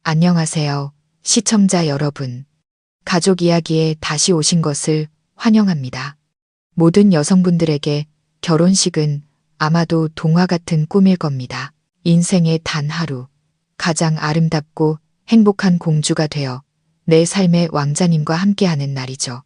안녕하세요, 시청자 여러분. 가족 이야기에 다시 오신 것을 환영합니다. 모든 여성분들에게 결혼식은 아마도 동화 같은 꿈일 겁니다. 인생의 단 하루, 가장 아름답고 행복한 공주가 되어 내 삶의 왕자님과 함께하는 날이죠.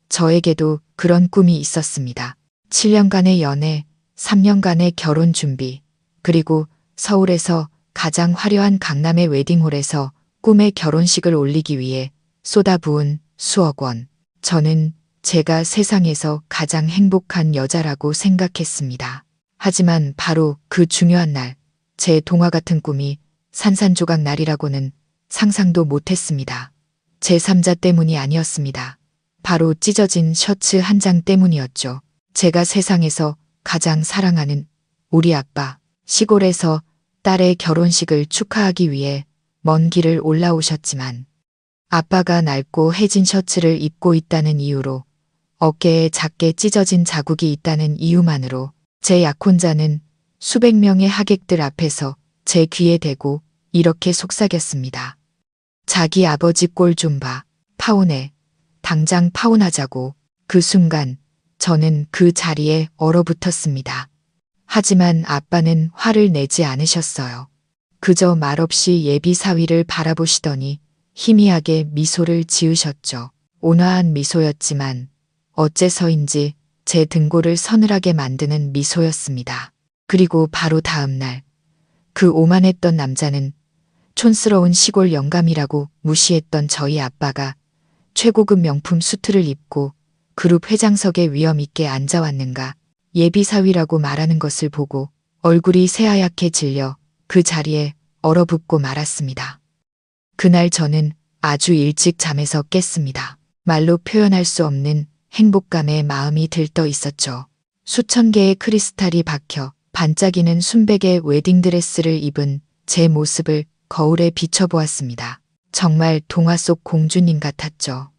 저에게도 그런 꿈이 있었습니다. 7년간의 연애, 3년간의 결혼 준비, 그리고 서울에서 가장 화려한 강남의 웨딩홀에서 꿈의 결혼식을 올리기 위해 쏟아부은 수억 원. 저는 제가 세상에서 가장 행복한 여자라고 생각했습니다. 하지만 바로 그 중요한 날, 제 동화 같은 꿈이 산산조각 날이라고는 상상도 못했습니다. 제3자 때문이 아니었습니다. 바로 찢어진 셔츠 한 장 때문이었죠. 제가 세상에서 가장 사랑하는 우리 아빠, 시골에서 딸의 결혼식을 축하하기 위해 먼 길을 올라오셨지만 아빠가 낡고 해진 셔츠를 입고 있다는 이유로, 어깨에 작게 찢어진 자국이 있다는 이유만으로 제 약혼자는 수백 명의 하객들 앞에서 제 귀에 대고 이렇게 속삭였습니다. 자기 아버지 꼴 좀 봐. 파혼해. 당장 파혼하자고. 그 순간 저는 그 자리에 얼어붙었습니다. 하지만 아빠는 화를 내지 않으셨어요. 그저 말없이 예비 사위를 바라보시더니 희미하게 미소를 지으셨죠. 온화한 미소였지만 어째서인지 제 등골을 서늘하게 만드는 미소였습니다. 그리고 바로 다음 날, 그 오만했던 남자는 촌스러운 시골 영감이라고 무시했던 저희 아빠가 최고급 명품 수트를 입고 그룹 회장석에 위엄 있게 앉아왔는가, 예비 사위라고 말하는 것을 보고 얼굴이 새하얗게 질려 그 자리에 얼어붙고 말았습니다. 그날 저는 아주 일찍 잠에서 깼습니다. 말로 표현할 수 없는 행복감에 마음이 들떠 있었죠. 수천 개의 크리스탈이 박혀 반짝이는 순백의 웨딩드레스를 입은 제 모습을 거울에 비춰보았습니다. 정말 동화 속 공주님 같았죠.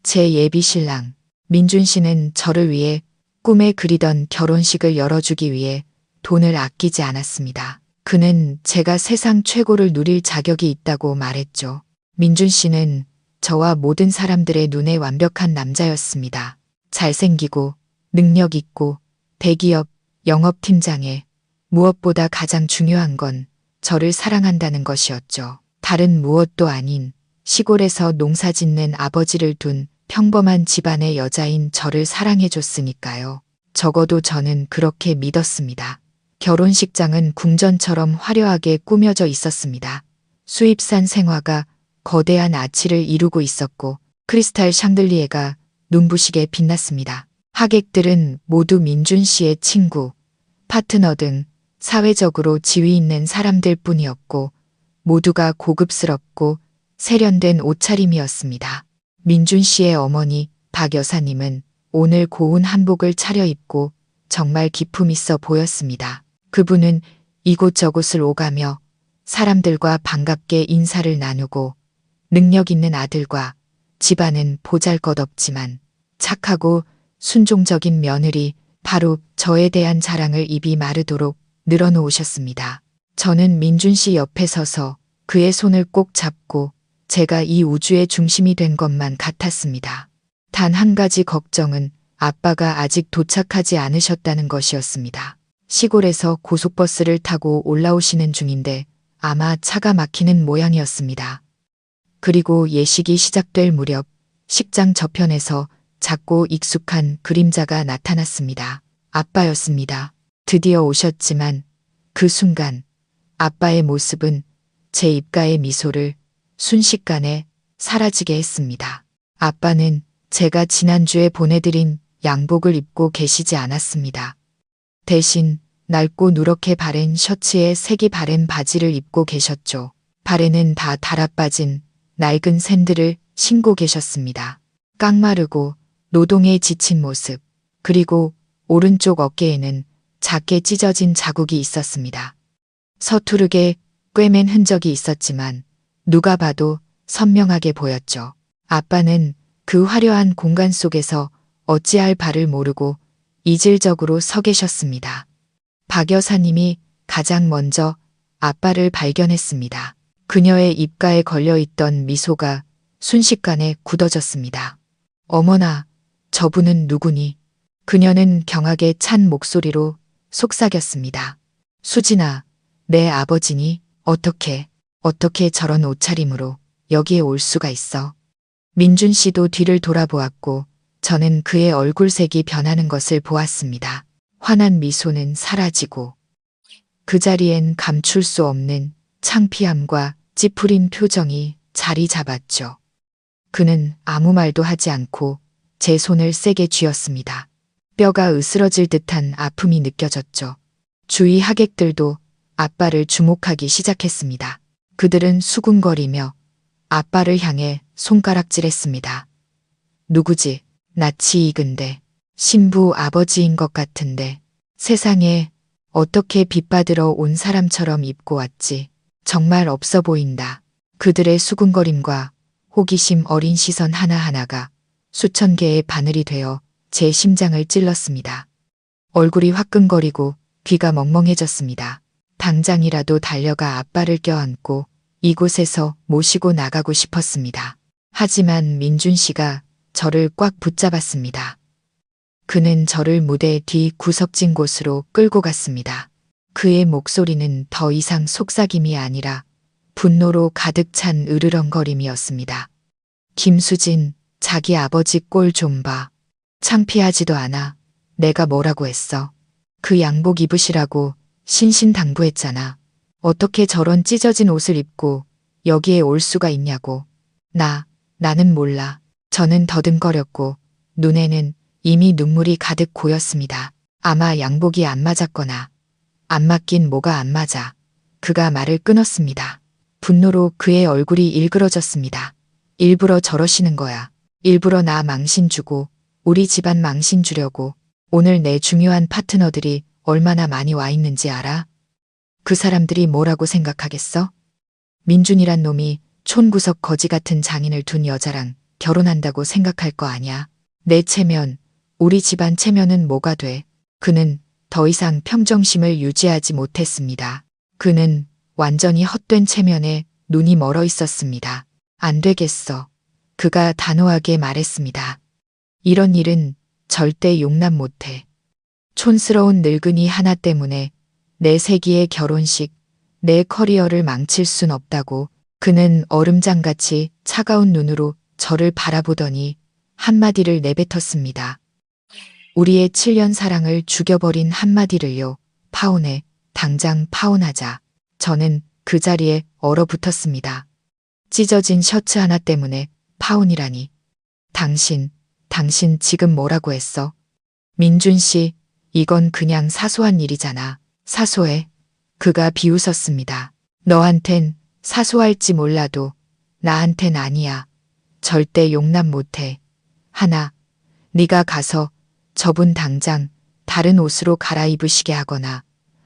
제 예비 신랑 민준 씨는 저를 위해 꿈에 그리던 결혼식을 열어주기 위해 돈을 아끼지 않았습니다. 그는 제가 세상 최고를 누릴 자격이 있다고 말했죠. 민준 씨는 저와 모든 사람들의 눈에 완벽한 남자였습니다. 잘생기고 능력 있고 대기업 영업팀장에, 무엇보다 가장 중요한 건 저를 사랑한다는 것이었죠. 다른 무엇도 아닌 시골에서 농사 짓는 아버지를 둔 평범한 집안의 여자인 저를 사랑해줬으니까요. 적어도 저는 그렇게 믿었습니다. 결혼식장은 궁전처럼 화려하게 꾸며져 있었습니다. 수입산 생화가 거대한 아치를 이루고 있었고 크리스탈 샹들리에가 눈부시게 빛났습니다. 하객들은 모두 민준 씨의 친구, 파트너 등 사회적으로 지위 있는 사람들 뿐이었고 모두가 고급스럽고 세련된 옷차림이었습니다. 민준 씨의 어머니 박 여사님은 오늘 고운 한복을 차려입고 정말 기품 있어 보였습니다. 그분은 이곳저곳을 오가며 사람들과 반갑게 인사를 나누고 능력 있는 아들과 집안은 보잘것없지만 착하고 순종적인 며느리, 바로 저에 대한 자랑을 입이 마르도록 늘어놓으셨습니다. 저는 민준 씨 옆에 서서 그의 손을 꼭 잡고 제가 이 우주의 중심이 된 것만 같았습니다. 단 한 가지 걱정은 아빠가 아직 도착하지 않으셨다는 것이었습니다. 시골에서 고속버스를 타고 올라오시는 중인데 아마 차가 막히는 모양이었습니다. 그리고 예식이 시작될 무렵 식장 저편에서 작고 익숙한 그림자가 나타났습니다. 아빠였습니다. 드디어 오셨지만 그 순간 아빠의 모습은 제 입가의 미소를 순식간에 사라지게 했습니다. 아빠는 제가 지난주에 보내드린 양복을 입고 계시지 않았습니다. 대신 낡고 누렇게 바랜 셔츠에 색이 바랜 바지를 입고 계셨죠. 발에는 다 달아빠진 낡은 샌들을 신고 계셨습니다. 깡마르고 노동에 지친 모습, 그리고 오른쪽 어깨에는 작게 찢어진 자국이 있었습니다. 서투르게 꿰맨 흔적이 있었지만 누가 봐도 선명하게 보였죠. 아빠는 그 화려한 공간 속에서 어찌할 바를 모르고 이질적으로 서 계셨습니다. 박 여사님이 가장 먼저 아빠를 발견했습니다. 그녀의 입가에 걸려있던 미소가 순식간에 굳어졌습니다. 어머나, 저분은 누구니? 그녀는 경악에 찬 목소리로 속삭였습니다. 수진아, 내 아버지니? 어떻게 저런 옷차림으로 여기에 올 수가 있어? 민준 씨도 뒤를 돌아보았고 저는 그의 얼굴색이 변하는 것을 보았습니다. 환한 미소는 사라지고 그 자리엔 감출 수 없는 창피함과 찌푸린 표정이 자리 잡았죠. 그는 아무 말도 하지 않고 제 손을 세게 쥐었습니다. 뼈가 으스러질 듯한 아픔이 느껴졌죠. 주위 하객들도 아빠를 주목하기 시작했습니다. 그들은 수군거리며 아빠를 향해 손가락질했습니다. 누구지? 낯이 익은데 신부 아버지인 것 같은데 세상에 어떻게 빚받으러 온 사람처럼 입고 왔지? 정말 없어 보인다. 그들의 수군거림과 호기심 어린 시선 하나하나가 수천 개의 바늘이 되어 제 심장을 찔렀습니다. 얼굴이 화끈거리고 귀가 멍멍해졌습니다. 당장이라도 달려가 아빠를 껴안고 이곳에서 모시고 나가고 싶었습니다. 하지만 민준 씨가 저를 꽉 붙잡았습니다. 그는 저를 무대 뒤 구석진 곳으로 끌고 갔습니다. 그의 목소리는 더 이상 속삭임이 아니라 분노로 가득 찬 으르렁거림이었습니다. 김수진, 자기 아버지 꼴 좀 봐. 창피하지도 않아. 내가 뭐라고 했어? 그 양복 입으시라고 신신당부했잖아. 어떻게 저런 찢어진 옷을 입고 여기에 올 수가 있냐고. 나는 몰라. 저는 더듬거렸고 눈에는 이미 눈물이 가득 고였습니다. 아마 양복이 안 맞았거나 안 맞긴 뭐가 안 맞아. 그가 말을 끊었습니다. 분노로 그의 얼굴이 일그러졌습니다. 일부러 저러시는 거야. 일부러 나 망신 주고 우리 집안 망신 주려고. 오늘 내 중요한 파트너들이 얼마나 많이 와 있는지 알아? 그 사람들이 뭐라고 생각하겠어? 민준이란 놈이 촌구석 거지 같은 장인을 둔 여자랑 결혼한다고 생각할 거 아냐. 내 체면, 우리 집안 체면은 뭐가 돼? 그는 더 이상 평정심을 유지하지 못했습니다. 그는 완전히 헛된 체면에 눈이 멀어 있었습니다. 안 되겠어. 그가 단호하게 말했습니다. 이런 일은 절대 용납 못해. 촌스러운 늙은이 하나 때문에 내 세기의 결혼식, 내 커리어를 망칠 순 없다고. 그는 얼음장같이 차가운 눈으로 저를 바라보더니 한마디를 내뱉었습니다. 우리의 7년 사랑을 죽여버린 한마디를요. 파혼해. 당장 파혼하자. 저는 그 자리에 얼어붙었습니다. 찢어진 셔츠 하나 때문에 파혼이라니. 당신 지금 뭐라고 했어? 민준 씨, 이건 그냥 사소한 일이잖아. 사소해. 그가 비웃었습니다. 너한텐 사소할지 몰라도 나한텐 아니야. 절대 용납 못해. 하나, 네가 가서 저분 당장 다른 옷으로 갈아입으시게 하거나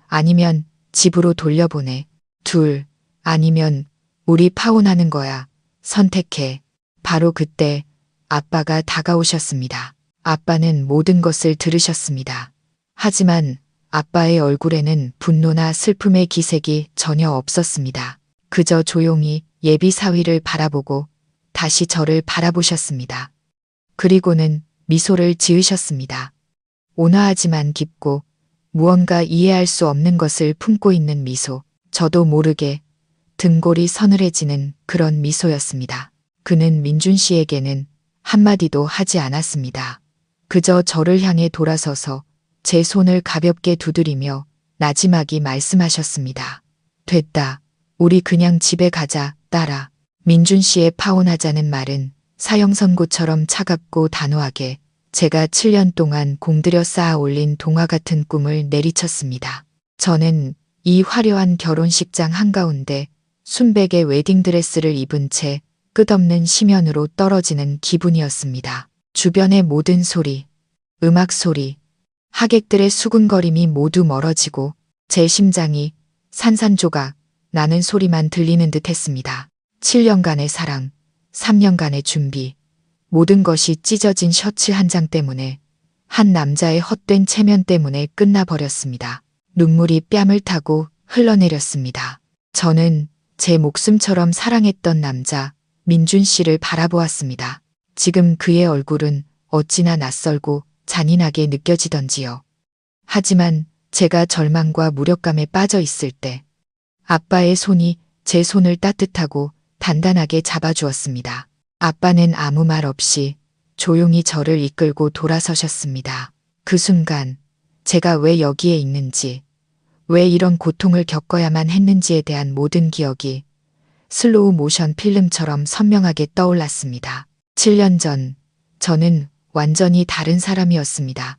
아니면 집으로 돌려보내. 둘, 아니면 우리 파혼하는 거야. 선택해. 바로 그때 아빠가 다가오셨습니다. 아빠는 모든 것을 들으셨습니다. 하지만 아빠의 얼굴에는 분노나 슬픔의 기색이 전혀 없었습니다. 그저 조용히 예비 사위를 바라보고 다시 저를 바라보셨습니다. 그리고는 미소를 지으셨습니다. 온화하지만 깊고 무언가 이해할 수 없는 것을 품고 있는 미소. 저도 모르게 등골이 서늘해지는 그런 미소였습니다. 그는 민준 씨에게는 한마디도 하지 않았습니다. 그저 저를 향해 돌아서서 제 손을 가볍게 두드리며 나지막이 말씀하셨습니다. 됐다. 우리 그냥 집에 가자, 딸아. 민준 씨의 파혼하자는 말은 사형선고처럼 차갑고 단호하게 제가 7년 동안 공들여 쌓아 올린 동화 같은 꿈을 내리쳤습니다. 저는 이 화려한 결혼식장 한가운데 순백의 웨딩드레스를 입은 채 끝없는 심연으로 떨어지는 기분이었습니다. 주변의 모든 소리, 음악 소리, 하객들의 수군거림이 모두 멀어지고 제 심장이 산산조각 나는 소리만 들리는 듯 했습니다. 7년간의 사랑, 3년간의 준비, 모든 것이 찢어진 셔츠 한 장 때문에, 한 남자의 헛된 체면 때문에 끝나버렸습니다. 눈물이 뺨을 타고 흘러내렸습니다. 저는 제 목숨처럼 사랑했던 남자 민준 씨를 바라보았습니다. 지금 그의 얼굴은 어찌나 낯설고 잔인하게 느껴지던지요. 하지만 제가 절망과 무력감에 빠져 있을 때 아빠의 손이 제 손을 따뜻하고 단단하게 잡아주었습니다. 아빠는 아무 말 없이 조용히 저를 이끌고 돌아서셨습니다. 그 순간 제가 왜 여기에 있는지, 왜 이런 고통을 겪어야만 했는지에 대한 모든 기억이 슬로우 모션 필름처럼 선명하게 떠올랐습니다. 7년 전 저는 완전히 다른 사람이었습니다.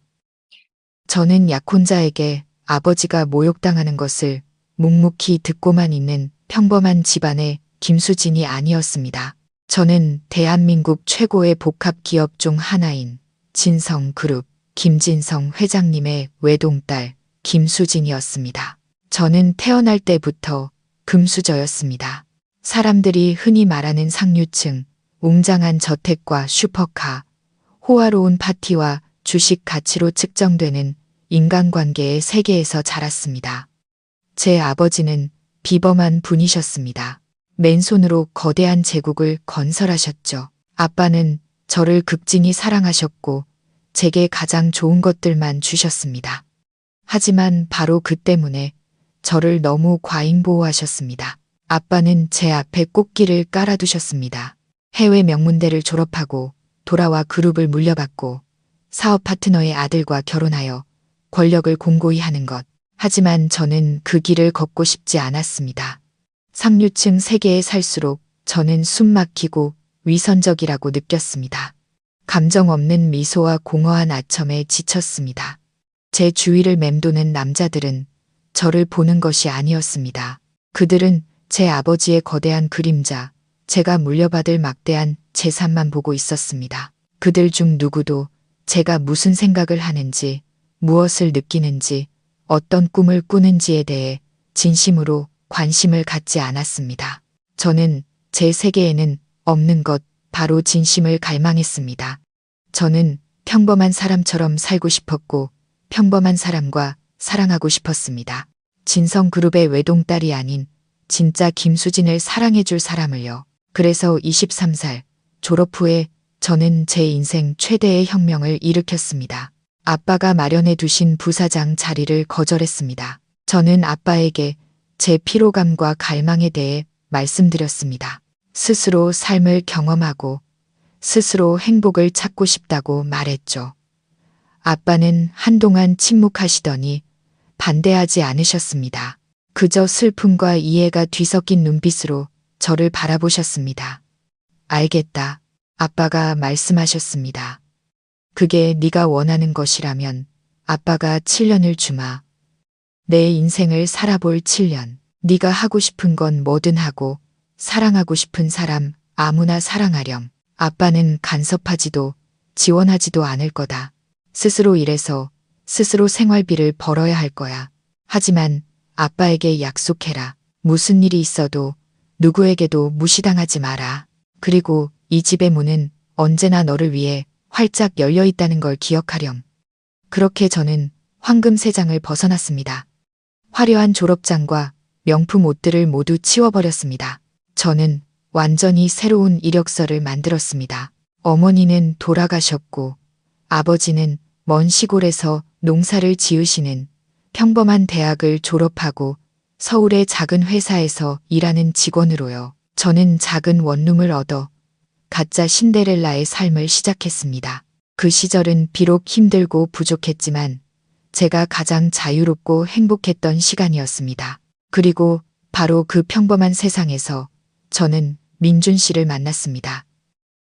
저는 약혼자에게 아버지가 모욕당하는 것을 묵묵히 듣고만 있는 평범한 집안의 김수진이 아니었습니다. 저는 대한민국 최고의 복합 기업 중 하나인 진성그룹 김진성 회장님의 외동딸 김수진이었습니다. 저는 태어날 때부터 금수저였습니다. 사람들이 흔히 말하는 상류층, 웅장한 저택과 슈퍼카, 호화로운 파티와 주식 가치로 측정되는 인간관계의 세계에서 자랐습니다. 제 아버지는 비범한 분이셨습니다. 맨손으로 거대한 제국을 건설하셨죠. 아빠는 저를 극진히 사랑하셨고 제게 가장 좋은 것들만 주셨습니다. 하지만 바로 그 때문에 저를 너무 과잉보호하셨습니다. 아빠는 제 앞에 꽃길을 깔아두셨습니다. 해외 명문대를 졸업하고 돌아와 그룹을 물려받고 사업 파트너의 아들과 결혼하여 권력을 공고히 하는 것. 하지만 저는 그 길을 걷고 싶지 않았습니다. 상류층 세계에 살수록 저는 숨막히고 위선적이라고 느꼈습니다. 감정 없는 미소와 공허한 아첨에 지쳤습니다. 제 주위를 맴도는 남자들은 저를 보는 것이 아니었습니다. 그들은 제 아버지의 거대한 그림자, 제가 물려받을 막대한 재산만 보고 있었습니다. 그들 중 누구도 제가 무슨 생각을 하는지, 무엇을 느끼는지, 어떤 꿈을 꾸는지에 대해 진심으로 관심을 갖지 않았습니다. 저는 제 세계에는 없는 것, 바로 진심을 갈망했습니다. 저는 평범한 사람처럼 살고 싶었고 평범한 사람과 사랑하고 싶었습니다. 진성그룹의 외동딸이 아닌 진짜 김수진을 사랑해줄 사람을요. 그래서 23살 졸업 후에 저는 제 인생 최대의 혁명을 일으켰습니다. 아빠가 마련해 두신 부사장 자리를 거절했습니다. 저는 아빠에게 제 피로감과 갈망에 대해 말씀드렸습니다. 스스로 삶을 경험하고 스스로 행복을 찾고 싶다고 말했죠. 아빠는 한동안 침묵하시더니 반대하지 않으셨습니다. 그저 슬픔과 이해가 뒤섞인 눈빛으로 저를 바라보셨습니다. 알겠다. 아빠가 말씀하셨습니다. 그게 네가 원하는 것이라면 아빠가 7년을 주마. 내 인생을 살아볼 7년. 네가 하고 싶은 건 뭐든 하고 사랑하고 싶은 사람 아무나 사랑하렴. 아빠는 간섭하지도 지원하지도 않을 거다. 스스로 일해서 스스로 생활비를 벌어야 할 거야. 하지만 아빠에게 약속해라. 무슨 일이 있어도 누구에게도 무시당하지 마라. 그리고 이 집의 문은 언제나 너를 위해 활짝 열려 있다는 걸 기억하렴. 그렇게 저는 황금 세장을 벗어났습니다. 화려한 졸업장과 명품 옷들을 모두 치워버렸습니다. 저는 완전히 새로운 이력서를 만들었습니다. 어머니는 돌아가셨고 아버지는 먼 시골에서 농사를 지으시는 평범한 대학을 졸업하고 서울의 작은 회사에서 일하는 직원으로요. 저는 작은 원룸을 얻어 가짜 신데렐라의 삶을 시작했습니다. 그 시절은 비록 힘들고 부족했지만 제가 가장 자유롭고 행복했던 시간이었습니다. 그리고 바로 그 평범한 세상에서 저는 민준 씨를 만났습니다.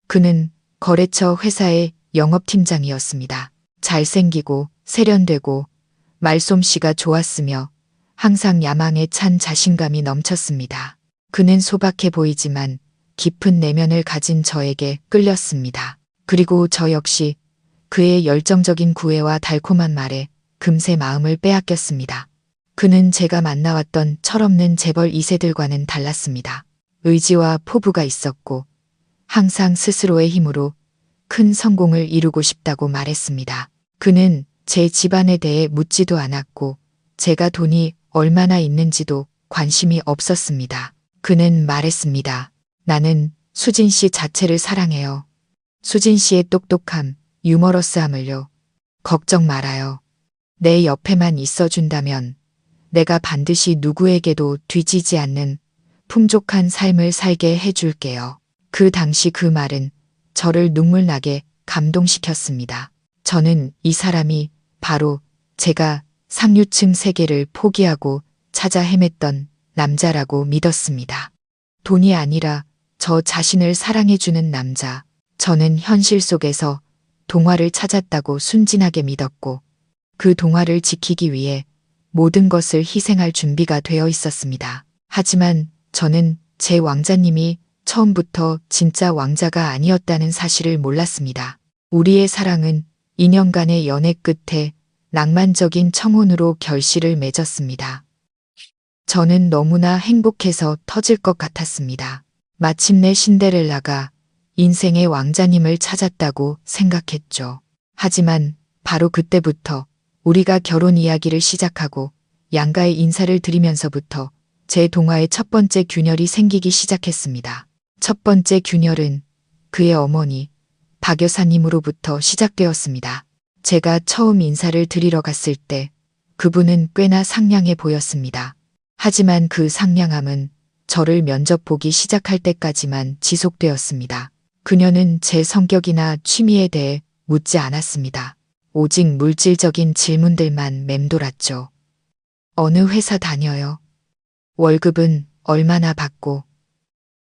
그는 거래처 회사의 영업팀장이었습니다. 잘생기고 세련되고 말솜씨가 좋았으며 항상 야망에 찬 자신감이 넘쳤습니다. 그는 소박해 보이지만 깊은 내면을 가진 저에게 끌렸습니다. 그리고 저 역시 그의 열정적인 구애와 달콤한 말에 금세 마음을 빼앗겼습니다. 그는 제가 만나왔던 철없는 재벌 2세들과는 달랐습니다. 의지와 포부가 있었고 항상 스스로의 힘으로 큰 성공을 이루고 싶다고 말했습니다. 그는 제 집안에 대해 묻지도 않았고 제가 돈이 얼마나 있는지도 관심이 없었습니다. 그는 말했습니다. 나는 수진 씨 자체를 사랑해요. 수진 씨의 똑똑함, 유머러스함을요. 걱정 말아요. 내 옆에만 있어준다면 내가 반드시 누구에게도 뒤지지 않는 풍족한 삶을 살게 해줄게요. 그 당시 그 말은 저를 눈물 나게 감동시켰습니다. 저는 이 사람이 바로 제가 상류층 세계를 포기하고 찾아 헤맸던 남자라고 믿었습니다. 돈이 아니라 저 자신을 사랑해주는 남자. 저는 현실 속에서 동화를 찾았다고 순진하게 믿었고 그 동화를 지키기 위해 모든 것을 희생할 준비가 되어 있었습니다. 하지만 저는 제 왕자님이 처음부터 진짜 왕자가 아니었다는 사실을 몰랐습니다. 우리의 사랑은 2년간의 연애 끝에 낭만적인 청혼으로 결실을 맺었습니다. 저는 너무나 행복해서 터질 것 같았습니다. 마침내 신데렐라가 인생의 왕자님을 찾았다고 생각했죠. 하지만 바로 그때부터 우리가 결혼 이야기를 시작하고 양가의 인사를 드리면서부터 제 동화의 첫 번째 균열이 생기기 시작했습니다. 첫 번째 균열은 그의 어머니 박 여사님으로부터 시작되었습니다. 제가 처음 인사를 드리러 갔을 때 그분은 꽤나 상냥해 보였습니다. 하지만 그 상냥함은 저를 면접 보기 시작할 때까지만 지속되었습니다. 그녀는 제 성격이나 취미에 대해 묻지 않았습니다. 오직 물질적인 질문들만 맴돌았죠. 어느 회사 다녀요? 월급은 얼마나 받고?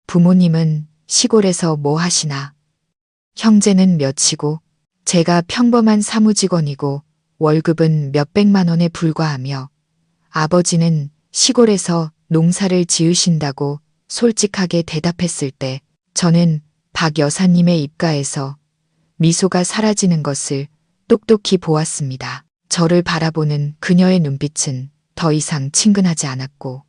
부모님은 시골에서 뭐 하시나? 형제는 몇이고? 제가 평범한 사무직원이고 월급은 몇백만 원에 불과하며 아버지는 시골에서 농사를 지으신다고 솔직하게 대답했을 때 저는 박 여사님의 입가에서 미소가 사라지는 것을 똑똑히 보았습니다. 저를 바라보는 그녀의 눈빛은 더 이상 친근하지 않았고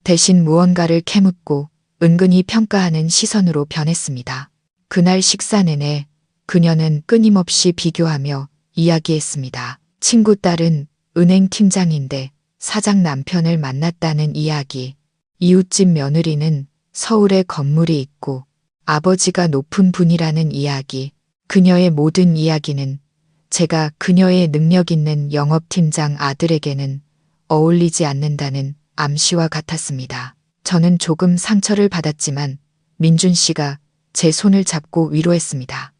대신 무언가를 캐묻고 은근히 평가하는 시선으로 변했습니다. 그날 식사 내내 그녀는 끊임없이 비교하며 이야기했습니다. 친구 딸은 은행 팀장인데 사장 남편을 만났다는 이야기, 이웃집 며느리는 서울에 건물이 있고 아버지가 높은 분이라는 이야기, 그녀의 모든 이야기는 제가 그녀의 능력 있는 영업팀장 아들에게는 어울리지 않는다는 암시와 같았습니다. 저는 조금 상처를 받았지만 민준 씨가 제 손을 잡고 위로했습니다.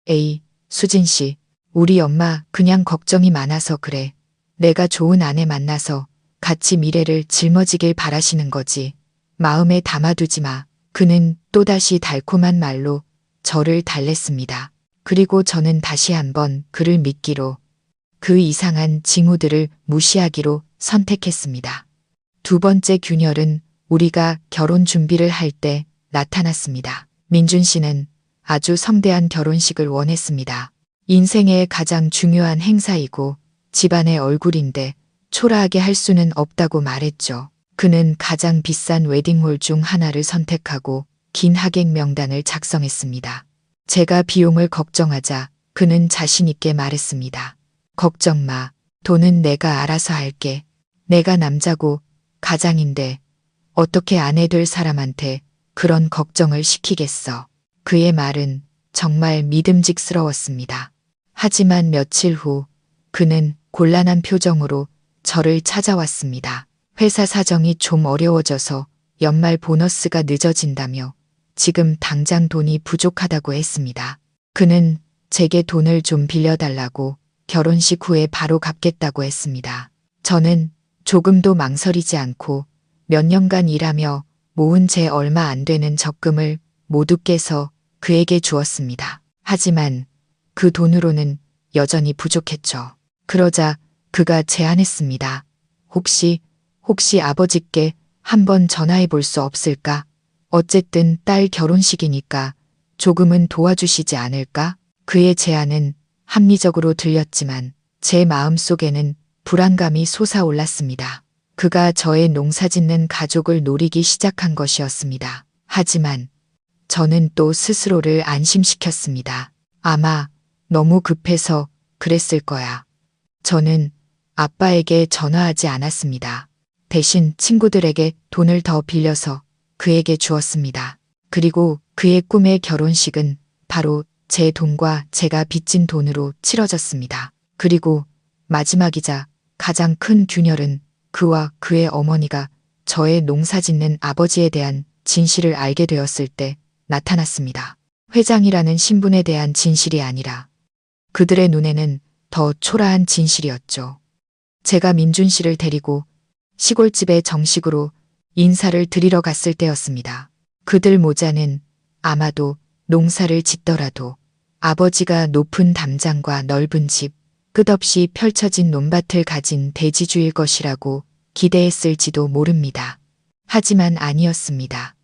에이, 수진 씨, 우리 엄마 그냥 걱정이 많아서 그래. 내가 좋은 아내 만나서 같이 미래를 짊어지길 바라시는 거지. 마음에 담아두지 마. 그는 또다시 달콤한 말로 저를 달랬습니다. 그리고 저는 다시 한번 그를 믿기로, 그 이상한 징후들을 무시하기로 선택했습니다. 두 번째 균열은 우리가 결혼 준비를 할 때 나타났습니다. 민준 씨는 아주 성대한 결혼식을 원했습니다. 인생의 가장 중요한 행사이고 집안의 얼굴인데 초라하게 할 수는 없다고 말했죠. 그는 가장 비싼 웨딩홀 중 하나를 선택하고 긴 하객 명단을 작성했습니다. 제가 비용을 걱정하자 그는 자신 있게 말했습니다. 걱정 마. 돈은 내가 알아서 할게. 내가 남자고 가장인데 어떻게 아내 될 사람한테 그런 걱정을 시키겠어. 그의 말은 정말 믿음직스러웠습니다. 하지만 며칠 후 그는 곤란한 표정으로 저를 찾아왔습니다. 회사 사정이 좀 어려워져서 연말 보너스가 늦어진다며 지금 당장 돈이 부족하다고 했습니다. 그는 제게 돈을 좀 빌려달라고 결혼식 후에 바로 갚겠다고 했습니다. 저는 조금도 망설이지 않고 몇 년간 일하며 모은 제 얼마 안 되는 적금을 모두 깨서 그에게 주었습니다. 하지만 그 돈으로는 여전히 부족했죠. 그러자 그가 제안했습니다. 혹시 아버지께 한번 전화해 볼 수 없을까? 어쨌든 딸 결혼식이니까 조금은 도와주시지 않을까? 그의 제안은 합리적으로 들렸지만 제 마음속에는 불안감이 솟아올랐습니다. 그가 저의 농사짓는 가족을 노리기 시작한 것이었습니다. 하지만 저는 또 스스로를 안심시켰습니다. 아마 너무 급해서 그랬을 거야. 저는 아빠에게 전화하지 않았습니다. 대신 친구들에게 돈을 더 빌려서 그에게 주었습니다. 그리고 그의 꿈의 결혼식은 바로 제 돈과 제가 빚진 돈으로 치러졌습니다. 그리고 마지막이자 가장 큰 균열은 그와 그의 어머니가 저의 농사짓는 아버지에 대한 진실을 알게 되었을 때 나타났습니다. 회장이라는 신분에 대한 진실이 아니라 그들의 눈에는 더 초라한 진실이었죠. 제가 민준 씨를 데리고 시골집에 정식으로 인사를 드리러 갔을 때였습니다. 그들 모자는 아마도 농사를 짓더라도 아버지가 높은 담장과 넓은 집, 끝없이 펼쳐진 논밭을 가진 대지주일 것이라고 기대했을지도 모릅니다. 하지만 아니었습니다.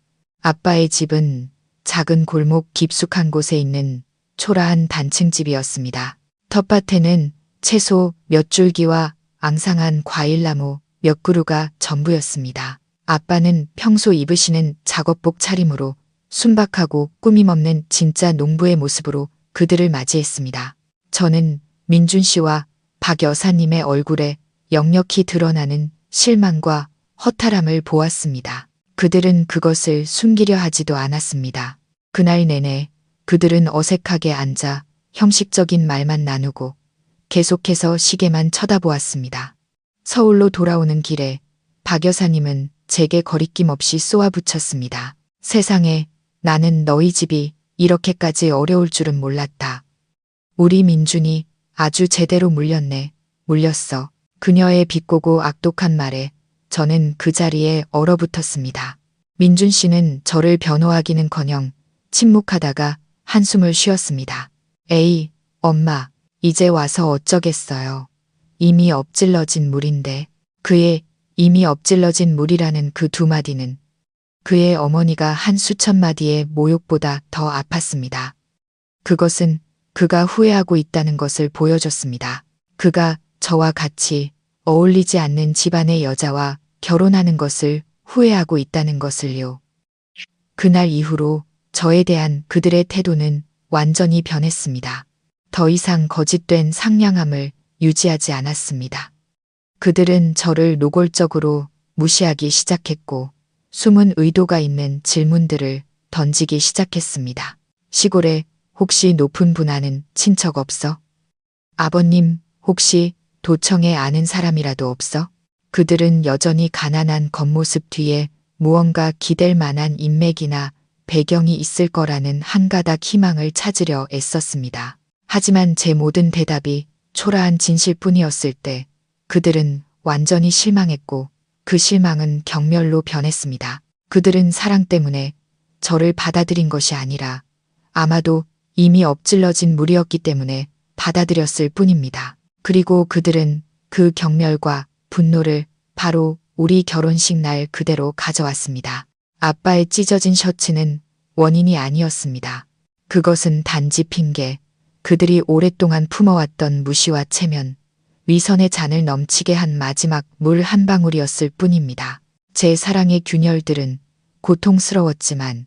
아빠의 집은 작은 골목 깊숙한 곳에 있는 초라한 단층집이었습니다. 텃밭에는 채소 몇 줄기와 앙상한 과일나무 몇 그루가 전부였습니다. 아빠는 평소 입으시는 작업복 차림으로 순박하고 꾸밈없는 진짜 농부의 모습으로 그들을 맞이했습니다. 저는 민준 씨와 박 여사님의 얼굴에 역력히 드러나는 실망과 허탈함을 보았습니다. 그들은 그것을 숨기려 하지도 않았습니다. 그날 내내 그들은 어색하게 앉아 형식적인 말만 나누고 계속해서 시계만 쳐다보았습니다. 서울로 돌아오는 길에 박 여사님은 제게 거리낌 없이 쏘아붙였습니다. 세상에, 나는 너희 집이 이렇게까지 어려울 줄은 몰랐다. 우리 민준이 아주 제대로 물렸네. 물렸어. 그녀의 비꼬고 악독한 말에 저는 그 자리에 얼어붙었습니다. 민준 씨는 저를 변호하기는커녕 침묵하다가 한숨을 쉬었습니다. 에이, 엄마, 이제 와서 어쩌겠어요. 이미 엎질러진 물인데. 그의 이미 엎질러진 물이라는 그 두 마디는 그의 어머니가 한 수천 마디의 모욕보다 더 아팠습니다. 그것은 그가 후회하고 있다는 것을 보여줬습니다. 그가 저와 같이 어울리지 않는 집안의 여자와 결혼하는 것을 후회하고 있다는 것을요. 그날 이후로 저에 대한 그들의 태도는 완전히 변했습니다. 더 이상 거짓된 상냥함을 유지하지 않았습니다. 그들은 저를 노골적으로 무시하기 시작했고 숨은 의도가 있는 질문들을 던지기 시작했습니다. 시골에 혹시 높은 분 아는 친척 없어? 아버님 혹시 도청에 아는 사람이라도 없어? 그들은 여전히 가난한 겉모습 뒤에 무언가 기댈 만한 인맥이나 배경이 있을 거라는 한 가닥 희망을 찾으려 애썼습니다. 하지만 제 모든 대답이 초라한 진실뿐이었을 때 그들은 완전히 실망했고 그 실망은 경멸로 변했습니다. 그들은 사랑 때문에 저를 받아들인 것이 아니라 아마도 이미 엎질러진 물이었기 때문에 받아들였을 뿐입니다. 그리고 그들은 그 경멸과 분노를 바로 우리 결혼식 날 그대로 가져왔습니다. 아빠의 찢어진 셔츠는 원인이 아니었습니다. 그것은 단지 핑계, 그들이 오랫동안 품어왔던 무시와 체면, 위선의 잔을 넘치게 한 마지막 물 한 방울이었을 뿐입니다. 제 사랑의 균열들은 고통스러웠지만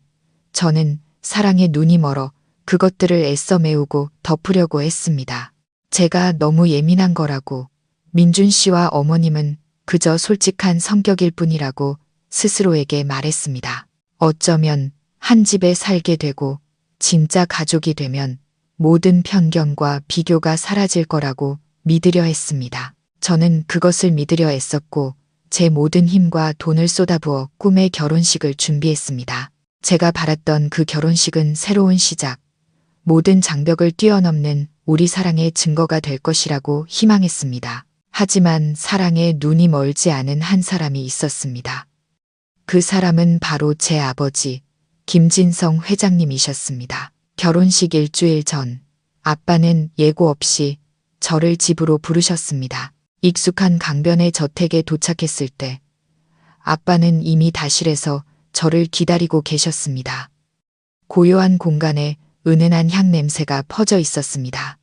저는 사랑에 눈이 멀어 그것들을 애써 메우고 덮으려고 했습니다. 제가 너무 예민한 거라고, 민준 씨와 어머님은 그저 솔직한 성격일 뿐이라고 스스로에게 말했습니다. 어쩌면 한 집에 살게 되고 진짜 가족이 되면 모든 편견과 비교가 사라질 거라고 믿으려 했습니다. 저는 그것을 믿으려 애썼고 제 모든 힘과 돈을 쏟아부어 꿈의 결혼식을 준비했습니다. 제가 바랐던 그 결혼식은 새로운 시작, 모든 장벽을 뛰어넘는 우리 사랑의 증거가 될 것이라고 희망했습니다. 하지만 사랑에 눈이 멀지 않은 한 사람이 있었습니다. 그 사람은 바로 제 아버지, 김진성 회장님이셨습니다. 결혼식 일주일 전, 아빠는 예고 없이 저를 집으로 부르셨습니다. 익숙한 강변의 저택에 도착했을 때 아빠는 이미 다실에서 저를 기다리고 계셨습니다. 고요한 공간에 은은한 향 냄새가 퍼져 있었습니다.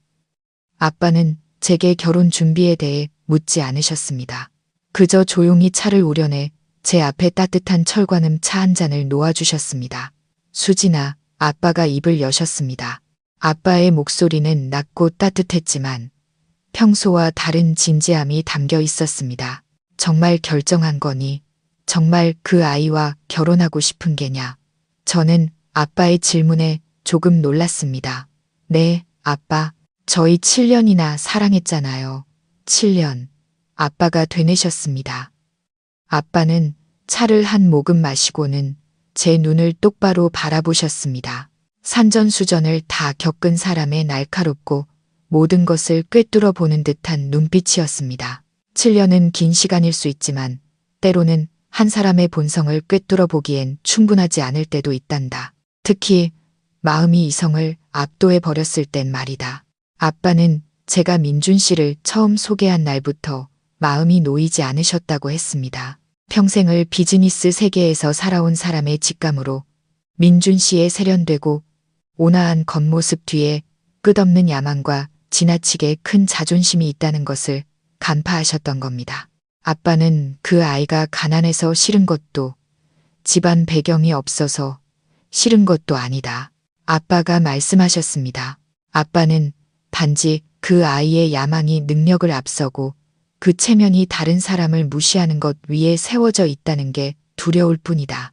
아빠는 제게 결혼 준비에 대해 묻지 않으셨습니다. 그저 조용히 차를 우려내 제 앞에 따뜻한 철관음 차 한 잔을 놓아주셨습니다. 수진아, 아빠가 입을 여셨습니다. 아빠의 목소리는 낮고 따뜻했지만 평소와 다른 진지함이 담겨 있었습니다. 정말 결정한 거니? 정말 그 아이와 결혼하고 싶은 게냐? 저는 아빠의 질문에 조금 놀랐습니다. 네, 아빠. 저희 7년이나 사랑했잖아요. 7년. 아빠가 되뇌셨습니다. 아빠는 차를 한 모금 마시고는 제 눈을 똑바로 바라보셨습니다. 산전수전을 다 겪은 사람의 날카롭고 모든 것을 꿰뚫어 보는 듯한 눈빛이었습니다. 7년은 긴 시간일 수 있지만 때로는 한 사람의 본성을 꿰뚫어 보기엔 충분하지 않을 때도 있단다. 특히 마음이 이성을 압도해 버렸을 땐 말이다. 아빠는 제가 민준 씨를 처음 소개한 날부터 마음이 놓이지 않으셨다고 했습니다. 평생을 비즈니스 세계에서 살아온 사람의 직감으로 민준 씨의 세련되고 온화한 겉모습 뒤에 끝없는 야망과 지나치게 큰 자존심이 있다는 것을 간파하셨던 겁니다. 아빠는 그 아이가 가난해서 싫은 것도 집안 배경이 없어서 싫은 것도 아니다. 아빠가 말씀하셨습니다. 아빠는 단지 그 아이의 야망이 능력을 앞서고 그 체면이 다른 사람을 무시하는 것 위에 세워져 있다는 게 두려울 뿐이다.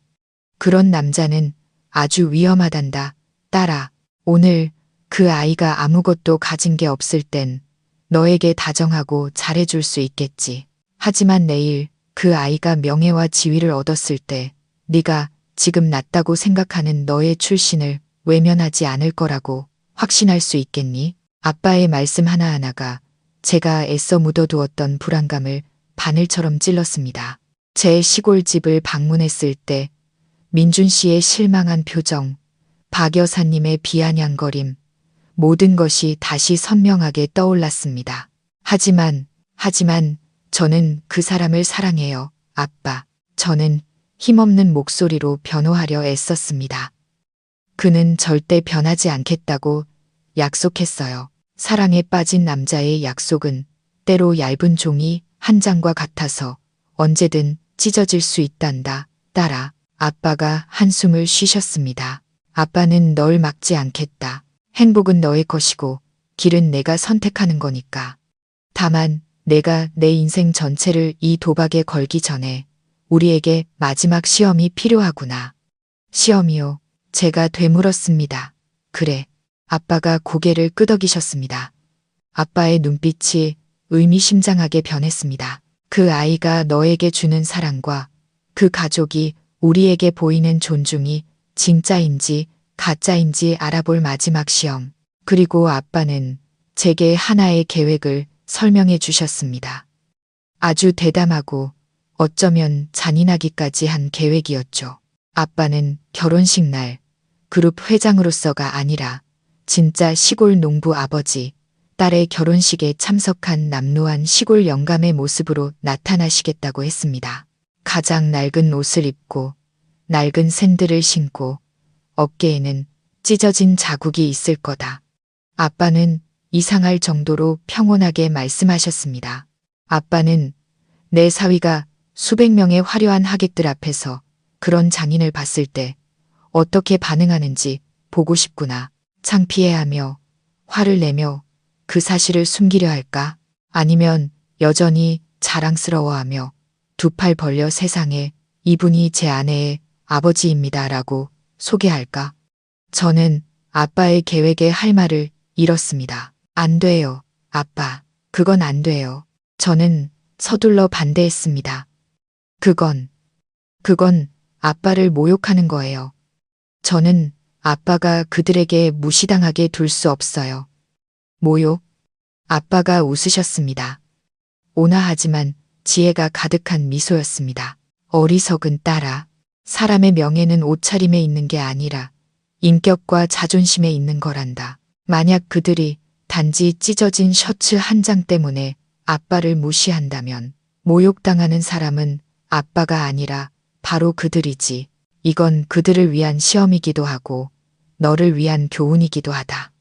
그런 남자는 아주 위험하단다. 딸아, 오늘 그 아이가 아무것도 가진 게 없을 땐 너에게 다정하고 잘해줄 수 있겠지. 하지만 내일 그 아이가 명예와 지위를 얻었을 때 네가 지금 낫다고 생각하는 너의 출신을 외면하지 않을 거라고 확신할 수 있겠니? 아빠의 말씀 하나하나가 제가 애써 묻어두었던 불안감을 바늘처럼 찔렀습니다. 제 시골집을 방문했을 때 민준 씨의 실망한 표정, 박 여사님의 비아냥거림, 모든 것이 다시 선명하게 떠올랐습니다. 하지만 저는 그 사람을 사랑해요, 아빠. 저는 힘없는 목소리로 변호하려 애썼습니다. 그는 절대 변하지 않겠다고 약속했어요. 사랑에 빠진 남자의 약속은 때로 얇은 종이 한 장과 같아서 언제든 찢어질 수 있단다. 딸아, 아빠가 한숨을 쉬셨습니다. 아빠는 널 막지 않겠다. 행복은 너의 것이고 길은 내가 선택하는 거니까. 다만 내가 내 인생 전체를 이 도박에 걸기 전에 우리에게 마지막 시험이 필요하구나. 시험이요. 제가 되물었습니다. 그래. 아빠가 고개를 끄덕이셨습니다. 아빠의 눈빛이 의미심장하게 변했습니다. 그 아이가 너에게 주는 사랑과 그 가족이 우리에게 보이는 존중이 진짜인지 가짜인지 알아볼 마지막 시험. 그리고 아빠는 제게 하나의 계획을 설명해 주셨습니다. 아주 대담하고 어쩌면 잔인하기까지 한 계획이었죠. 아빠는 결혼식 날 그룹 회장으로서가 아니라 진짜 시골 농부 아버지, 딸의 결혼식에 참석한 남루한 시골 영감의 모습으로 나타나시겠다고 했습니다. 가장 낡은 옷을 입고 낡은 샌들을 신고 어깨에는 찢어진 자국이 있을 거다. 아빠는 이상할 정도로 평온하게 말씀하셨습니다. 아빠는 내 사위가 수백 명의 화려한 하객들 앞에서 그런 장인을 봤을 때 어떻게 반응하는지 보고 싶구나. 창피해하며 화를 내며 그 사실을 숨기려 할까? 아니면 여전히 자랑스러워하며 두 팔 벌려 세상에 이분이 제 아내의 아버지입니다라고 소개할까? 저는 아빠의 계획에 할 말을 잃었습니다. 안 돼요, 아빠. 그건 안 돼요. 저는 서둘러 반대했습니다. 그건 아빠를 모욕하는 거예요. 저는 아빠가 그들에게 무시당하게 둘 수 없어요. 모욕? 아빠가 웃으셨습니다. 온화하지만 지혜가 가득한 미소였습니다. 어리석은 딸아. 사람의 명예는 옷차림에 있는 게 아니라 인격과 자존심에 있는 거란다. 만약 그들이 단지 찢어진 셔츠 한 장 때문에 아빠를 무시한다면 모욕당하는 사람은 아빠가 아니라 바로 그들이지. 이건 그들을 위한 시험이기도 하고 너를 위한 교훈이기도 하다.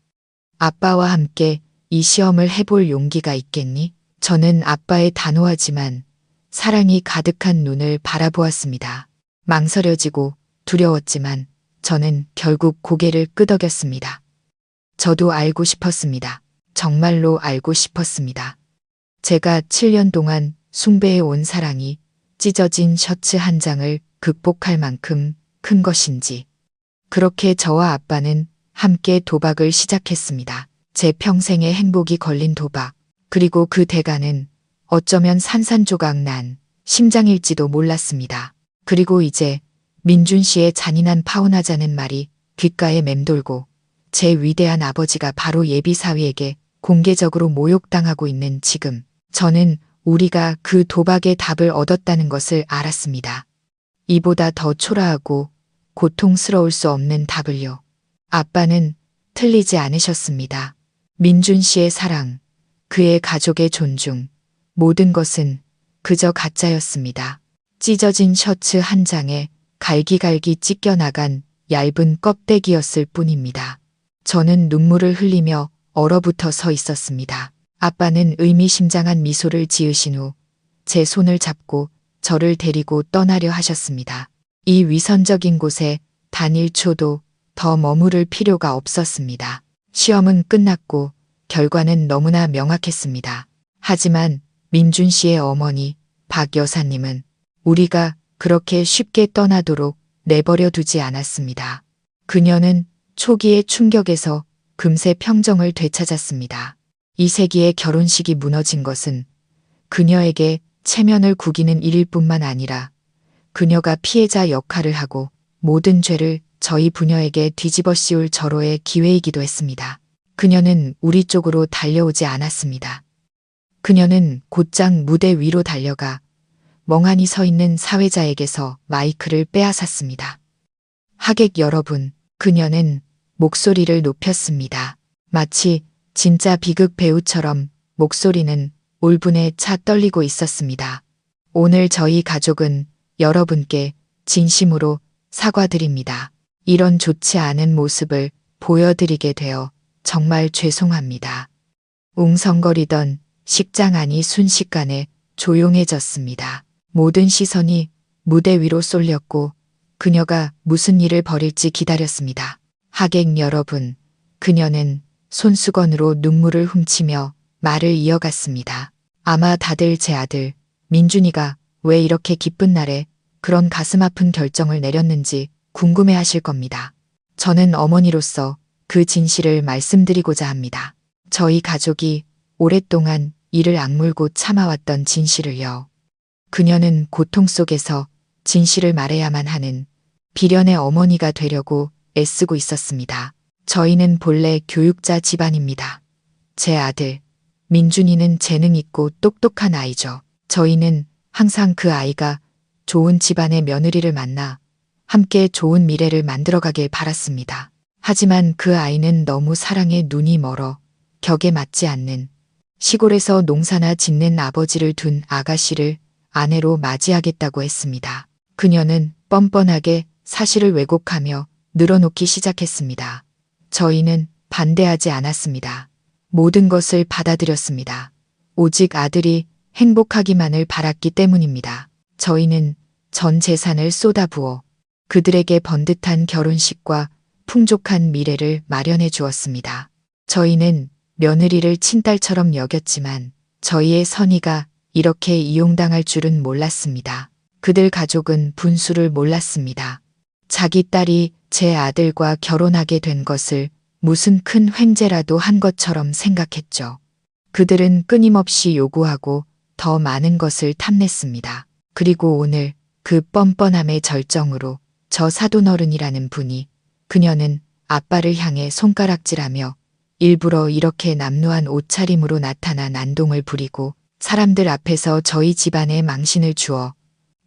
아빠와 함께 이 시험을 해볼 용기가 있겠니? 저는 아빠의 단호하지만 사랑이 가득한 눈을 바라보았습니다. 망설여지고 두려웠지만 저는 결국 고개를 끄덕였습니다. 저도 알고 싶었습니다. 정말로 알고 싶었습니다. 제가 7년 동안 숭배해 온 사랑이 찢어진 셔츠 한 장을 극복할 만큼 큰 것인지. 그렇게 저와 아빠는 함께 도박을 시작했습니다. 제 평생의 행복이 걸린 도박. 그리고 그 대가는 어쩌면 산산조각 난 심장일지도 몰랐습니다. 그리고 이제 민준 씨의 잔인한 파혼하자는 말이 귓가에 맴돌고 제 위대한 아버지가 바로 예비사위에게 공개적으로 모욕당하고 있는 지금 저는 우리가 그 도박의 답을 얻었다는 것을 알았습니다. 이보다 더 초라하고 고통스러울 수 없는 답을요. 아빠는 틀리지 않으셨습니다. 민준 씨의 사랑, 그의 가족의 존중, 모든 것은 그저 가짜였습니다. 찢어진 셔츠 한 장에 갈기갈기 찢겨나간 얇은 껍데기였을 뿐입니다. 저는 눈물을 흘리며 얼어붙어 서 있었습니다. 아빠는 의미심장한 미소를 지으신 후 제 손을 잡고 저를 데리고 떠나려 하셨습니다. 이 위선적인 곳에 단 1초도 더 머무를 필요가 없었습니다. 시험은 끝났고 결과는 너무나 명확했습니다. 하지만 민준 씨의 어머니 박 여사님은 우리가 그렇게 쉽게 떠나도록 내버려 두지 않았습니다. 그녀는 초기의 충격에서 금세 평정을 되찾았습니다. 이세기의 결혼식이 무너진 것은 그녀에게 체면을 구기는 일일 뿐만 아니라 그녀가 피해자 역할을 하고 모든 죄를 저희 부녀에게 뒤집어 씌울 절호의 기회이기도 했습니다. 그녀는 우리 쪽으로 달려오지 않았습니다. 그녀는 곧장 무대 위로 달려가 멍하니 서 있는 사회자에게서 마이크를 빼앗았습니다. 하객 여러분, 그녀는 목소리를 높였습니다. 마치 진짜 비극 배우처럼 목소리는 울분에 차 떨리고 있었습니다. 오늘 저희 가족은 여러분께 진심으로 사과드립니다. 이런 좋지 않은 모습을 보여드리게 되어 정말 죄송합니다. 웅성거리던 식장 안이 순식간에 조용해졌습니다. 모든 시선이 무대 위로 쏠렸고 그녀가 무슨 일을 벌일지 기다렸습니다. 하객 여러분, 그녀는 손수건으로 눈물을 훔치며 말을 이어갔습니다. 아마 다들 제 아들 민준이가 왜 이렇게 기쁜 날에 그런 가슴 아픈 결정을 내렸는지 궁금해하실 겁니다. 저는 어머니로서 그 진실을 말씀드리고자 합니다. 저희 가족이 오랫동안 이를 악물고 참아왔던 진실을요. 그녀는 고통 속에서 진실을 말해야만 하는 비련의 어머니가 되려고 애쓰고 있었습니다. 저희는 본래 교육자 집안입니다. 제 아들 민준이는 재능 있고 똑똑한 아이죠. 저희는 항상 그 아이가 좋은 집안의 며느리를 만나 함께 좋은 미래를 만들어가길 바랐습니다. 하지만 그 아이는 너무 사랑에 눈이 멀어 격에 맞지 않는 시골에서 농사나 짓는 아버지를 둔 아가씨를 아내로 맞이하겠다고 했습니다. 그녀는 뻔뻔하게 사실을 왜곡하며 늘어놓기 시작했습니다. 저희는 반대하지 않았습니다. 모든 것을 받아들였습니다. 오직 아들이 행복하기만을 바랐기 때문입니다. 저희는 전 재산을 쏟아부어 그들에게 번듯한 결혼식과 풍족한 미래를 마련해 주었습니다. 저희는 며느리를 친딸처럼 여겼지만 저희의 선의가 이렇게 이용당할 줄은 몰랐습니다. 그들 가족은 분수를 몰랐습니다. 자기 딸이 제 아들과 결혼하게 된 것을 무슨 큰 횡재라도 한 것처럼 생각했죠. 그들은 끊임없이 요구하고 더 많은 것을 탐냈습니다. 그리고 오늘 그 뻔뻔함의 절정으로 저 사돈어른이라는 분이 그녀는 아빠를 향해 손가락질하며 일부러 이렇게 남루한 옷차림으로 나타나 난동을 부리고 사람들 앞에서 저희 집안에 망신을 주어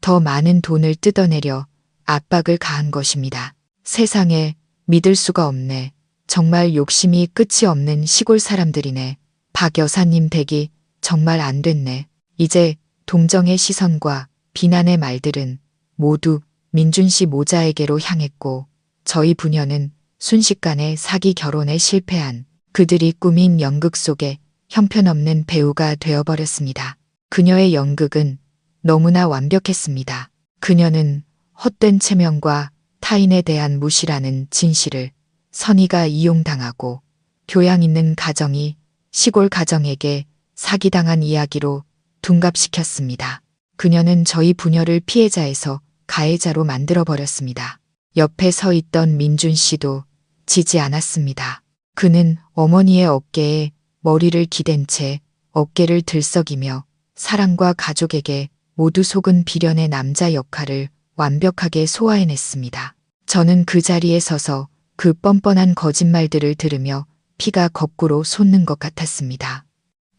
더 많은 돈을 뜯어내려 압박을 가한 것입니다. 세상에 믿을 수가 없네. 정말 욕심이 끝이 없는 시골 사람들이네. 박 여사님 댁이 정말 안 됐네. 이제 동정의 시선과 비난의 말들은 모두 민준 씨 모자에게로 향했고 저희 부녀는 순식간에 사기 결혼에 실패한 그들이 꾸민 연극 속에 형편없는 배우가 되어버렸습니다. 그녀의 연극은 너무나 완벽했습니다. 그녀는 헛된 체면과 타인에 대한 무시라는 진실을 선의가 이용당하고 교양 있는 가정이 시골 가정에게 사기당한 이야기로 둔갑시켰습니다. 그녀는 저희 부녀를 피해자에서 가해자로 만들어버렸습니다. 옆에 서 있던 민준 씨도 지지 않았습니다. 그는 어머니의 어깨에 머리를 기댄 채 어깨를 들썩이며 사랑과 가족에게 모두 속은 비련의 남자 역할을 완벽하게 소화해냈습니다. 저는 그 자리에 서서 그 뻔뻔한 거짓말들을 들으며 피가 거꾸로 솟는 것 같았습니다.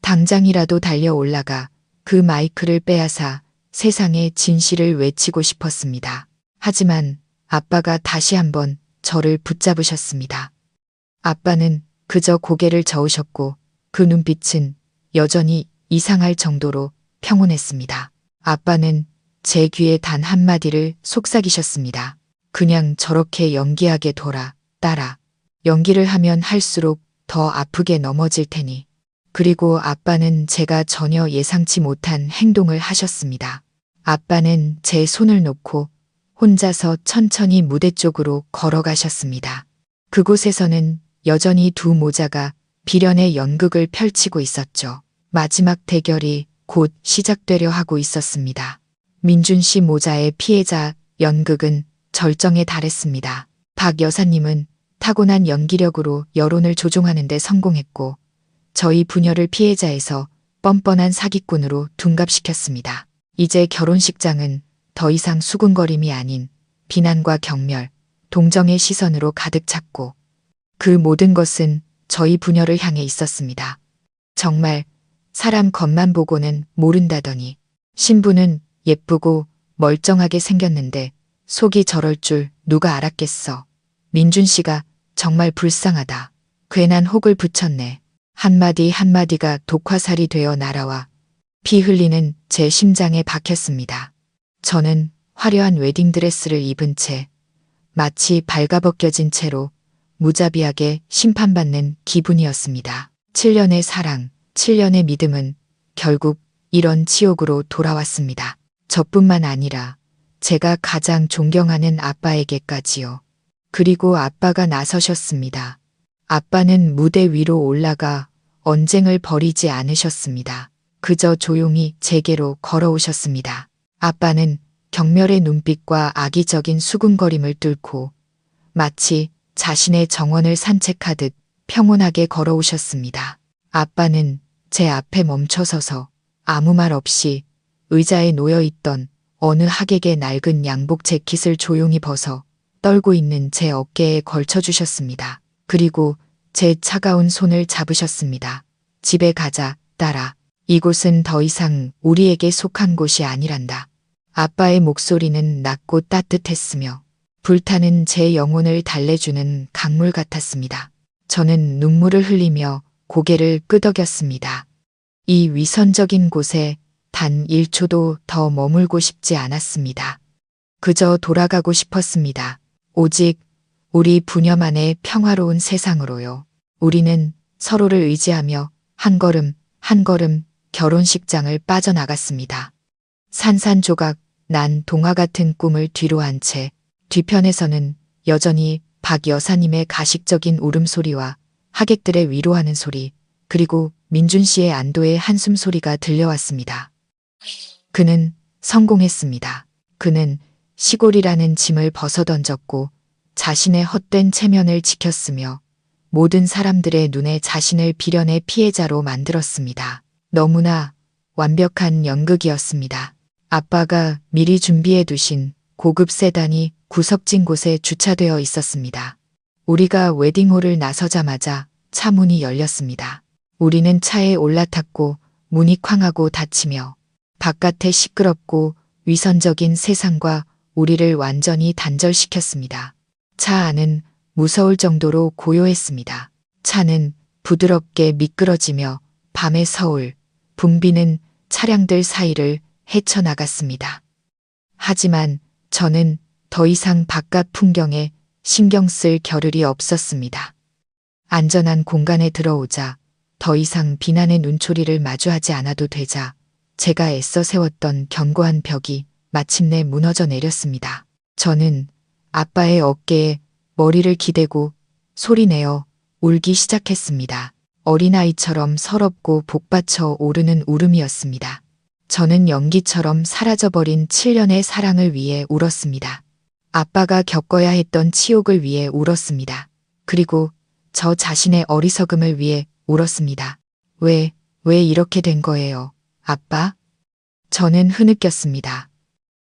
당장이라도 달려 올라가 그 마이크를 빼앗아 세상에 진실을 외치고 싶었습니다. 하지만 아빠가 다시 한번 저를 붙잡으셨습니다. 아빠는 그저 고개를 저으셨고 그 눈빛은 여전히 이상할 정도로 평온했습니다. 아빠는 제 귀에 단 한마디를 속삭이셨습니다. 그냥 저렇게 연기하게 둬라, 딸아. 연기를 하면 할수록 더 아프게 넘어질 테니. 그리고 아빠는 제가 전혀 예상치 못한 행동을 하셨습니다. 아빠는 제 손을 놓고 혼자서 천천히 무대 쪽으로 걸어가셨습니다. 그곳에서는 여전히 두 모자가 비련의 연극을 펼치고 있었죠. 마지막 대결이 곧 시작되려 하고 있었습니다. 민준 씨 모자의 피해자 연극은 절정에 달했습니다. 박 여사님은 타고난 연기력으로 여론을 조종하는 데 성공했고 저희 부녀를 피해자에서 뻔뻔한 사기꾼으로 둔갑시켰습니다. 이제 결혼식장은 더 이상 수군거림이 아닌 비난과 경멸, 동정의 시선으로 가득 찼고 그 모든 것은 저희 부녀를 향해 있었습니다. 정말 사람 겉만 보고는 모른다더니 신부는 예쁘고 멀쩡하게 생겼는데 속이 저럴 줄 누가 알았겠어. 민준 씨가 정말 불쌍하다. 괜한 혹을 붙였네. 한마디 한마디가 독화살이 되어 날아와 피 흘리는 제 심장에 박혔습니다. 저는 화려한 웨딩드레스를 입은 채 마치 발가벗겨진 채로 무자비하게 심판받는 기분이었습니다. 7년의 사랑, 7년의 믿음은 결국 이런 지옥으로 돌아왔습니다. 저뿐만 아니라 제가 가장 존경하는 아빠에게까지요. 그리고 아빠가 나서셨습니다. 아빠는 무대 위로 올라가 언쟁을 벌이지 않으셨습니다. 그저 조용히 제게로 걸어오셨습니다. 아빠는 경멸의 눈빛과 악의적인 수군거림을 뚫고 마치 자신의 정원을 산책하듯 평온하게 걸어오셨습니다. 아빠는 제 앞에 멈춰서서 아무 말 없이 의자에 놓여있던 어느 하객의 낡은 양복 재킷을 조용히 벗어 떨고 있는 제 어깨에 걸쳐주셨습니다. 그리고 제 차가운 손을 잡으셨습니다. 집에 가자, 딸아. 이곳은 더 이상 우리에게 속한 곳이 아니란다. 아빠의 목소리는 낮고 따뜻했으며 불타는 제 영혼을 달래주는 강물 같았습니다. 저는 눈물을 흘리며 고개를 끄덕였습니다. 이 위선적인 곳에 단 1초도 더 머물고 싶지 않았습니다. 그저 돌아가고 싶었습니다. 오직 우리 부녀만의 평화로운 세상으로요. 우리는 서로를 의지하며 한 걸음 한 걸음 결혼식장을 빠져나갔습니다. 산산조각 난 동화 같은 꿈을 뒤로 한 채 뒤편에서는 여전히 박 여사님의 가식적인 울음소리와 하객들의 위로하는 소리, 그리고 민준 씨의 안도의 한숨 소리가 들려왔습니다. 그는 성공했습니다. 그는 시골이라는 짐을 벗어던졌고 자신의 헛된 체면을 지켰으며 모든 사람들의 눈에 자신을 비련의 피해자로 만들었습니다. 너무나 완벽한 연극이었습니다. 아빠가 미리 준비해 두신 고급 세단이 구석진 곳에 주차되어 있었습니다. 우리가 웨딩홀을 나서자마자 차 문이 열렸습니다. 우리는 차에 올라탔고 문이 쾅하고 닫히며 바깥의 시끄럽고 위선적인 세상과 우리를 완전히 단절시켰습니다. 차 안은 무서울 정도로 고요했습니다. 차는 부드럽게 미끄러지며 밤의 서울, 붐비는 차량들 사이를 헤쳐나갔습니다. 하지만 저는 더 이상 바깥 풍경에 신경 쓸 겨를이 없었습니다. 안전한 공간에 들어오자 더 이상 비난의 눈초리를 마주하지 않아도 되자 제가 애써 세웠던 견고한 벽이 마침내 무너져 내렸습니다. 저는 아빠의 어깨에 머리를 기대고 소리내어 울기 시작했습니다. 어린아이처럼 서럽고 복받쳐 오르는 울음이었습니다. 저는 연기처럼 사라져버린 7년의 사랑을 위해 울었습니다. 아빠가 겪어야 했던 치욕을 위해 울었습니다. 그리고 저 자신의 어리석음을 위해 울었습니다. 왜 이렇게 된 거예요, 아빠? 저는 흐느꼈습니다.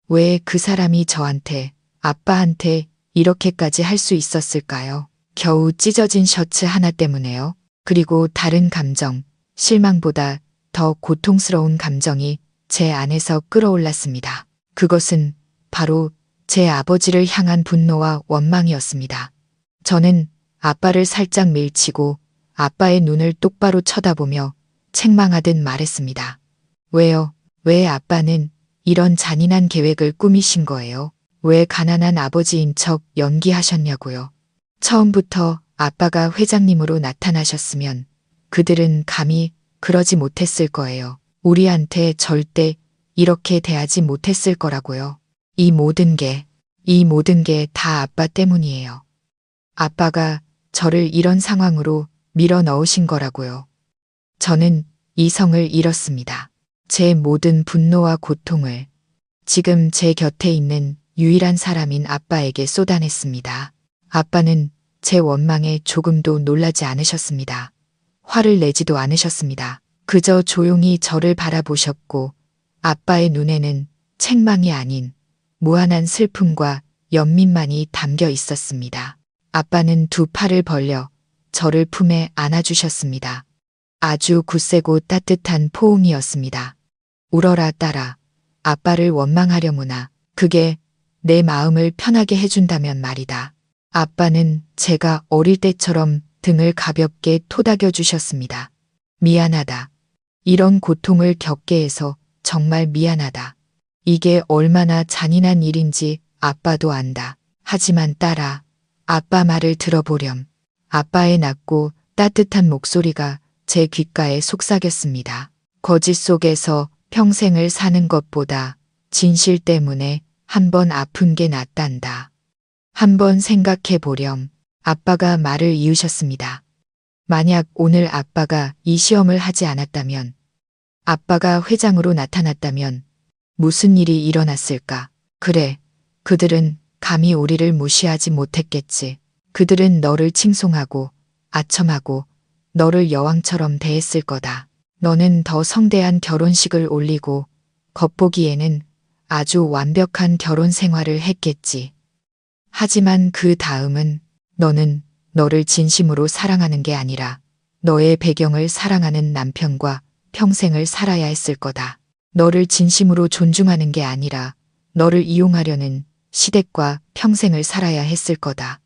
왜 그 사람이 저한테, 아빠한테 이렇게까지 할 수 있었을까요? 겨우 찢어진 셔츠 하나 때문에요. 그리고 다른 감정, 실망보다 더 고통스러운 감정이 제 안에서 끌어올랐습니다. 그것은 바로 제 아버지를 향한 분노와 원망이었습니다. 저는 아빠를 살짝 밀치고 아빠의 눈을 똑바로 쳐다보며 책망하듯 말했습니다. 왜요? 왜 아빠는 이런 잔인한 계획을 꾸미신 거예요? 왜 가난한 아버지인 척 연기하셨냐고요? 처음부터 아빠가 회장님으로 나타나셨으면 그들은 감히 그러지 못했을 거예요. 우리한테 절대 이렇게 대하지 못했을 거라고요. 이 모든 게 다 아빠 때문이에요. 아빠가 저를 이런 상황으로 밀어 넣으신 거라고요. 저는 이성을 잃었습니다. 제 모든 분노와 고통을 지금 제 곁에 있는 유일한 사람인 아빠에게 쏟아냈습니다. 아빠는 제 원망에 조금도 놀라지 않으셨습니다. 화를 내지도 않으셨습니다. 그저 조용히 저를 바라보셨고 아빠의 눈에는 책망이 아닌 무한한 슬픔과 연민만이 담겨 있었습니다. 아빠는 두 팔을 벌려 저를 품에 안아주셨습니다. 아주 굳세고 따뜻한 포옹이었습니다. 울어라 딸아. 아빠를 원망하려무나. 그게 내 마음을 편하게 해준다면 말이다. 아빠는 제가 어릴 때처럼 등을 가볍게 토닥여 주셨습니다. 미안하다. 이런 고통을 겪게 해서 정말 미안하다. 이게 얼마나 잔인한 일인지 아빠도 안다. 하지만 딸아, 아빠 말을 들어보렴. 아빠의 낮고 따뜻한 목소리가 제 귓가에 속삭였습니다. 거짓 속에서 평생을 사는 것보다 진실 때문에 한 번 아픈 게 낫단다. 한번 생각해 보렴. 아빠가 말을 이으셨습니다. 만약 오늘 아빠가 이 시험을 하지 않았다면, 아빠가 회장으로 나타났다면 무슨 일이 일어났을까? 그래, 그들은 감히 우리를 무시하지 못했겠지. 그들은 너를 칭송하고 아첨하고 너를 여왕처럼 대했을 거다. 너는 더 성대한 결혼식을 올리고 겉보기에는 아주 완벽한 결혼 생활을 했겠지. 하지만 그 다음은 너는 너를 진심으로 사랑하는 게 아니라 너의 배경을 사랑하는 남편과 평생을 살아야 했을 거다. 너를 진심으로 존중하는 게 아니라 너를 이용하려는 시댁과 평생을 살아야 했을 거다.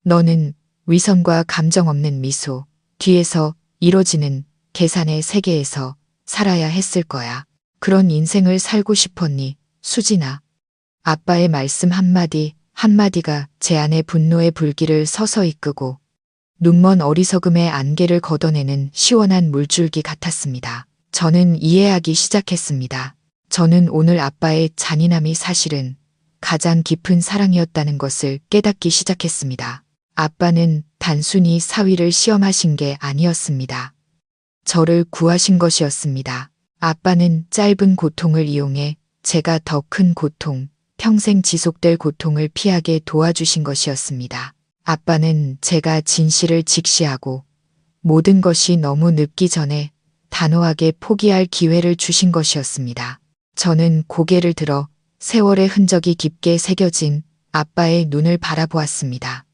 너는 위선과 감정 없는 미소, 뒤에서 이뤄지는 계산의 세계에서 살아야 했을 거야. 그런 인생을 살고 싶었니, 수진아? 아빠의 말씀 한마디 한마디가 제 안의 분노의 불길을 서서히 끄고 눈먼 어리석음의 안개를 걷어내는 시원한 물줄기 같았습니다. 저는 이해하기 시작했습니다. 저는 오늘 아빠의 잔인함이 사실은 가장 깊은 사랑이었다는 것을 깨닫기 시작했습니다. 아빠는 단순히 사위를 시험하신 게 아니었습니다. 저를 구하신 것이었습니다. 아빠는 짧은 고통을 이용해 제가 더 큰 고통, 평생 지속될 고통을 피하게 도와주신 것이었습니다. 아빠는 제가 진실을 직시하고 모든 것이 너무 늦기 전에 단호하게 포기할 기회를 주신 것이었습니다. 저는 고개를 들어 세월의 흔적이 깊게 새겨진 아빠의 눈을 바라보았습니다.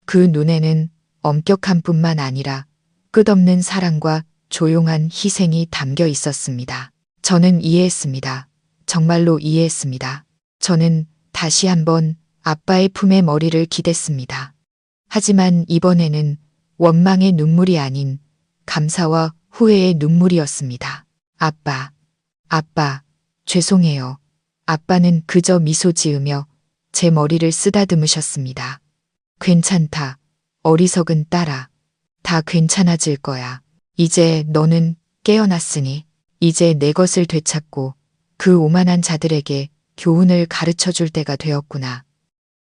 그 눈에는 엄격함뿐만 아니라 끝없는 사랑과 조용한 희생이 담겨 있었습니다. 저는 이해했습니다. 정말로 이해했습니다. 저는 다시 한번 아빠의 품에 머리를 기댔습니다. 하지만 이번에는 원망의 눈물이 아닌 감사와 후회의 눈물이었습니다. 아빠, 죄송해요. 아빠는 그저 미소 지으며 제 머리를 쓰다듬으셨습니다. 괜찮다. 어리석은 딸아. 다 괜찮아질 거야. 이제 너는 깨어났으니 이제 내 것을 되찾고 그 오만한 자들에게 교훈을 가르쳐 줄 때가 되었구나.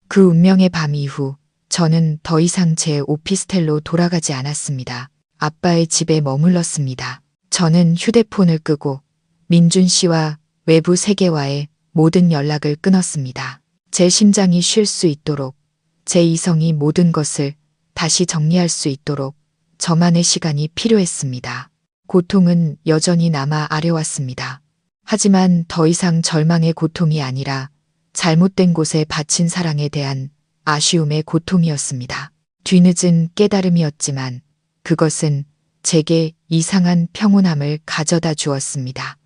그 운명의 밤 이후 저는 더 이상 제 오피스텔로 돌아가지 않았습니다. 아빠의 집에 머물렀습니다. 저는 휴대폰을 끄고 민준 씨와 외부 세계와의 모든 연락을 끊었습니다. 제 심장이 쉴 수 있도록, 제 이성이 모든 것을 다시 정리할 수 있도록 저만의 시간이 필요했습니다. 고통은 여전히 남아 아려왔습니다. 하지만 더 이상 절망의 고통이 아니라 잘못된 곳에 바친 사랑에 대한 아쉬움의 고통이었습니다. 뒤늦은 깨달음이었지만 그것은 제게 이상한 평온함을 가져다 주었습니다.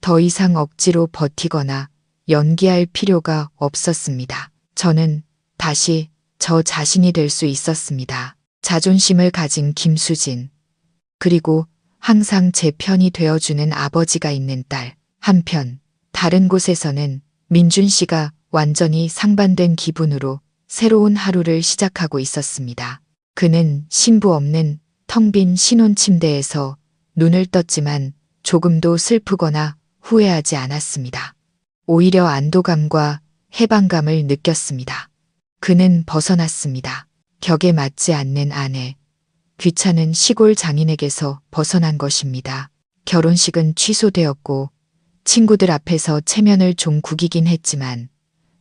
더 이상 억지로 버티거나 연기할 필요가 없었습니다. 저는 다시 저 자신이 될 수 있었습니다. 자존심을 가진 김수진, 그리고 항상 제 편이 되어주는 아버지가 있는 딸. 한편 다른 곳에서는 민준 씨가 완전히 상반된 기분으로 새로운 하루를 시작하고 있었습니다. 그는 신부 없는 텅 빈 신혼 침대에서 눈을 떴지만 조금도 슬프거나 후회하지 않았습니다. 오히려 안도감과 해방감을 느꼈습니다. 그는 벗어났습니다. 격에 맞지 않는 아내, 귀찮은 시골 장인에게서 벗어난 것입니다. 결혼식은 취소되었고 친구들 앞에서 체면을 좀 구기긴 했지만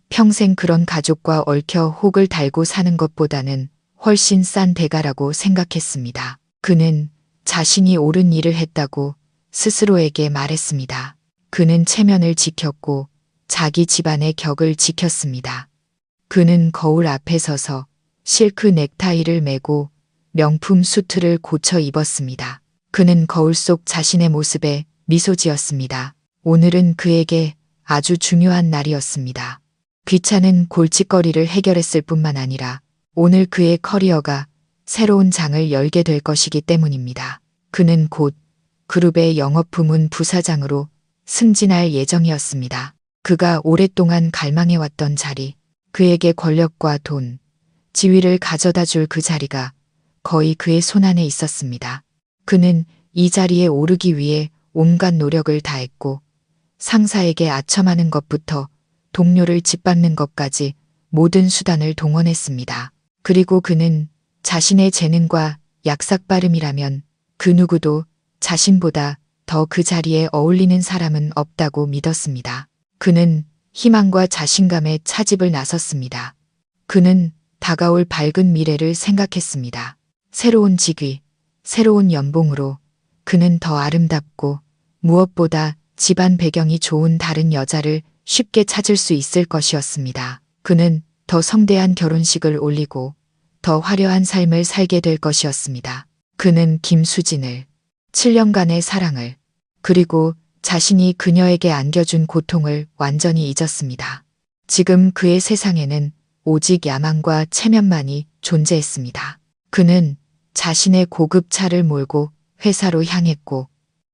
평생 그런 가족과 얽혀 혹을 달고 사는 것보다는 훨씬 싼 대가라고 생각했습니다. 그는 자신이 옳은 일을 했다고 스스로에게 말했습니다. 그는 체면을 지켰고 자기 집안의 격을 지켰습니다. 그는 거울 앞에 서서 실크 넥타이를 매고 명품 수트를 고쳐 입었습니다. 그는 거울 속 자신의 모습에 미소 지었습니다. 오늘은 그에게 아주 중요한 날이었습니다. 귀찮은 골칫거리를 해결했을 뿐만 아니라 오늘 그의 커리어가 새로운 장을 열게 될 것이기 때문입니다. 그는 곧 그룹의 영업부문 부사장으로 승진할 예정이었습니다. 그가 오랫동안 갈망해왔던 자리, 그에게 권력과 돈, 지위를 가져다 줄 그 자리가 거의 그의 손안에 있었습니다. 그는 이 자리에 오르기 위해 온갖 노력을 다했고 상사에게 아첨하는 것부터 동료를 짓밟는 것까지 모든 수단을 동원했습니다. 그리고 그는 자신의 재능과 약삭빠름이라면 그 누구도 자신보다 더 그 자리에 어울리는 사람은 없다고 믿었습니다. 그는 희망과 자신감에 차집을 나섰습니다. 그는 다가올 밝은 미래를 생각했습니다. 새로운 직위, 새로운 연봉으로 그는 더 아름답고 무엇보다 집안 배경이 좋은 다른 여자를 쉽게 찾을 수 있을 것이었습니다. 그는 더 성대한 결혼식을 올리고 더 화려한 삶을 살게 될 것이었습니다. 그는 김수진을, 7년간의 사랑을, 그리고 자신이 그녀에게 안겨준 고통을 완전히 잊었습니다. 지금 그의 세상에는 오직 야망과 체면만이 존재했습니다. 그는 자신의 고급 차를 몰고 회사로 향했고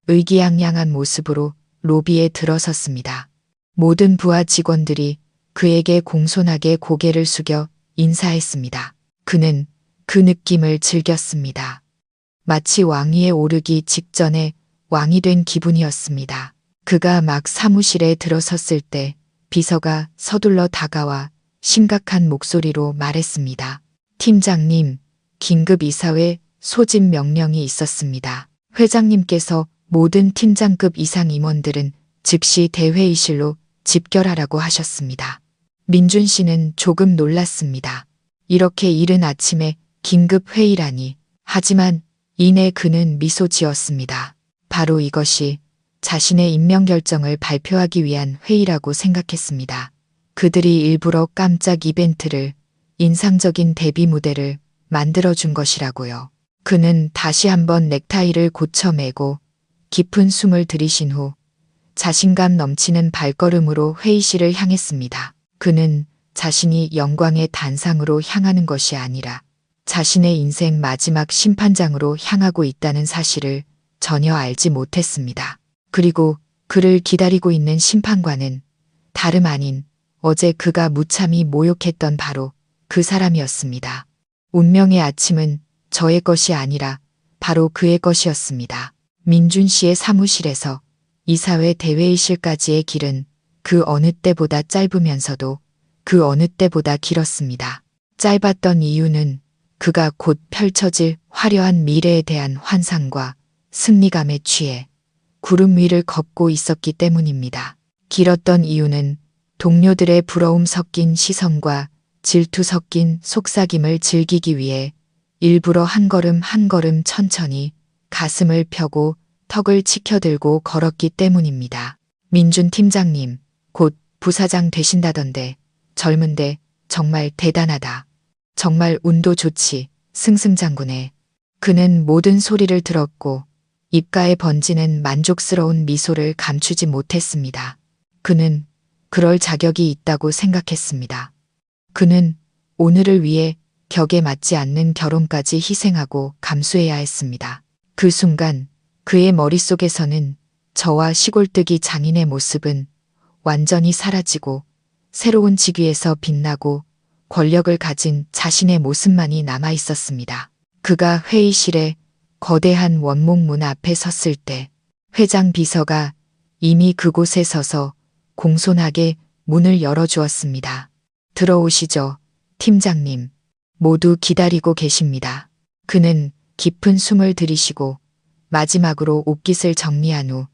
의기양양한 모습으로 로비에 들어섰습니다. 모든 부하 직원들이 그에게 공손하게 고개를 숙여 인사했습니다. 그는 그 느낌을 즐겼습니다. 마치 왕위에 오르기 직전에 왕이 된 기분이었습니다. 그가 막 사무실에 들어섰을 때 비서가 서둘러 다가와 심각한 목소리로 말했습니다. 팀장님, 긴급 이사회 소집 명령이 있었습니다. 회장님께서 모든 팀장급 이상 임원들은 즉시 대회의실로 집결하라고 하셨습니다. 민준 씨는 조금 놀랐습니다. 이렇게 이른 아침에 긴급 회의라니. 하지만 이내 그는 미소 지었습니다. 바로 이것이 자신의 임명 결정을 발표하기 위한 회의라고 생각했습니다. 그들이 일부러 깜짝 이벤트를, 인상적인 데뷔 무대를 만들어준 것이라고요. 그는 다시 한번 넥타이를 고쳐 매고 깊은 숨을 들이신 후 자신감 넘치는 발걸음으로 회의실을 향했습니다. 그는 자신이 영광의 단상으로 향하는 것이 아니라 자신의 인생 마지막 심판장으로 향하고 있다는 사실을 전혀 알지 못했습니다. 그리고 그를 기다리고 있는 심판관은 다름 아닌 어제 그가 무참히 모욕했던 바로 그 사람이었습니다. 운명의 아침은 저의 것이 아니라 바로 그의 것이었습니다. 민준 씨의 사무실에서 이사회 대회의실까지의 길은 그 어느 때보다 짧으면서도 그 어느 때보다 길었습니다. 짧았던 이유는 그가 곧 펼쳐질 화려한 미래에 대한 환상과 승리감에 취해 구름 위를 걷고 있었기 때문입니다. 길었던 이유는 동료들의 부러움 섞인 시선과 질투 섞인 속삭임을 즐기기 위해 일부러 한 걸음 한 걸음 천천히 가슴을 펴고 턱을 치켜들고 걸었기 때문입니다. 민준 팀장님, 곧 부사장 되신다던데 젊은데 정말 대단하다. 정말 운도 좋지. 승승장구네. 그는 모든 소리를 들었고 입가에 번지는 만족스러운 미소를 감추지 못했습니다. 그는 그럴 자격이 있다고 생각했습니다. 그는 오늘을 위해 격에 맞지 않는 결혼까지 희생하고 감수해야 했습니다. 그 순간 그의 머릿속에서는 저와 시골뜨기 장인의 모습은 완전히 사라지고 새로운 직위에서 빛나고 권력을 가진 자신의 모습만이 남아 있었습니다. 그가 회의실에 거대한 원목 문 앞에 섰을 때 회장 비서가 이미 그곳에 서서 공손하게 문을 열어주었습니다. 들어오시죠, 팀장님. 모두 기다리고 계십니다. 그는 깊은 숨을 들이쉬고 마지막으로 옷깃을 정리한 후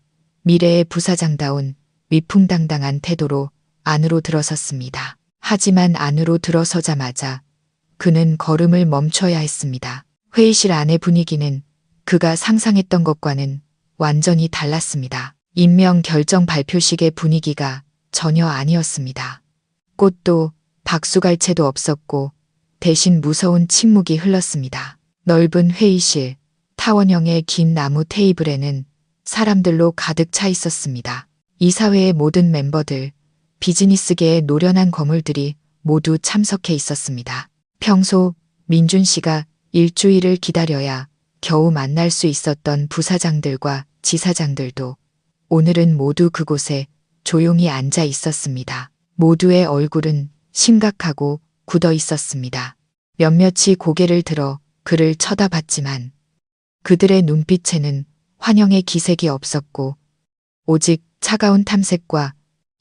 미래의 부사장다운 위풍당당한 태도로 안으로 들어섰습니다. 하지만 안으로 들어서자마자 그는 걸음을 멈춰야 했습니다. 회의실 안의 분위기는 그가 상상했던 것과는 완전히 달랐습니다. 임명 결정 발표식의 분위기가 전혀 아니었습니다. 꽃도 박수갈채도 없었고 대신 무서운 침묵이 흘렀습니다. 넓은 회의실, 타원형의 긴 나무 테이블에는 사람들로 가득 차 있었습니다. 이사회의 모든 멤버들, 비즈니스계의 노련한 거물들이 모두 참석해 있었습니다. 평소 민준 씨가 일주일을 기다려야 겨우 만날 수 있었던 부사장들과 지사장들도 오늘은 모두 그곳에 조용히 앉아 있었습니다. 모두의 얼굴은 심각하고 굳어 있었습니다. 몇몇이 고개를 들어 그를 쳐다봤지만 그들의 눈빛에는 환영의 기색이 없었고 오직 차가운 탐색과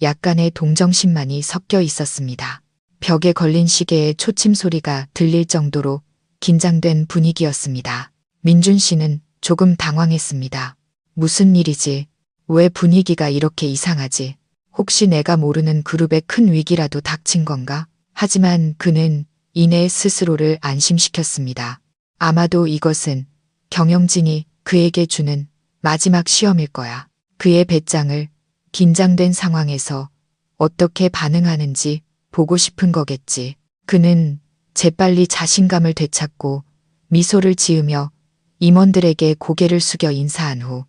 약간의 동정심만이 섞여 있었습니다. 벽에 걸린 시계의 초침 소리가 들릴 정도로 긴장된 분위기였습니다. 민준 씨는 조금 당황했습니다. 무슨 일이지? 왜 분위기가 이렇게 이상하지? 혹시 내가 모르는 그룹의 큰 위기라도 닥친 건가? 하지만 그는 이내 스스로를 안심시켰습니다. 아마도 이것은 경영진이 그에게 주는 마지막 시험일 거야. 그의 배짱을 긴장된 상황에서 어떻게 반응하는지 보고 싶은 거겠지. 그는 재빨리 자신감을 되찾고 미소를 지으며 임원들에게 고개를 숙여 인사한 후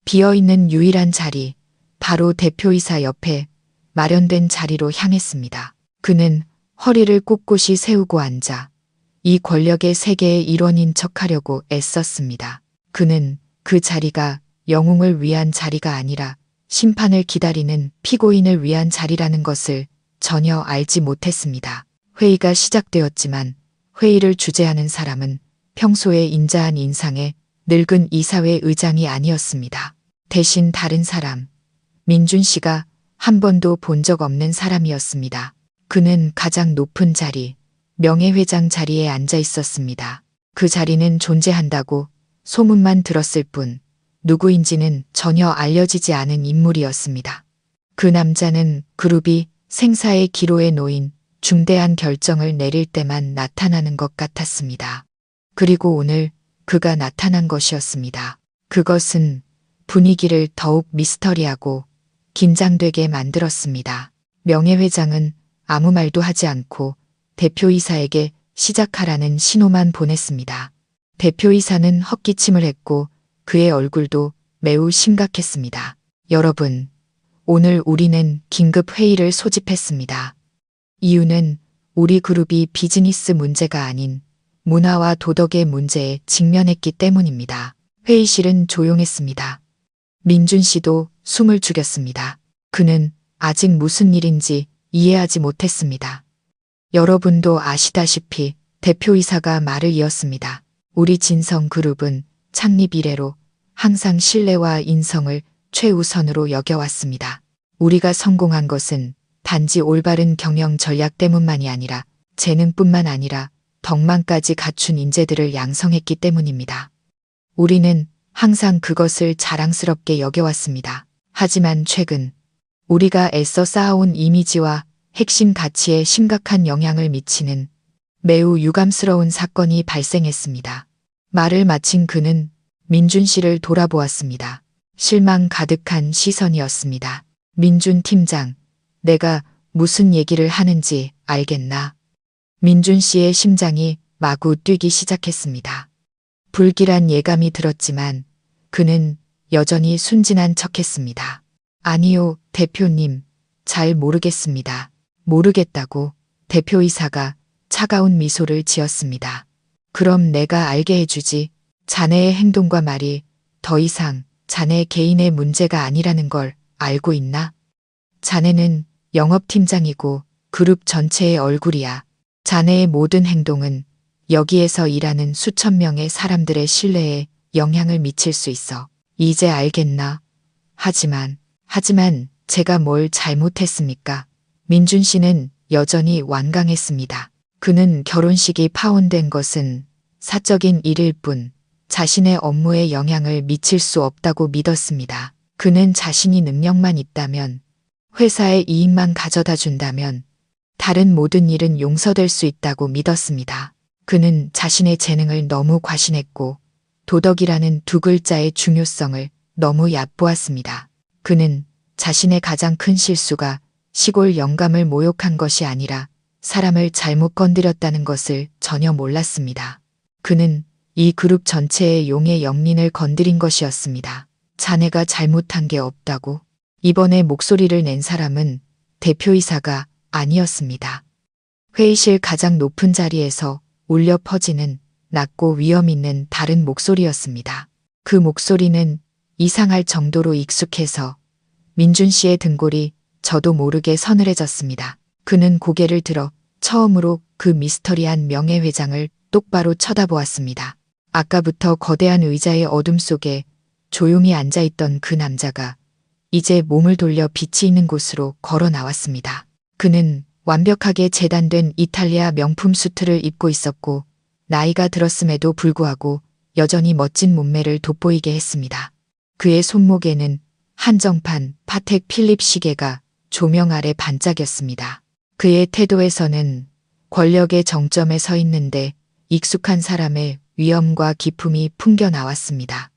비어있는 유일한 자리, 바로 대표이사 옆에 마련된 자리로 향했습니다. 그는 허리를 꼿꼿이 세우고 앉아 이 권력의 세계의 일원인 척하려고 애썼습니다. 그는 그 자리가 영웅을 위한 자리가 아니라 심판을 기다리는 피고인을 위한 자리라는 것을 전혀 알지 못했습니다. 회의가 시작되었지만 회의를 주재하는 사람은 평소에 인자한 인상의 늙은 이사회 의장이 아니었습니다. 대신 다른 사람, 민준 씨가 한 번도 본 적 없는 사람이었습니다. 그는 가장 높은 자리, 명예회장 자리에 앉아 있었습니다. 그 자리는 존재한다고 소문만 들었을 뿐 누구인지는 전혀 알려지지 않은 인물이었습니다. 그 남자는 그룹이 생사의 기로에 놓인 중대한 결정을 내릴 때만 나타나는 것 같았습니다. 그리고 오늘 그가 나타난 것이었습니다. 그것은 분위기를 더욱 미스터리하고 긴장되게 만들었습니다. 명예회장은 아무 말도 하지 않고 대표이사에게 시작하라는 신호만 보냈습니다. 대표이사는 헛기침을 했고 그의 얼굴도 매우 심각했습니다. 여러분, 오늘 우리는 긴급 회의를 소집했습니다. 이유는 우리 그룹이 비즈니스 문제가 아닌 문화와 도덕의 문제에 직면했기 때문입니다. 회의실은 조용했습니다. 민준 씨도 숨을 죽였습니다. 그는 아직 무슨 일인지 이해하지 못했습니다. 여러분도 아시다시피 대표이사가 말을 이었습니다. 우리 진성그룹은 창립 이래로 항상 신뢰와 인성을 최우선으로 여겨왔습니다. 우리가 성공한 것은 단지 올바른 경영 전략 때문만이 아니라 재능뿐만 아니라 덕망까지 갖춘 인재들을 양성했기 때문입니다. 우리는 항상 그것을 자랑스럽게 여겨왔습니다. 하지만 최근 우리가 애써 쌓아온 이미지와 핵심 가치에 심각한 영향을 미치는 매우 유감스러운 사건이 발생했습니다. 말을 마친 그는 민준 씨를 돌아보았습니다. 실망 가득한 시선이었습니다. 민준 팀장, 내가 무슨 얘기를 하는지 알겠나? 민준 씨의 심장이 마구 뛰기 시작했습니다. 불길한 예감이 들었지만 그는 여전히 순진한 척했습니다. 아니요, 대표님. 잘 모르겠습니다. 모르겠다고 대표이사가 차가운 미소를 지었습니다. 그럼 내가 알게 해주지. 자네의 행동과 말이 더 이상 자네 개인의 문제가 아니라는 걸 알고 있나? 자네는 영업팀장이고 그룹 전체의 얼굴이야. 자네의 모든 행동은 여기에서 일하는 수천 명의 사람들의 신뢰에 영향을 미칠 수 있어. 이제 알겠나? 하지만 제가 뭘 잘못했습니까? 민준 씨는 여전히 완강했습니다. 그는 결혼식이 파혼된 것은 사적인 일일 뿐 자신의 업무에 영향을 미칠 수 없다고 믿었습니다. 그는 자신이 능력만 있다면, 회사의 이익만 가져다 준다면 다른 모든 일은 용서될 수 있다고 믿었습니다. 그는 자신의 재능을 너무 과신했고 도덕이라는 두 글자의 중요성을 너무 얕보았습니다. 그는 자신의 가장 큰 실수가 시골 영감을 모욕한 것이 아니라 사람을 잘못 건드렸다는 것을 전혀 몰랐습니다. 그는 이 그룹 전체의 용의 영린을 건드린 것이었습니다. 자네가 잘못한 게 없다고. 이번에 목소리를 낸 사람은 대표이사가 아니었습니다. 회의실 가장 높은 자리에서 울려 퍼지는 낮고 위험 있는 다른 목소리였습니다. 그 목소리는 이상할 정도로 익숙해서 민준 씨의 등골이 저도 모르게 서늘해졌습니다. 그는 고개를 들어 처음으로 그 미스터리한 명예회장을 똑바로 쳐다보았습니다. 아까부터 거대한 의자의 어둠 속에 조용히 앉아있던 그 남자가 이제 몸을 돌려 빛이 있는 곳으로 걸어 나왔습니다. 그는 완벽하게 재단된 이탈리아 명품 수트를 입고 있었고 나이가 들었음에도 불구하고 여전히 멋진 몸매를 돋보이게 했습니다. 그의 손목에는 한정판 파텍 필립 시계가 조명 아래 반짝였습니다. 그의 태도에서는 권력의 정점에 서 있는데 익숙한 사람의 위엄과 기품이 풍겨 나왔습니다.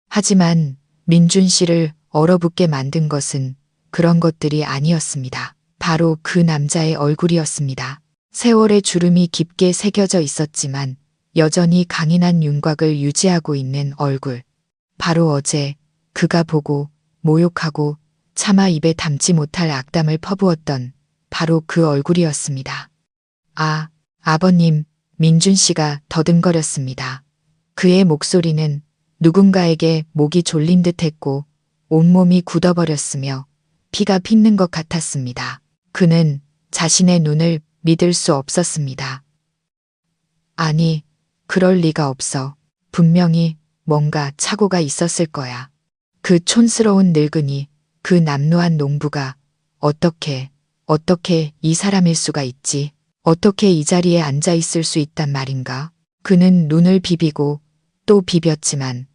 하지만 민준 씨를 얼어붙게 만든 것은 그런 것들이 아니었습니다. 바로 그 남자의 얼굴이었습니다. 세월의 주름이 깊게 새겨져 있었지만 여전히 강인한 윤곽을 유지하고 있는 얼굴. 바로 어제 그가 보고 모욕하고 차마 입에 담지 못할 악담을 퍼부었던 바로 그 얼굴이었습니다. 아, 아버님, 민준 씨가 더듬거렸습니다. 그의 목소리는 누군가에게 목이 졸린 듯 했고 온몸이 굳어버렸으며 피가 핏는 것 같았습니다. 그는 자신의 눈을 믿을 수 없었습니다. 아니, 그럴 리가 없어. 분명히 뭔가 착오가 있었을 거야. 그 촌스러운 늙은이, 그 남루한 농부가 어떻게 이 사람일 수가 있지? 어떻게 이 자리에 앉아 있을 수 있단 말인가? 그는 눈을 비비고 또 비볐지만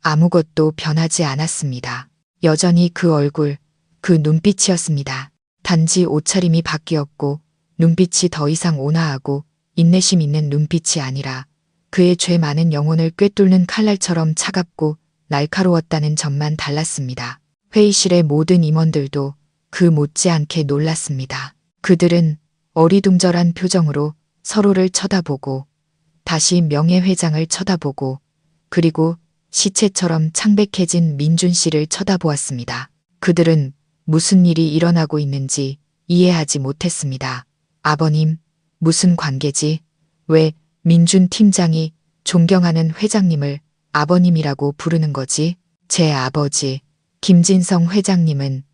아무것도 변하지 않았습니다. 여전히 그 얼굴, 그 눈빛이었습니다. 단지 옷차림이 바뀌었고 눈빛이 더 이상 온화하고 인내심 있는 눈빛이 아니라 그의 죄 많은 영혼을 꿰뚫는 칼날처럼 차갑고 날카로웠다는 점만 달랐습니다. 회의실의 모든 임원들도 그 못지않게 놀랐습니다. 그들은 어리둥절한 표정으로 서로를 쳐다보고 다시 명예회장을 쳐다보고 그리고 시체처럼 창백해진 민준 씨를 쳐다보았습니다. 그들은 무슨 일이 일어나고 있는지 이해하지 못했습니다. 아버님, 무슨 관계지? 왜 민준 팀장이 존경하는 회장님을 아버님이라고 부르는 거지? 제 아버지, 김진성 회장님은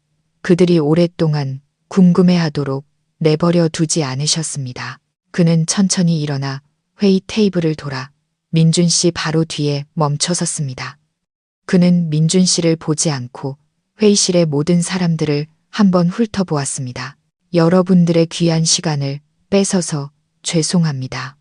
그들이 오랫동안 궁금해하도록 내버려 두지 않으셨습니다. 그는 천천히 일어나 회의 테이블을 돌아 민준 씨 바로 뒤에 멈춰섰습니다. 그는 민준 씨를 보지 않고 회의실의 모든 사람들을 한번 훑어보았습니다. 여러분들의 귀한 시간을 뺏어서 죄송합니다.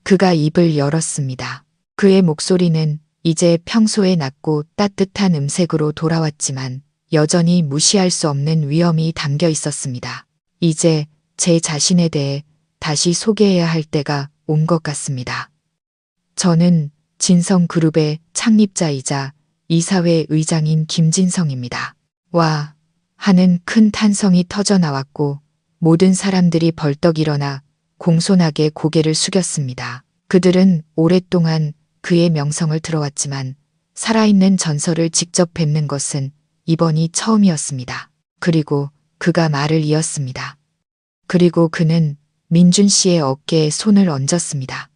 그가 입을 열었습니다. 그의 목소리는 이제 평소에 낮고 따뜻한 음색으로 돌아왔지만 여전히 무시할 수 없는 위험이 담겨 있었습니다. 이제 제 자신에 대해 다시 소개해야 할 때가 온 것 같습니다. 저는 진성그룹의 창립자이자 이사회 의장인 김진성입니다. 와 하는 큰 탄성이 터져 나왔고 모든 사람들이 벌떡 일어나 공손하게 고개를 숙였습니다. 그들은 오랫동안 그의 명성을 들어왔지만 살아있는 전설을 직접 뵙는 것은 이번이 처음이었습니다. 그리고 그가 말을 이었습니다. 그리고 그는 민준 씨의 어깨에 손을 얹었습니다.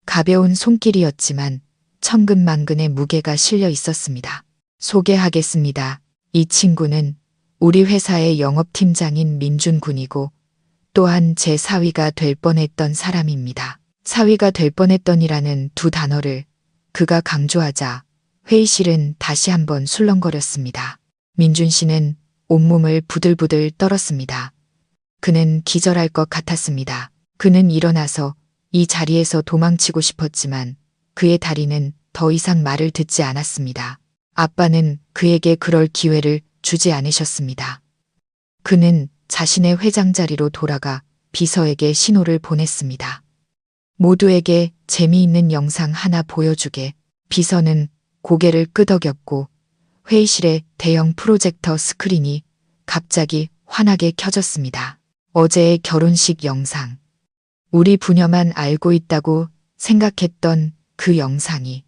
가벼운 손길이었지만 천근만근의 무게가 실려 있었습니다. 소개하겠습니다. 이 친구는 우리 회사의 영업팀장인 민준 군이고 또한 제 사위가 될 뻔했던 사람입니다. 사위가 될 뻔했던이라는 두 단어를 그가 강조하자 회의실은 다시 한번 술렁거렸습니다. 민준 씨는 온몸을 부들부들 떨었습니다. 그는 기절할 것 같았습니다. 그는 일어나서 이 자리에서 도망치고 싶었지만 그의 다리는 더 이상 말을 듣지 않았습니다. 아빠는 그에게 그럴 기회를 주지 않으셨습니다. 그는 자신의 회장 자리로 돌아가 비서에게 신호를 보냈습니다. 모두에게 재미있는 영상 하나 보여주게. 비서는 고개를 끄덕였고 회의실의 대형 프로젝터 스크린이 갑자기 환하게 켜졌습니다. 어제의 결혼식 영상. 우리 부녀만 알고 있다고 생각했던 그 영상이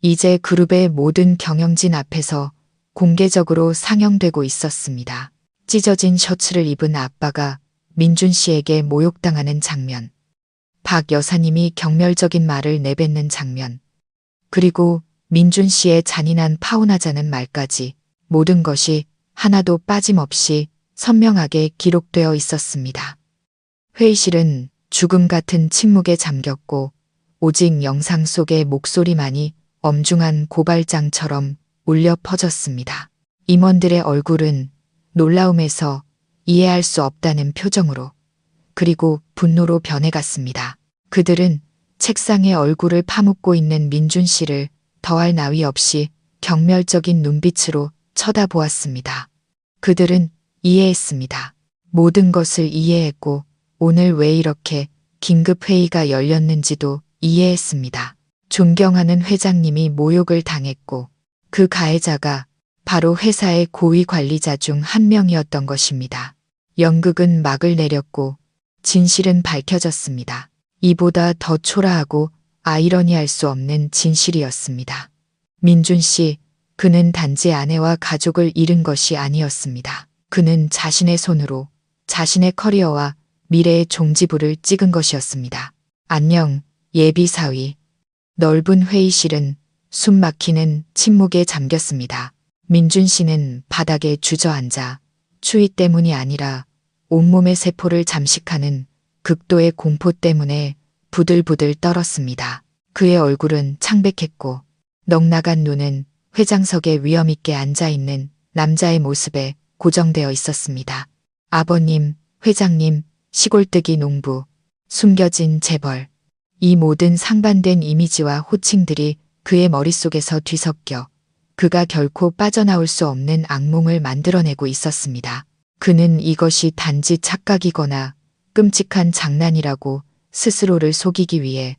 이제 그룹의 모든 경영진 앞에서 공개적으로 상영되고 있었습니다. 찢어진 셔츠를 입은 아빠가 민준 씨에게 모욕당하는 장면. 박 여사님이 경멸적인 말을 내뱉는 장면. 그리고 민준 씨의 잔인한 파혼하자는 말까지 모든 것이 하나도 빠짐없이 선명하게 기록되어 있었습니다. 회의실은 죽음 같은 침묵에 잠겼고 오직 영상 속의 목소리만이 엄중한 고발장처럼 울려 퍼졌습니다. 임원들의 얼굴은 놀라움에서 이해할 수 없다는 표정으로 그리고 분노로 변해갔습니다. 그들은 책상에 얼굴을 파묻고 있는 민준 씨를 더할 나위 없이 경멸적인 눈빛으로 쳐다보았습니다. 그들은 이해했습니다. 모든 것을 이해했고 오늘 왜 이렇게 긴급 회의가 열렸는지도 이해했습니다. 존경하는 회장님이 모욕을 당했고 그 가해자가 바로 회사의 고위 관리자 중 한 명이었던 것입니다. 연극은 막을 내렸고 진실은 밝혀졌습니다. 이보다 더 초라하고 아이러니할 수 없는 진실이었습니다. 민준 씨, 그는 단지 아내와 가족을 잃은 것이 아니었습니다. 그는 자신의 손으로 자신의 커리어와 미래의 종지부를 찍은 것이었습니다. 안녕, 예비사위. 넓은 회의실은 숨 막히는 침묵에 잠겼습니다. 민준 씨는 바닥에 주저앉아 추위 때문이 아니라 온몸의 세포를 잠식하는 극도의 공포 때문에 부들부들 떨었습니다. 그의 얼굴은 창백했고 넉나간 눈은 회장석에 위엄있게 앉아있는 남자의 모습에 고정되어 있었습니다. 아버님, 회장님, 시골뜨기 농부, 숨겨진 재벌. 이 모든 상반된 이미지와 호칭들이 그의 머릿속에서 뒤섞여 그가 결코 빠져나올 수 없는 악몽을 만들어내고 있었습니다. 그는 이것이 단지 착각이거나 끔찍한 장난이라고 스스로를 속이기 위해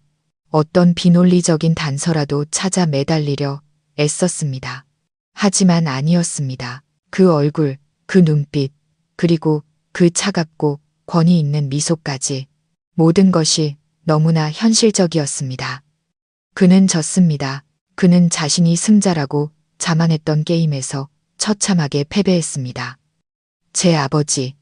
어떤 비논리적인 단서라도 찾아 매달리려 애썼습니다. 하지만 아니었습니다. 그 얼굴, 그 눈빛, 그리고 그 차갑고 권위 있는 미소까지 모든 것이 너무나 현실적이었습니다. 그는 졌습니다. 그는 자신이 승자라고 자만했던 게임에서 처참하게 패배했습니다. 제 아버지,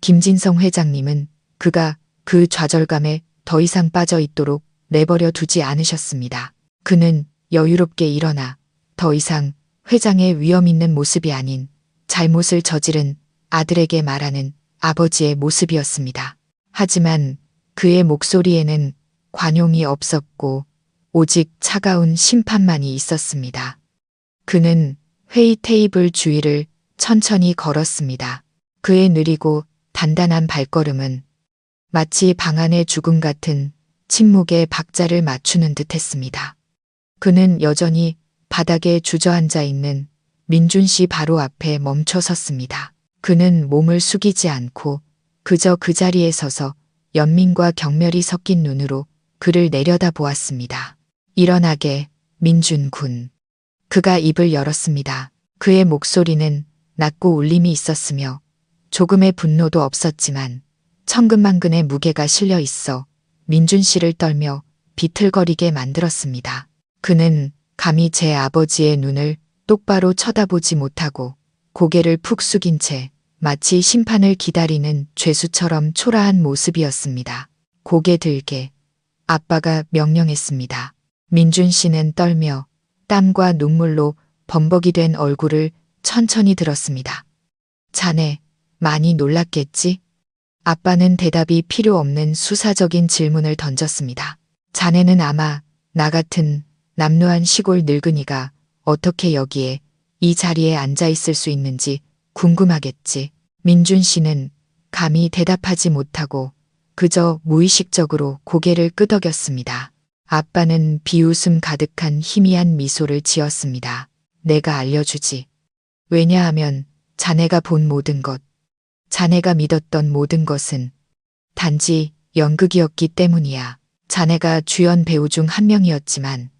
김진성 회장님은 그가 그 좌절감에 더 이상 빠져 있도록 내버려 두지 않으셨습니다. 그는 여유롭게 일어나 더 이상 회장의 위험 있는 모습이 아닌 잘못을 저지른 아들에게 말하는 아버지의 모습이었습니다. 하지만 그의 목소리에는 관용이 없었고 오직 차가운 심판만이 있었습니다. 그는 회의 테이블 주위를 천천히 걸었습니다. 그의 느리고 단단한 발걸음은 마치 방 안의 죽음 같은 침묵에 박자를 맞추는 듯 했습니다. 그는 여전히 바닥에 주저앉아 있는 민준 씨 바로 앞에 멈춰 섰습니다. 그는 몸을 숙이지 않고 그저 그 자리에 서서 연민과 경멸이 섞인 눈으로 그를 내려다 보았습니다. 일어나게, 민준 군. 그가 입을 열었습니다. 그의 목소리는 낮고 울림이 있었으며 조금의 분노도 없었지만 천근만근의 무게가 실려 있어 민준 씨를 떨며 비틀거리게 만들었습니다. 그는 감히 제 아버지의 눈을 똑바로 쳐다보지 못하고 고개를 푹 숙인 채 마치 심판을 기다리는 죄수처럼 초라한 모습이었습니다. 고개 들게. 아빠가 명령했습니다. 민준 씨는 떨며 땀과 눈물로 범벅이 된 얼굴을 천천히 들었습니다. 자네, 많이 놀랐겠지? 아빠는 대답이 필요 없는 수사적인 질문을 던졌습니다. 자네는 아마 나 같은 남루한 시골 늙은이가 어떻게 여기에 이 자리에 앉아 있을 수 있는지 궁금하겠지. 민준 씨는 감히 대답하지 못하고 그저 무의식적으로 고개를 끄덕였습니다. 아빠는 비웃음 가득한 희미한 미소를 지었습니다. 내가 알려주지. 왜냐하면 자네가 본 모든 것, 자네가 믿었던 모든 것은 단지 연극이었기 때문이야. 자네가 주연 배우 중 한 명이었지만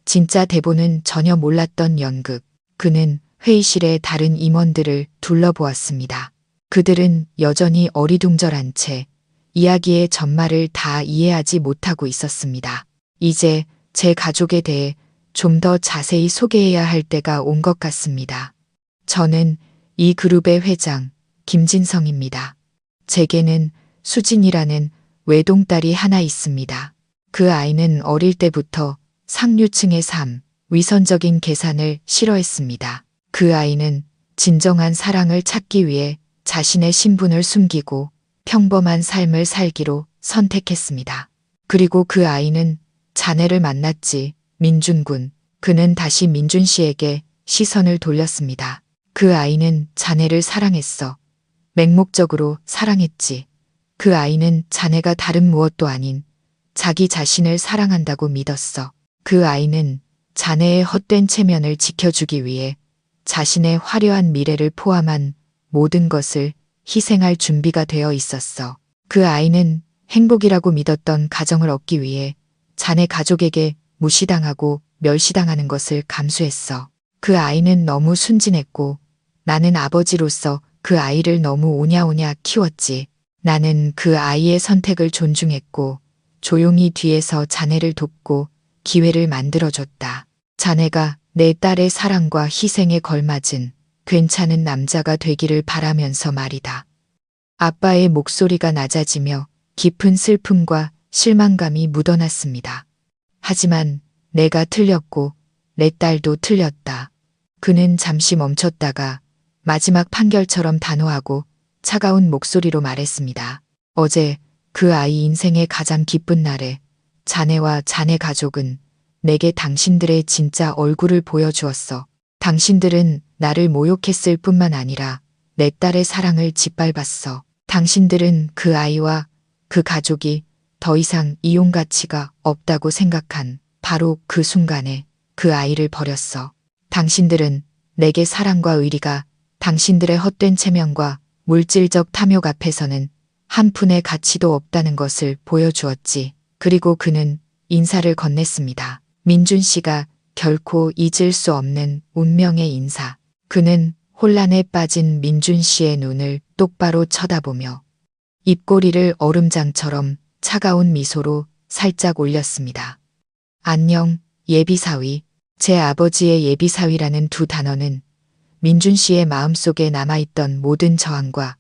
진짜 대본은 전혀 몰랐던 연극. 그는 회의실의 다른 임원들을 둘러보았습니다. 그들은 여전히 어리둥절한 채 이야기의 전말을 다 이해하지 못하고 있었습니다. 이제 제 가족에 대해 좀 더 자세히 소개해야 할 때가 온 것 같습니다. 저는 이 그룹의 회장 김진성입니다. 제게는 수진이라는 외동딸이 하나 있습니다. 그 아이는 어릴 때부터 상류층의 삶, 위선적인 계산을 싫어했습니다. 그 아이는 진정한 사랑을 찾기 위해 자신의 신분을 숨기고 평범한 삶을 살기로 선택했습니다. 그리고 그 아이는 자네를 만났지, 민준 군. 그는 다시 민준 씨에게 시선을 돌렸습니다. 그 아이는 자네를 사랑했어. 맹목적으로 사랑했지. 그 아이는 자네가 다른 무엇도 아닌 자기 자신을 사랑한다고 믿었어. 그 아이는 자네의 헛된 체면을 지켜주기 위해 자신의 화려한 미래를 포함한 모든 것을 희생할 준비가 되어 있었어. 그 아이는 행복이라고 믿었던 가정을 얻기 위해 자네 가족에게 무시당하고 멸시당하는 것을 감수했어. 그 아이는 너무 순진했고 나는 아버지로서 그 아이를 너무 오냐오냐 키웠지. 나는 그 아이의 선택을 존중했고 조용히 뒤에서 자네를 돕고 기회를 만들어줬다. 자네가 내 딸의 사랑과 희생에 걸맞은 괜찮은 남자가 되기를 바라면서 말이다. 아빠의 목소리가 낮아지며 깊은 슬픔과 실망감이 묻어났습니다. 하지만 내가 틀렸고 내 딸도 틀렸다. 그는 잠시 멈췄다가 마지막 판결처럼 단호하고 차가운 목소리로 말했습니다. 어제 그 아이 인생의 가장 기쁜 날에 자네와 자네 가족은 내게 당신들의 진짜 얼굴을 보여주었어. 당신들은 나를 모욕했을 뿐만 아니라 내 딸의 사랑을 짓밟았어. 당신들은 그 아이와 그 가족이 더 이상 이용 가치가 없다고 생각한 바로 그 순간에 그 아이를 버렸어. 당신들은 내게 사랑과 의리가 당신들의 헛된 체면과 물질적 탐욕 앞에서는 한 푼의 가치도 없다는 것을 보여주었지. 그리고 그는 인사를 건넸습니다. 민준 씨가 결코 잊을 수 없는 운명의 인사. 그는 혼란에 빠진 민준 씨의 눈을 똑바로 쳐다보며 입꼬리를 얼음장처럼 차가운 미소로 살짝 올렸습니다. 안녕, 예비사위. 제 아버지의 예비사위라는 두 단어는 민준 씨의 마음속에 남아있던 모든 저항과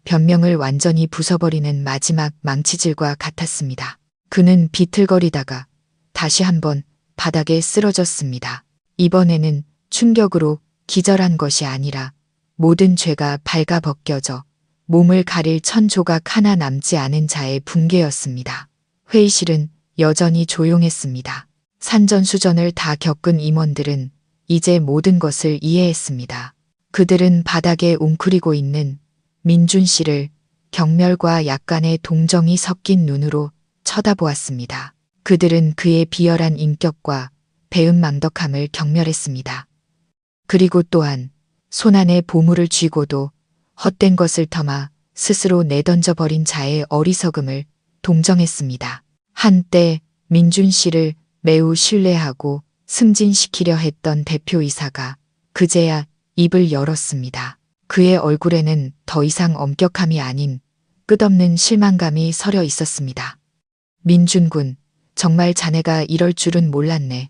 변명을 완전히 부숴버리는 마지막 망치질과 같았습니다. 그는 비틀거리다가 다시 한번 바닥에 쓰러졌습니다. 이번에는 충격으로 기절한 것이 아니라 모든 죄가 발가벗겨져 몸을 가릴 천 조각 하나 남지 않은 자의 붕괴였습니다. 회의실은 여전히 조용했습니다. 산전수전을 다 겪은 임원들은 이제 모든 것을 이해했습니다. 그들은 바닥에 웅크리고 있는 민준 씨를 경멸과 약간의 동정이 섞인 눈으로 쳐다보았습니다. 그들은 그의 비열한 인격과 배은망덕함을 경멸했습니다. 그리고 또한 손안에 보물을 쥐고도 헛된 것을 터마 스스로 내던져버린 자의 어리석음을 동정했습니다. 한때 민준 씨를 매우 신뢰하고 승진시키려 했던 대표이사가 그제야 입을 열었습니다. 그의 얼굴에는 더 이상 엄격함이 아닌 끝없는 실망감이 서려 있었습니다. 민준 군, 정말 자네가 이럴 줄은 몰랐네.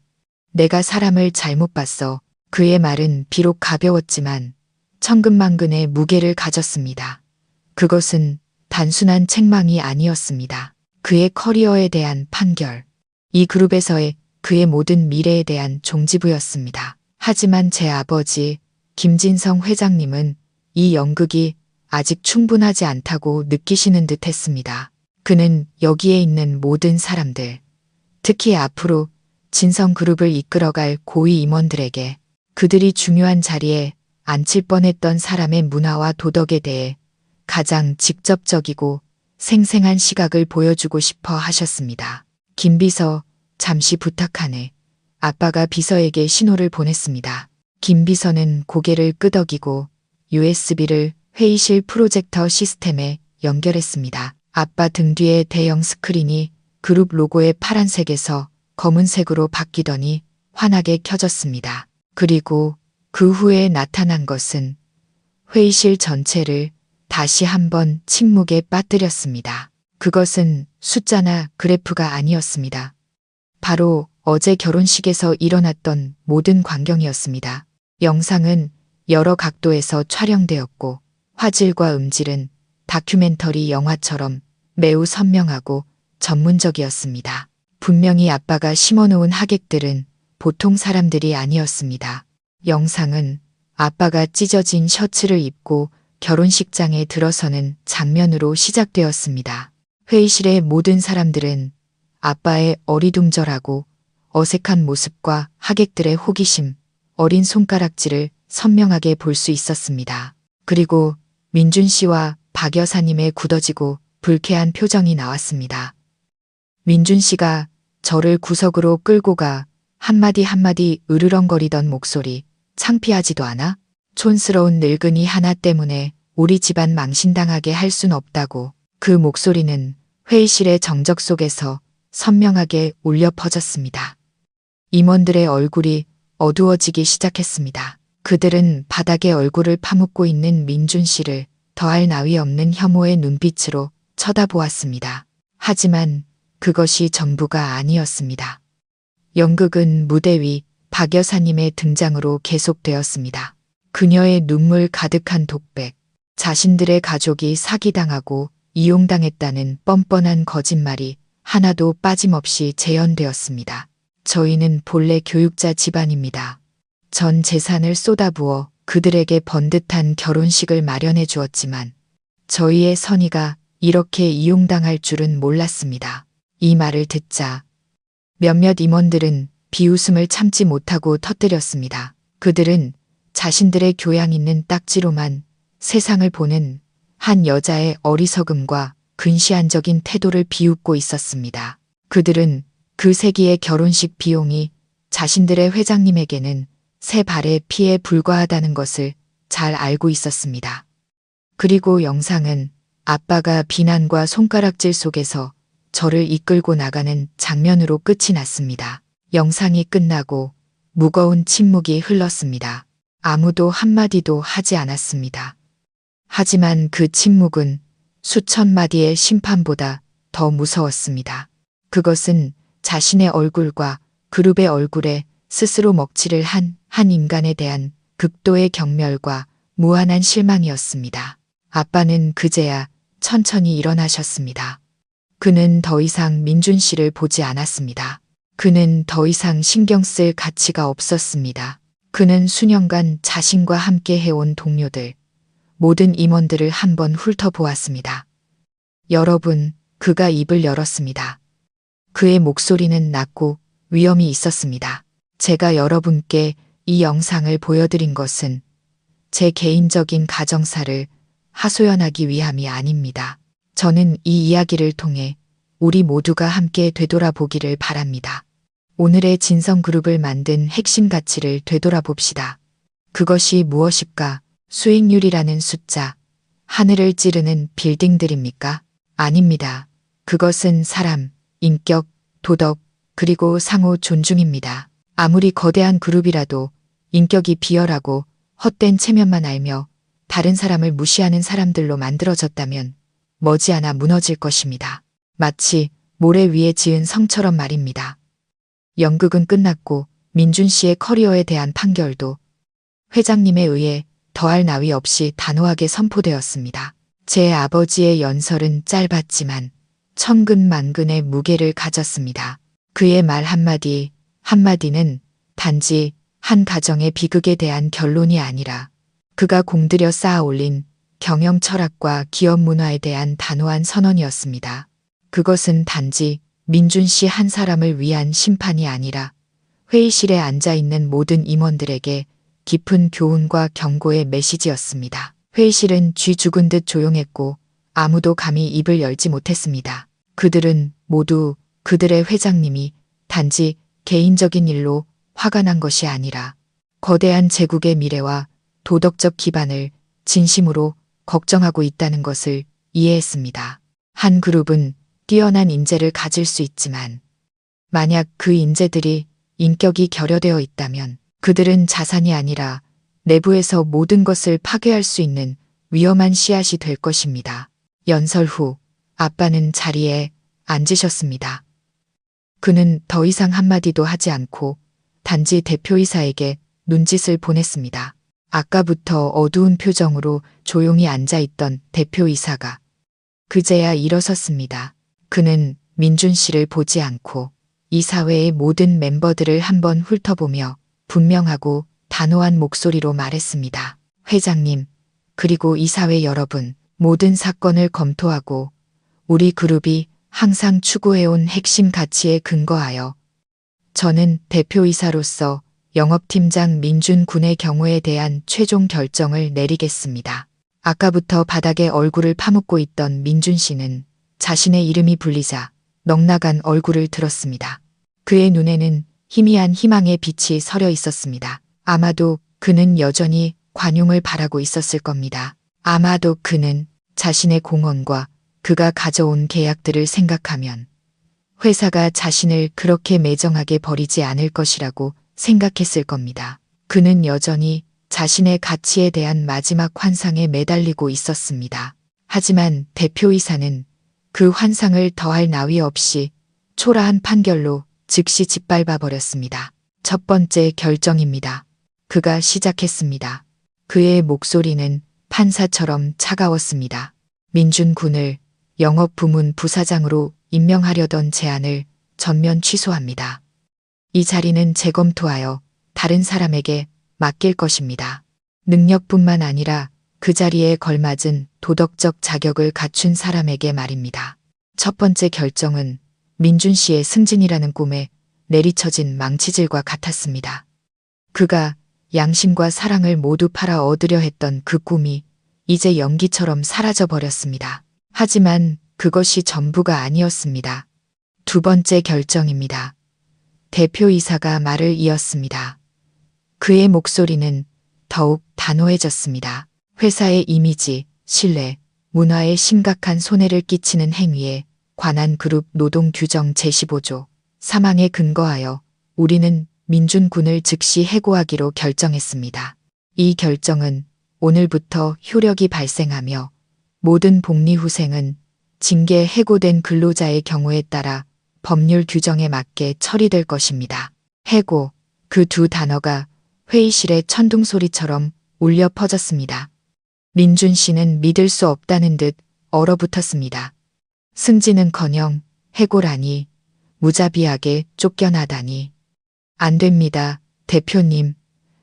내가 사람을 잘못 봤어. 그의 말은 비록 가벼웠지만 천근만근의 무게를 가졌습니다. 그것은 단순한 책망이 아니었습니다. 그의 커리어에 대한 판결, 이 그룹에서의 그의 모든 미래에 대한 종지부였습니다. 하지만 제 아버지 김진성 회장님은 이 연극이 아직 충분하지 않다고 느끼시는 듯 했습니다. 그는 여기에 있는 모든 사람들, 특히 앞으로 진성그룹을 이끌어갈 고위 임원들에게 그들이 중요한 자리에 앉힐 뻔했던 사람의 문화와 도덕에 대해 가장 직접적이고 생생한 시각을 보여주고 싶어 하셨습니다. 김 비서, 잠시 부탁하네. 아빠가 비서에게 신호를 보냈습니다. 김 비서는 고개를 끄덕이고 USB를 회의실 프로젝터 시스템에 연결했습니다. 아빠 등 뒤의 대형 스크린이 그룹 로고의 파란색에서 검은색으로 바뀌더니 환하게 켜졌습니다. 그리고 그 후에 나타난 것은 회의실 전체를 다시 한번 침묵에 빠뜨렸습니다. 그것은 숫자나 그래프가 아니었습니다. 바로 어제 결혼식에서 일어났던 모든 광경이었습니다. 영상은 여러 각도에서 촬영되었고 화질과 음질은 다큐멘터리 영화처럼 매우 선명하고 전문적이었습니다. 분명히 아빠가 심어놓은 하객들은 보통 사람들이 아니었습니다. 영상은 아빠가 찢어진 셔츠를 입고 결혼식장에 들어서는 장면으로 시작되었습니다. 회의실의 모든 사람들은 아빠의 어리둥절하고 어색한 모습과 하객들의 호기심, 어린 손가락질을 선명하게 볼 수 있었습니다. 그리고 민준 씨와 박 여사님의 굳어지고 불쾌한 표정이 나왔습니다. 민준 씨가 저를 구석으로 끌고 가 한마디 한마디 으르렁거리던 목소리, 창피하지도 않아? 촌스러운 늙은이 하나 때문에 우리 집안 망신당하게 할 순 없다고. 그 목소리는 회의실의 정적 속에서 선명하게 울려 퍼졌습니다. 임원들의 얼굴이 어두워지기 시작했습니다. 그들은 바닥에 얼굴을 파묻고 있는 민준 씨를 더할 나위 없는 혐오의 눈빛으로 쳐다보았습니다. 하지만 그것이 전부가 아니었습니다. 연극은 무대 위 박 여사님의 등장으로 계속되었습니다. 그녀의 눈물 가득한 독백, 자신들의 가족이 사기당하고 이용당했다는 뻔뻔한 거짓말이 하나도 빠짐없이 재현되었습니다. 저희는 본래 교육자 집안입니다. 전 재산을 쏟아부어 그들에게 번듯한 결혼식을 마련해 주었지만 저희의 선의가 이렇게 이용당할 줄은 몰랐습니다. 이 말을 듣자 몇몇 임원들은 비웃음을 참지 못하고 터뜨렸습니다. 그들은 자신들의 교양 있는 딱지로만 세상을 보는 한 여자의 어리석음과 근시안적인 태도를 비웃고 있었습니다. 그들은 그 세기의 결혼식 비용이 자신들의 회장님에게는 새 발의 피에 불과하다는 것을 잘 알고 있었습니다. 그리고 영상은 아빠가 비난과 손가락질 속에서 저를 이끌고 나가는 장면으로 끝이 났습니다. 영상이 끝나고 무거운 침묵이 흘렀습니다. 아무도 한마디도 하지 않았습니다. 하지만 그 침묵은 수천 마디의 심판보다 더 무서웠습니다. 그것은 자신의 얼굴과 그룹의 얼굴에 스스로 먹칠을 한 인간에 대한 극도의 경멸과 무한한 실망이었습니다. 아빠는 그제야 천천히 일어나셨습니다. 그는 더 이상 민준 씨를 보지 않았습니다. 그는 더 이상 신경 쓸 가치가 없었습니다. 그는 수년간 자신과 함께 해온 동료들, 모든 임원들을 한번 훑어보았습니다. 여러분, 그가 입을 열었습니다. 그의 목소리는 낮고 위엄이 있었습니다. 제가 여러분께 이 영상을 보여드린 것은 제 개인적인 가정사를 하소연하기 위함이 아닙니다. 저는 이 이야기를 통해 우리 모두가 함께 되돌아보기를 바랍니다. 오늘의 진성그룹을 만든 핵심 가치를 되돌아봅시다. 그것이 무엇일까? 수익률이라는 숫자, 하늘을 찌르는 빌딩들입니까? 아닙니다. 그것은 사람, 인격, 도덕, 그리고 상호 존중입니다. 아무리 거대한 그룹이라도 인격이 비열하고 헛된 체면만 알며 다른 사람을 무시하는 사람들로 만들어졌다면 머지않아 무너질 것입니다. 마치 모래 위에 지은 성처럼 말입니다. 연극은 끝났고 민준 씨의 커리어에 대한 판결도 회장님에 의해 더할 나위 없이 단호하게 선포되었습니다. 제 아버지의 연설은 짧았지만 천근만근의 무게를 가졌습니다. 그의 말 한마디 한마디는 단지 한 가정의 비극에 대한 결론이 아니라 그가 공들여 쌓아 올린 경영 철학과 기업 문화에 대한 단호한 선언이었습니다. 그것은 단지 민준 씨 한 사람을 위한 심판이 아니라 회의실에 앉아 있는 모든 임원들에게 깊은 교훈과 경고의 메시지였습니다. 회의실은 쥐 죽은 듯 조용했고 아무도 감히 입을 열지 못했습니다. 그들은 모두 그들의 회장님이 단지 개인적인 일로 화가 난 것이 아니라 거대한 제국의 미래와 도덕적 기반을 진심으로 걱정하고 있다는 것을 이해했습니다. 한 그룹은 뛰어난 인재를 가질 수 있지만 만약 그 인재들이 인격이 결여되어 있다면 그들은 자산이 아니라 내부에서 모든 것을 파괴할 수 있는 위험한 씨앗이 될 것입니다. 연설 후 아빠는 자리에 앉으셨습니다. 그는 더 이상 한마디도 하지 않고 단지 대표이사에게 눈짓을 보냈습니다. 아까부터 어두운 표정으로 조용히 앉아있던 대표이사가 그제야 일어섰습니다. 그는 민준 씨를 보지 않고 이사회의 모든 멤버들을 한번 훑어보며 분명하고 단호한 목소리로 말했습니다. 회장님, 그리고 이사회 여러분, 모든 사건을 검토하고 우리 그룹이 항상 추구해온 핵심 가치에 근거하여 저는 대표이사로서 영업팀장 민준 군의 경우에 대한 최종 결정을 내리겠습니다. 아까부터 바닥에 얼굴을 파묻고 있던 민준 씨는 자신의 이름이 불리자 넉나간 얼굴을 들었습니다. 그의 눈에는 희미한 희망의 빛이 서려 있었습니다. 아마도 그는 여전히 관용을 바라고 있었을 겁니다. 아마도 그는 자신의 공헌과 그가 가져온 계약들을 생각하면 회사가 자신을 그렇게 매정하게 버리지 않을 것이라고 생각했을 겁니다. 그는 여전히 자신의 가치에 대한 마지막 환상에 매달리고 있었습니다. 하지만 대표이사는 그 환상을 더할 나위 없이 초라한 판결로 즉시 짓밟아 버렸습니다. 첫 번째 결정입니다. 그가 시작했습니다. 그의 목소리는 판사처럼 차가웠습니다. 민준 군을 영업부문 부사장으로 임명하려던 제안을 전면 취소합니다. 이 자리는 재검토하여 다른 사람에게 맡길 것입니다. 능력뿐만 아니라 그 자리에 걸맞은 도덕적 자격을 갖춘 사람에게 말입니다. 첫 번째 결정은 민준 씨의 승진이라는 꿈에 내리쳐진 망치질과 같았습니다. 그가 양심과 사랑을 모두 팔아 얻으려 했던 그 꿈이 이제 연기처럼 사라져 버렸습니다. 하지만 그것이 전부가 아니었습니다. 두 번째 결정입니다. 대표이사가 말을 이었습니다. 그의 목소리는 더욱 단호해졌습니다. 회사의 이미지, 신뢰, 문화에 심각한 손해를 끼치는 행위에 관한 그룹 노동규정 제15조 3항에 근거하여 우리는 민준 군을 즉시 해고하기로 결정했습니다. 이 결정은 오늘부터 효력이 발생하며 모든 복리후생은 징계 해고된 근로자의 경우에 따라 법률 규정에 맞게 처리될 것입니다. 해고, 그 두 단어가 회의실의 천둥소리처럼 울려 퍼졌습니다. 민준 씨는 믿을 수 없다는 듯 얼어붙었습니다. 승진은커녕 해고라니, 무자비하게 쫓겨나다니. 안 됩니다, 대표님.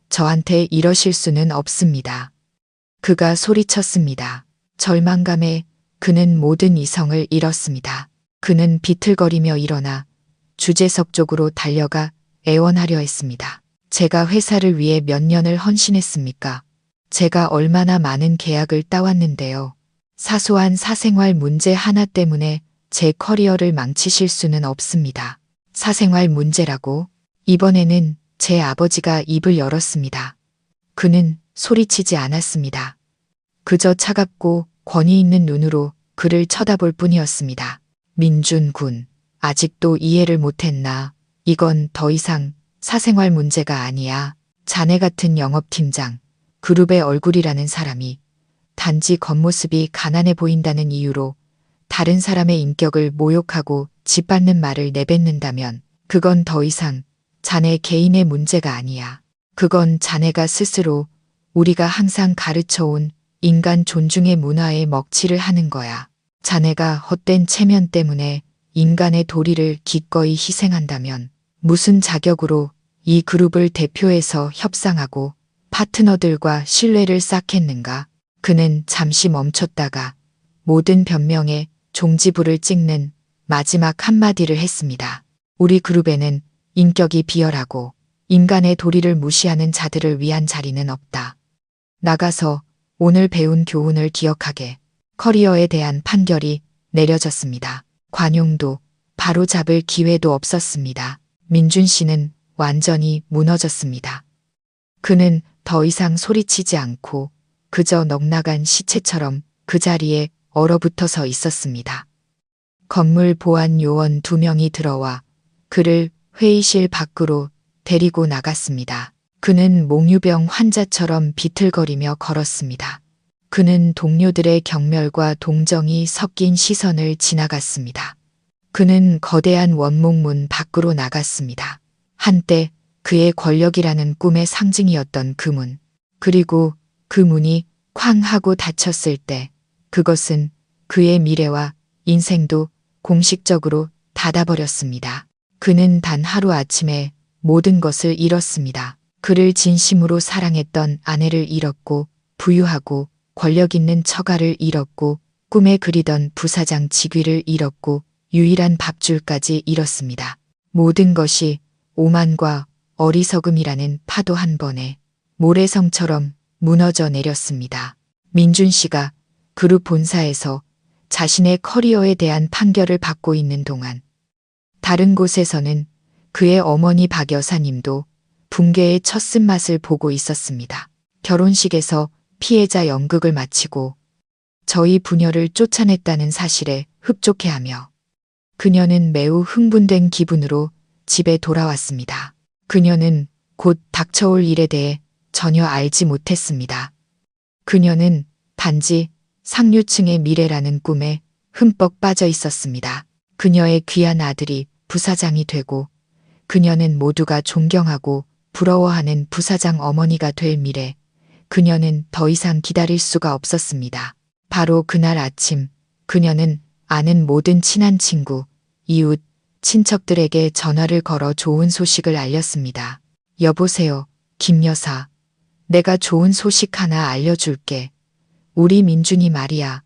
저한테 이러실 수는 없습니다. 그가 소리쳤습니다. 절망감에 그는 모든 이성을 잃었습니다. 그는 비틀거리며 일어나 주재석 쪽으로 달려가 애원하려 했습니다. 제가 회사를 위해 몇 년을 헌신했습니까? 제가 얼마나 많은 계약을 따왔는데요. 사소한 사생활 문제 하나 때문에 제 커리어를 망치실 수는 없습니다. 사생활 문제라고? 이번에는 제 아버지가 입을 열었습니다. 그는 소리치지 않았습니다. 그저 차갑고 권위 있는 눈으로 그를 쳐다볼 뿐이었습니다. 민준 군, 아직도 이해를 못했나? 이건 더 이상 사생활 문제가 아니야. 자네 같은 영업팀장, 그룹의 얼굴이라는 사람이 단지 겉모습이 가난해 보인다는 이유로 다른 사람의 인격을 모욕하고 짓밟는 말을 내뱉는다면 그건 더 이상 자네 개인의 문제가 아니야. 그건 자네가 스스로 우리가 항상 가르쳐온 인간 존중의 문화에 먹칠을 하는 거야. 자네가 헛된 체면 때문에 인간의 도리를 기꺼이 희생한다면 무슨 자격으로 이 그룹을 대표해서 협상하고 파트너들과 신뢰를 쌓겠는가? 그는 잠시 멈췄다가 모든 변명에 종지부를 찍는 마지막 한마디를 했습니다. 우리 그룹에는 인격이 비열하고 인간의 도리를 무시하는 자들을 위한 자리는 없다. 나가서 오늘 배운 교훈을 기억하게. 커리어에 대한 판결이 내려졌습니다. 관용도 바로잡을 기회도 없었습니다. 민준 씨는 완전히 무너졌습니다. 그는 더 이상 소리치지 않고 그저 넉나간 시체처럼 그 자리에 얼어붙어서 있었습니다. 건물 보안 요원 2명이 들어와 그를 회의실 밖으로 데리고 나갔습니다. 그는 몽유병 환자처럼 비틀거리며 걸었습니다. 그는 동료들의 경멸과 동정이 섞인 시선을 지나갔습니다. 그는 거대한 원목문 밖으로 나갔습니다. 한때 그의 권력이라는 꿈의 상징이었던 그 문. 그리고 그 문이 쾅 하고 닫혔을 때 그것은 그의 미래와 인생도 공식적으로 닫아버렸습니다. 그는 단 하루아침에 모든 것을 잃었습니다. 그를 진심으로 사랑했던 아내를 잃었고 부유하고 권력 있는 처가를 잃었고 꿈에 그리던 부사장 직위를 잃었고 유일한 밥줄까지 잃었습니다. 모든 것이 오만과 어리석음이라는 파도 한 번에 모래성처럼 무너져 내렸습니다. 민준 씨가 그룹 본사에서 자신의 커리어에 대한 판결을 받고 있는 동안 다른 곳에서는 그의 어머니 박 여사님도 붕괴의 첫 쓴맛을 보고 있었습니다. 결혼식에서 피해자 연극을 마치고 저희 부녀를 쫓아냈다는 사실에 흡족해하며 그녀는 매우 흥분된 기분으로 집에 돌아왔습니다. 그녀는 곧 닥쳐올 일에 대해 전혀 알지 못했습니다. 그녀는 단지 상류층의 미래라는 꿈에 흠뻑 빠져 있었습니다. 그녀의 귀한 아들이 부사장이 되고 그녀는 모두가 존경하고 부러워하는 부사장 어머니가 될 미래, 그녀는 더 이상 기다릴 수가 없었습니다. 바로 그날 아침 그녀는 아는 모든 친한 친구, 이웃, 친척들에게 전화를 걸어 좋은 소식을 알렸습니다. 여보세요, 김 여사. 내가 좋은 소식 하나 알려줄게. 우리 민준이 말이야.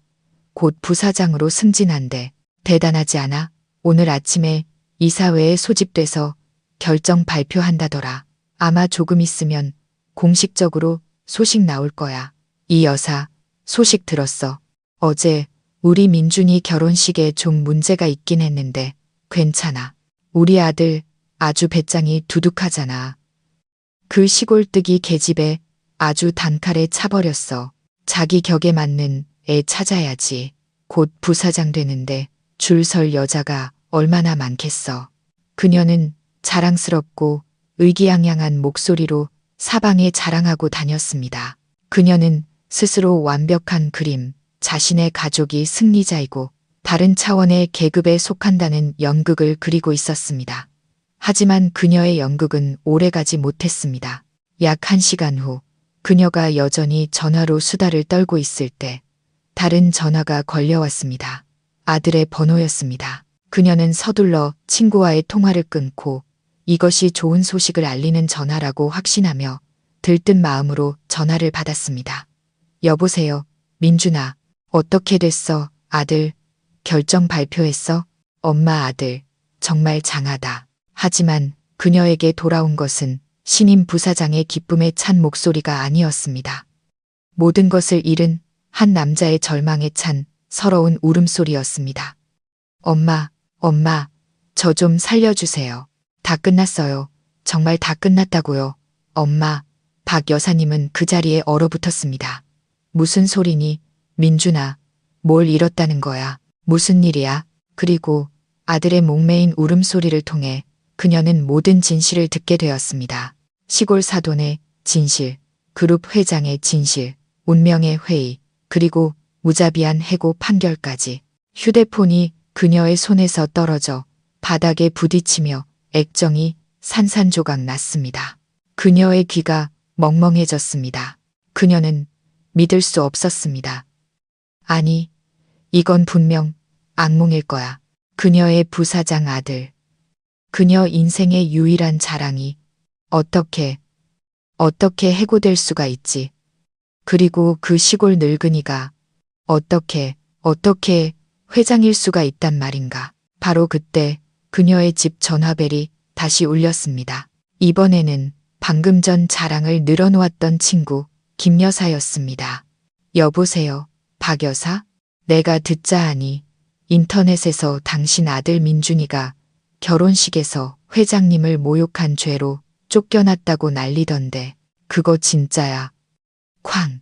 곧 부사장으로 승진한대. 대단하지 않아? 오늘 아침에 이사회에 소집돼서 결정 발표한다더라. 아마 조금 있으면 공식적으로 소식 나올 거야. 이 여사, 소식 들었어. 어제 우리 민준이 결혼식에 좀 문제가 있긴 했는데 괜찮아. 우리 아들 아주 배짱이 두둑하잖아. 그 시골뜨기 계집애 아주 단칼에 차버렸어. 자기 격에 맞는 애 찾아야지. 곧 부사장 되는데 줄 설 여자가 얼마나 많겠어. 그녀는 자랑스럽고 의기양양한 목소리로 사방에 자랑하고 다녔습니다. 그녀는 스스로 완벽한 그림, 자신의 가족이 승리자이고 다른 차원의 계급에 속한다는 연극을 그리고 있었습니다. 하지만 그녀의 연극은 오래가지 못했습니다. 약 1시간 후 그녀가 여전히 전화로 수다를 떨고 있을 때 다른 전화가 걸려왔습니다. 아들의 번호였습니다. 그녀는 서둘러 친구와의 통화를 끊고 이것이 좋은 소식을 알리는 전화라고 확신하며 들뜬 마음으로 전화를 받았습니다. 여보세요, 민준아. 어떻게 됐어, 아들? 결정 발표했어? 엄마 아들, 정말 장하다. 하지만 그녀에게 돌아온 것은 신임 부사장의 기쁨에 찬 목소리가 아니었습니다. 모든 것을 잃은 한 남자의 절망에 찬 서러운 울음소리였습니다. 엄마, 저 좀 살려주세요. 다 끝났어요. 정말 다 끝났다고요. 엄마, 박 여사님은 그 자리에 얼어붙었습니다. 무슨 소리니? 민준아, 뭘 잃었다는 거야? 무슨 일이야? 그리고 아들의 목매인 울음소리를 통해 그녀는 모든 진실을 듣게 되었습니다. 시골 사돈의 진실, 그룹 회장의 진실, 운명의 회의, 그리고 무자비한 해고 판결까지. 휴대폰이 그녀의 손에서 떨어져 바닥에 부딪히며 액정이 산산조각 났습니다. 그녀의 귀가 멍멍해졌습니다. 그녀는 믿을 수 없었습니다. 아니, 이건 분명 악몽일 거야. 그녀의 부사장 아들. 그녀 인생의 유일한 자랑이 어떻게 해고될 수가 있지. 그리고 그 시골 늙은이가 어떻게 회장일 수가 있단 말인가. 바로 그때 그녀의 집 전화벨이 다시 울렸습니다. 이번에는 방금 전 자랑을 늘어놓았던 친구 김 여사였습니다. 여보세요, 박 여사? 내가 듣자 하니 인터넷에서 당신 아들 민준이가 결혼식에서 회장님을 모욕한 죄로 쫓겨났다고 난리던데 그거 진짜야? 쾅.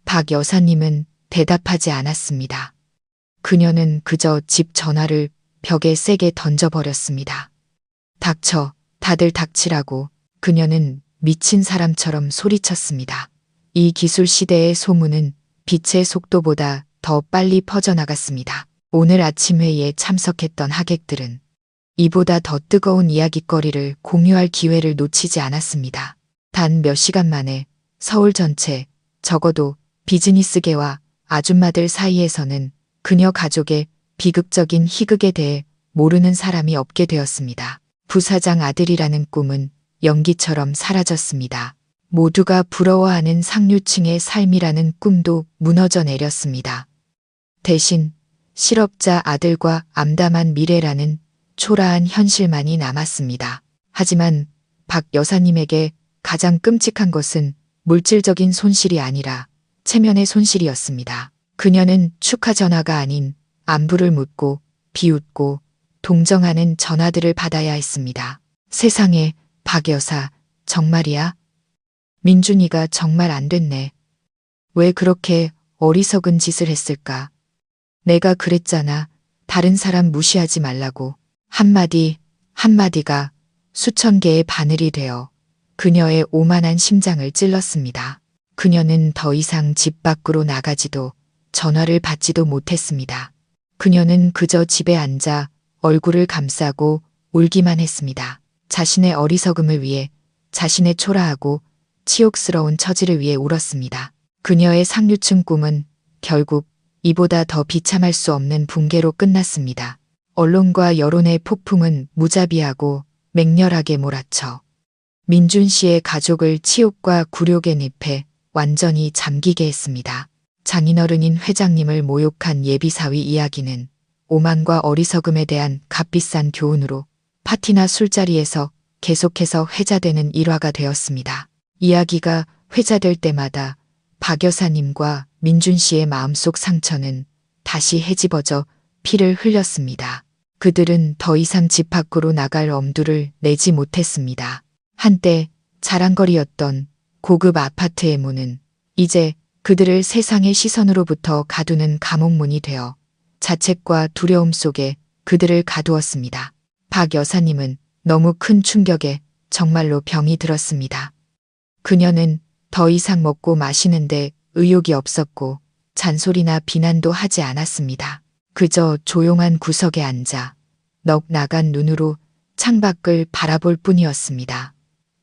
박 여사님은 대답하지 않았습니다. 그녀는 그저 집 전화를 벽에 세게 던져버렸습니다. 닥쳐, 다들 닥치라고. 그녀는 미친 사람처럼 소리쳤습니다. 이 기술 시대의 소문은 빛의 속도보다 더 빨리 퍼져나갔습니다. 오늘 아침 회의에 참석했던 하객들은 이보다 더 뜨거운 이야깃거리를 공유할 기회를 놓치지 않았습니다. 단 몇 시간 만에 서울 전체, 적어도 비즈니스계와 아줌마들 사이에서는 그녀 가족의 비극적인 희극에 대해 모르는 사람이 없게 되었습니다. 부사장 아들이라는 꿈은 연기처럼 사라졌습니다. 모두가 부러워하는 상류층의 삶이라는 꿈도 무너져 내렸습니다. 대신 실업자 아들과 암담한 미래라는 초라한 현실만이 남았습니다. 하지만 박 여사님에게 가장 끔찍한 것은 물질적인 손실이 아니라 체면의 손실이었습니다. 그녀는 축하 전화가 아닌 안부를 묻고 비웃고 동정하는 전화들을 받아야 했습니다. 세상에, 박 여사, 정말이야? 민준이가 정말 안 됐네. 왜 그렇게 어리석은 짓을 했을까? 내가 그랬잖아. 다른 사람 무시하지 말라고. 한마디가 수천 개의 바늘이 되어 그녀의 오만한 심장을 찔렀습니다. 그녀는 더 이상 집 밖으로 나가지도 전화를 받지도 못했습니다. 그녀는 그저 집에 앉아 얼굴을 감싸고 울기만 했습니다. 자신의 어리석음을 위해, 자신의 초라하고 치욕스러운 처지를 위해 울었습니다. 그녀의 상류층 꿈은 결국 이보다 더 비참할 수 없는 붕괴로 끝났습니다. 언론과 여론의 폭풍은 무자비하고 맹렬하게 몰아쳐 민준 씨의 가족을 치욕과 굴욕의 늪에 완전히 잠기게 했습니다. 장인어른인 회장님을 모욕한 예비사위 이야기는 오만과 어리석음에 대한 값비싼 교훈으로 파티나 술자리에서 계속해서 회자되는 일화가 되었습니다. 이야기가 회자될 때마다 박 여사님과 민준 씨의 마음속 상처는 다시 헤집어져 피를 흘렸습니다. 그들은 더 이상 집 밖으로 나갈 엄두를 내지 못했습니다. 한때 자랑거리였던 고급 아파트의 문은 이제 그들을 세상의 시선으로부터 가두는 감옥문이 되어 자책과 두려움 속에 그들을 가두었습니다. 박 여사님은 너무 큰 충격에 정말로 병이 들었습니다. 그녀는 더 이상 먹고 마시는데 의욕이 없었고 잔소리나 비난도 하지 않았습니다. 그저 조용한 구석에 앉아 넋 나간 눈으로 창밖을 바라볼 뿐이었습니다.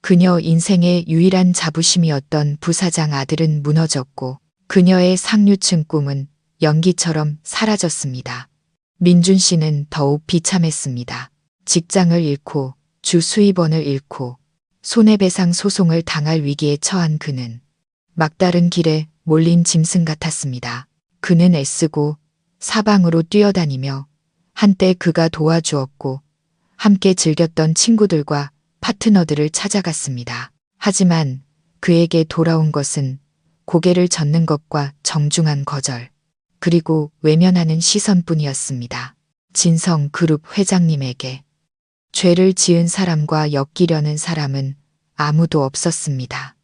그녀 인생의 유일한 자부심이었던 부사장 아들은 무너졌고 그녀의 상류층 꿈은 연기처럼 사라졌습니다. 민준 씨는 더욱 비참했습니다. 직장을 잃고 주 수입원을 잃고 손해배상 소송을 당할 위기에 처한 그는 막다른 길에 몰린 짐승 같았습니다. 그는 애쓰고 사방으로 뛰어다니며 한때 그가 도와주었고 함께 즐겼던 친구들과 파트너들을 찾아갔습니다. 하지만 그에게 돌아온 것은 고개를 젓는 것과 정중한 거절, 그리고 외면하는 시선뿐이었습니다. 진성 그룹 회장님에게 죄를 지은 사람과 엮이려는 사람은 아무도 없었습니다.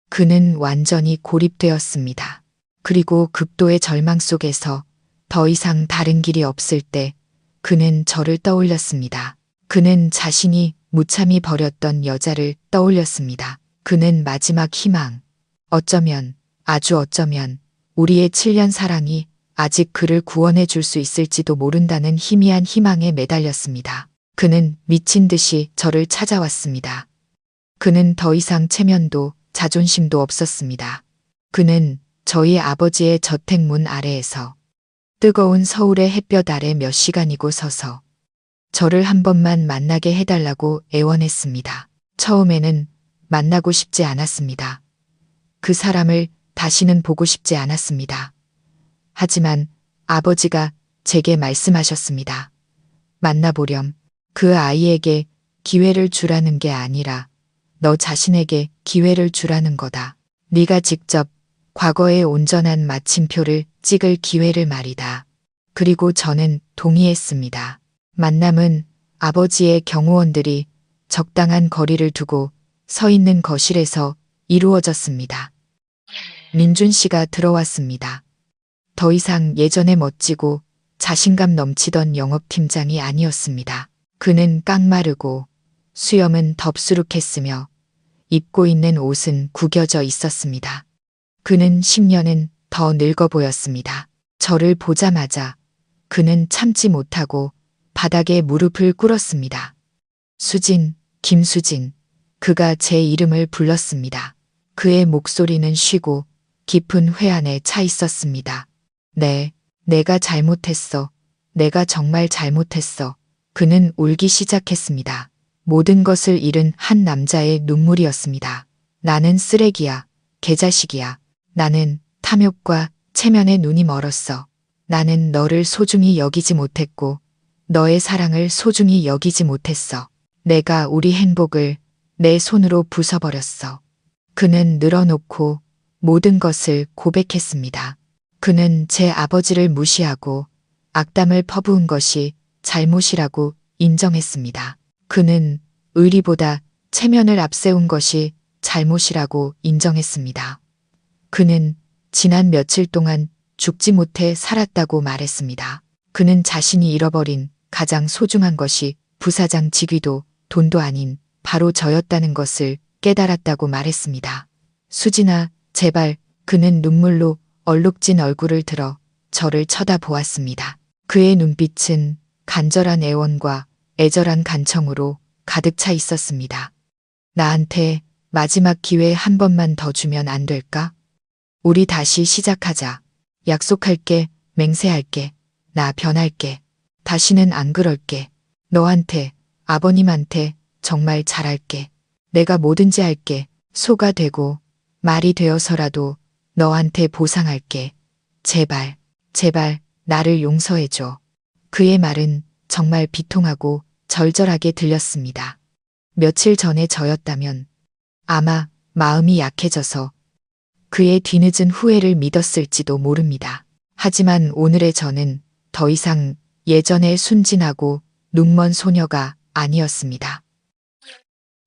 그는 완전히 고립되었습니다. 그리고 극도의 절망 속에서 더 이상 다른 길이 없을 때 그는 저를 떠올렸습니다. 그는 자신이 무참히 버렸던 여자를 떠올렸습니다. 그는 마지막 희망, 어쩌면, 아주 어쩌면 우리의 7년 사랑이 아직 그를 구원해 줄 수 있을지도 모른다는 희미한 희망에 매달렸습니다. 그는 미친 듯이 저를 찾아왔습니다. 그는 더 이상 체면도 자존심도 없었습니다. 그는 저희 아버지의 저택문 아래에서 뜨거운 서울의 햇볕 아래 몇 시간이고 서서 저를 한 번만 만나게 해달라고 애원했습니다. 처음에는 만나고 싶지 않았습니다. 그 사람을 다시는 보고 싶지 않았습니다. 하지만 아버지가 제게 말씀하셨습니다. 만나보렴. 그 아이에게 기회를 주라는 게 아니라 너 자신에게 기회를 주라는 거다. 네가 직접 과거의 온전한 마침표를 찍을 기회를 말이다. 그리고 저는 동의했습니다. 만남은 아버지의 경호원들이 적당한 거리를 두고 서 있는 거실에서 이루어졌습니다. 민준 씨가 들어왔습니다. 더 이상 예전에 멋지고 자신감 넘치던 영업팀장이 아니었습니다. 그는 깡마르고 수염은 덥수룩했으며 입고 있는 옷은 구겨져 있었습니다. 그는 10년은 더 늙어 보였습니다. 저를 보자마자 그는 참지 못하고 바닥에 무릎을 꿇었습니다. 수진, 김수진. 그가 제 이름을 불렀습니다. 그의 목소리는 쉬고 깊은 회한에 차 있었습니다. 네, 내가 잘못했어. 내가 정말 잘못했어. 그는 울기 시작했습니다. 모든 것을 잃은 한 남자의 눈물이었습니다. 나는 쓰레기야. 개자식이야. 나는 탐욕과 체면에 눈이 멀었어. 나는 너를 소중히 여기지 못했고 너의 사랑을 소중히 여기지 못했어. 내가 우리 행복을 내 손으로 부숴버렸어. 그는 늘어놓고 모든 것을 고백했습니다. 그는 제 아버지를 무시하고 악담을 퍼부은 것이 잘못이라고 인정했습니다. 그는 의리보다 체면을 앞세운 것이 잘못이라고 인정했습니다. 그는 지난 며칠 동안 죽지 못해 살았다고 말했습니다. 그는 자신이 잃어버린 가장 소중한 것이 부사장 직위도 돈도 아닌 바로 저였다는 것을 깨달았다고 말했습니다. 수진아, 제발. 그는 눈물로 얼룩진 얼굴을 들어 저를 쳐다보았습니다. 그의 눈빛은 간절한 애원과 애절한 간청으로 가득 차 있었습니다. 나한테 마지막 기회 한 번만 더 주면 안 될까? 우리 다시 시작하자. 약속할게, 맹세할게. 나 변할게. 다시는 안 그럴게. 너한테, 아버님한테 정말 잘할게. 내가 뭐든지 할게. 소가 되고 말이 되어서라도 너한테 보상할게. 제발, 제발 나를 용서해줘. 그의 말은 정말 비통하고 절절하게 들렸습니다. 며칠 전에 저였다면 아마 마음이 약해져서 그의 뒤늦은 후회를 믿었을지도 모릅니다. 하지만 오늘의 저는 더 이상 예전의 순진하고 눈먼 소녀가 아니었습니다.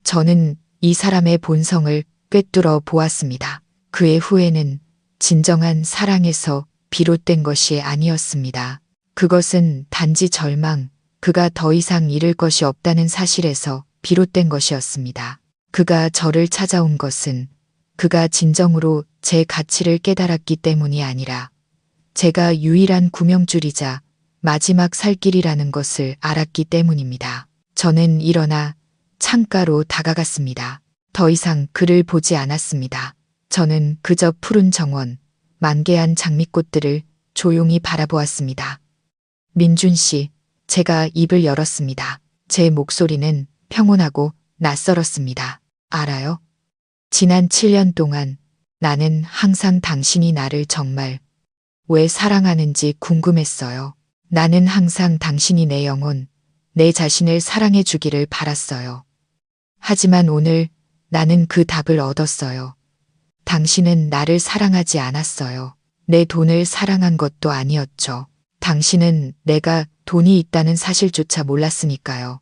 저는 이 사람의 본성을 꿰뚫어 보았습니다. 그의 후회는 진정한 사랑에서 비롯된 것이 아니었습니다. 그것은 단지 절망, 그가 더 이상 잃을 것이 없다는 사실에서 비롯된 것이었습니다. 그가 저를 찾아온 것은 그가 진정으로 제 가치를 깨달았기 때문이 아니라 제가 유일한 구명줄이자 마지막 살 길이라는 것을 알았기 때문입니다. 저는 일어나 창가로 다가갔습니다. 더 이상 그를 보지 않았습니다. 저는 그저 푸른 정원, 만개한 장미꽃들을 조용히 바라보았습니다. 민준 씨, 제가 입을 열었습니다. 제 목소리는 평온하고 낯설었습니다. 알아요? 지난 7년 동안 나는 항상 당신이 나를 정말 왜 사랑하는지 궁금했어요. 나는 항상 당신이 내 영혼, 내 자신을 사랑해 주기를 바랐어요. 하지만 오늘 나는 그 답을 얻었어요. 당신은 나를 사랑하지 않았어요. 내 돈을 사랑한 것도 아니었죠. 당신은 내가 돈이 있다는 사실조차 몰랐으니까요.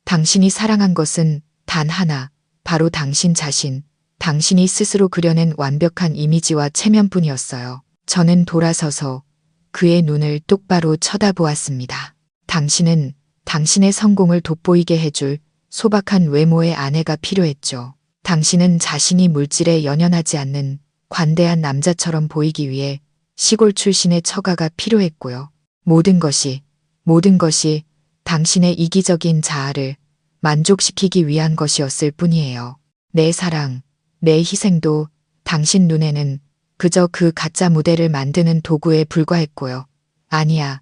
당신이 사랑한 것은 단 하나, 바로 당신 자신, 당신이 스스로 그려낸 완벽한 이미지와 체면뿐이었어요. 저는 돌아서서 그의 눈을 똑바로 쳐다보았습니다. 당신은 당신의 성공을 돋보이게 해줄 소박한 외모의 아내가 필요했죠. 당신은 자신이 물질에 연연하지 않는 관대한 남자처럼 보이기 위해 시골 출신의 처가가 필요했고요. 모든 것이 당신의 이기적인 자아를 만족시키기 위한 것이었을 뿐이에요. 내 사랑, 내 희생도 당신 눈에는 그저 그 가짜 무대를 만드는 도구에 불과했고요. 아니야,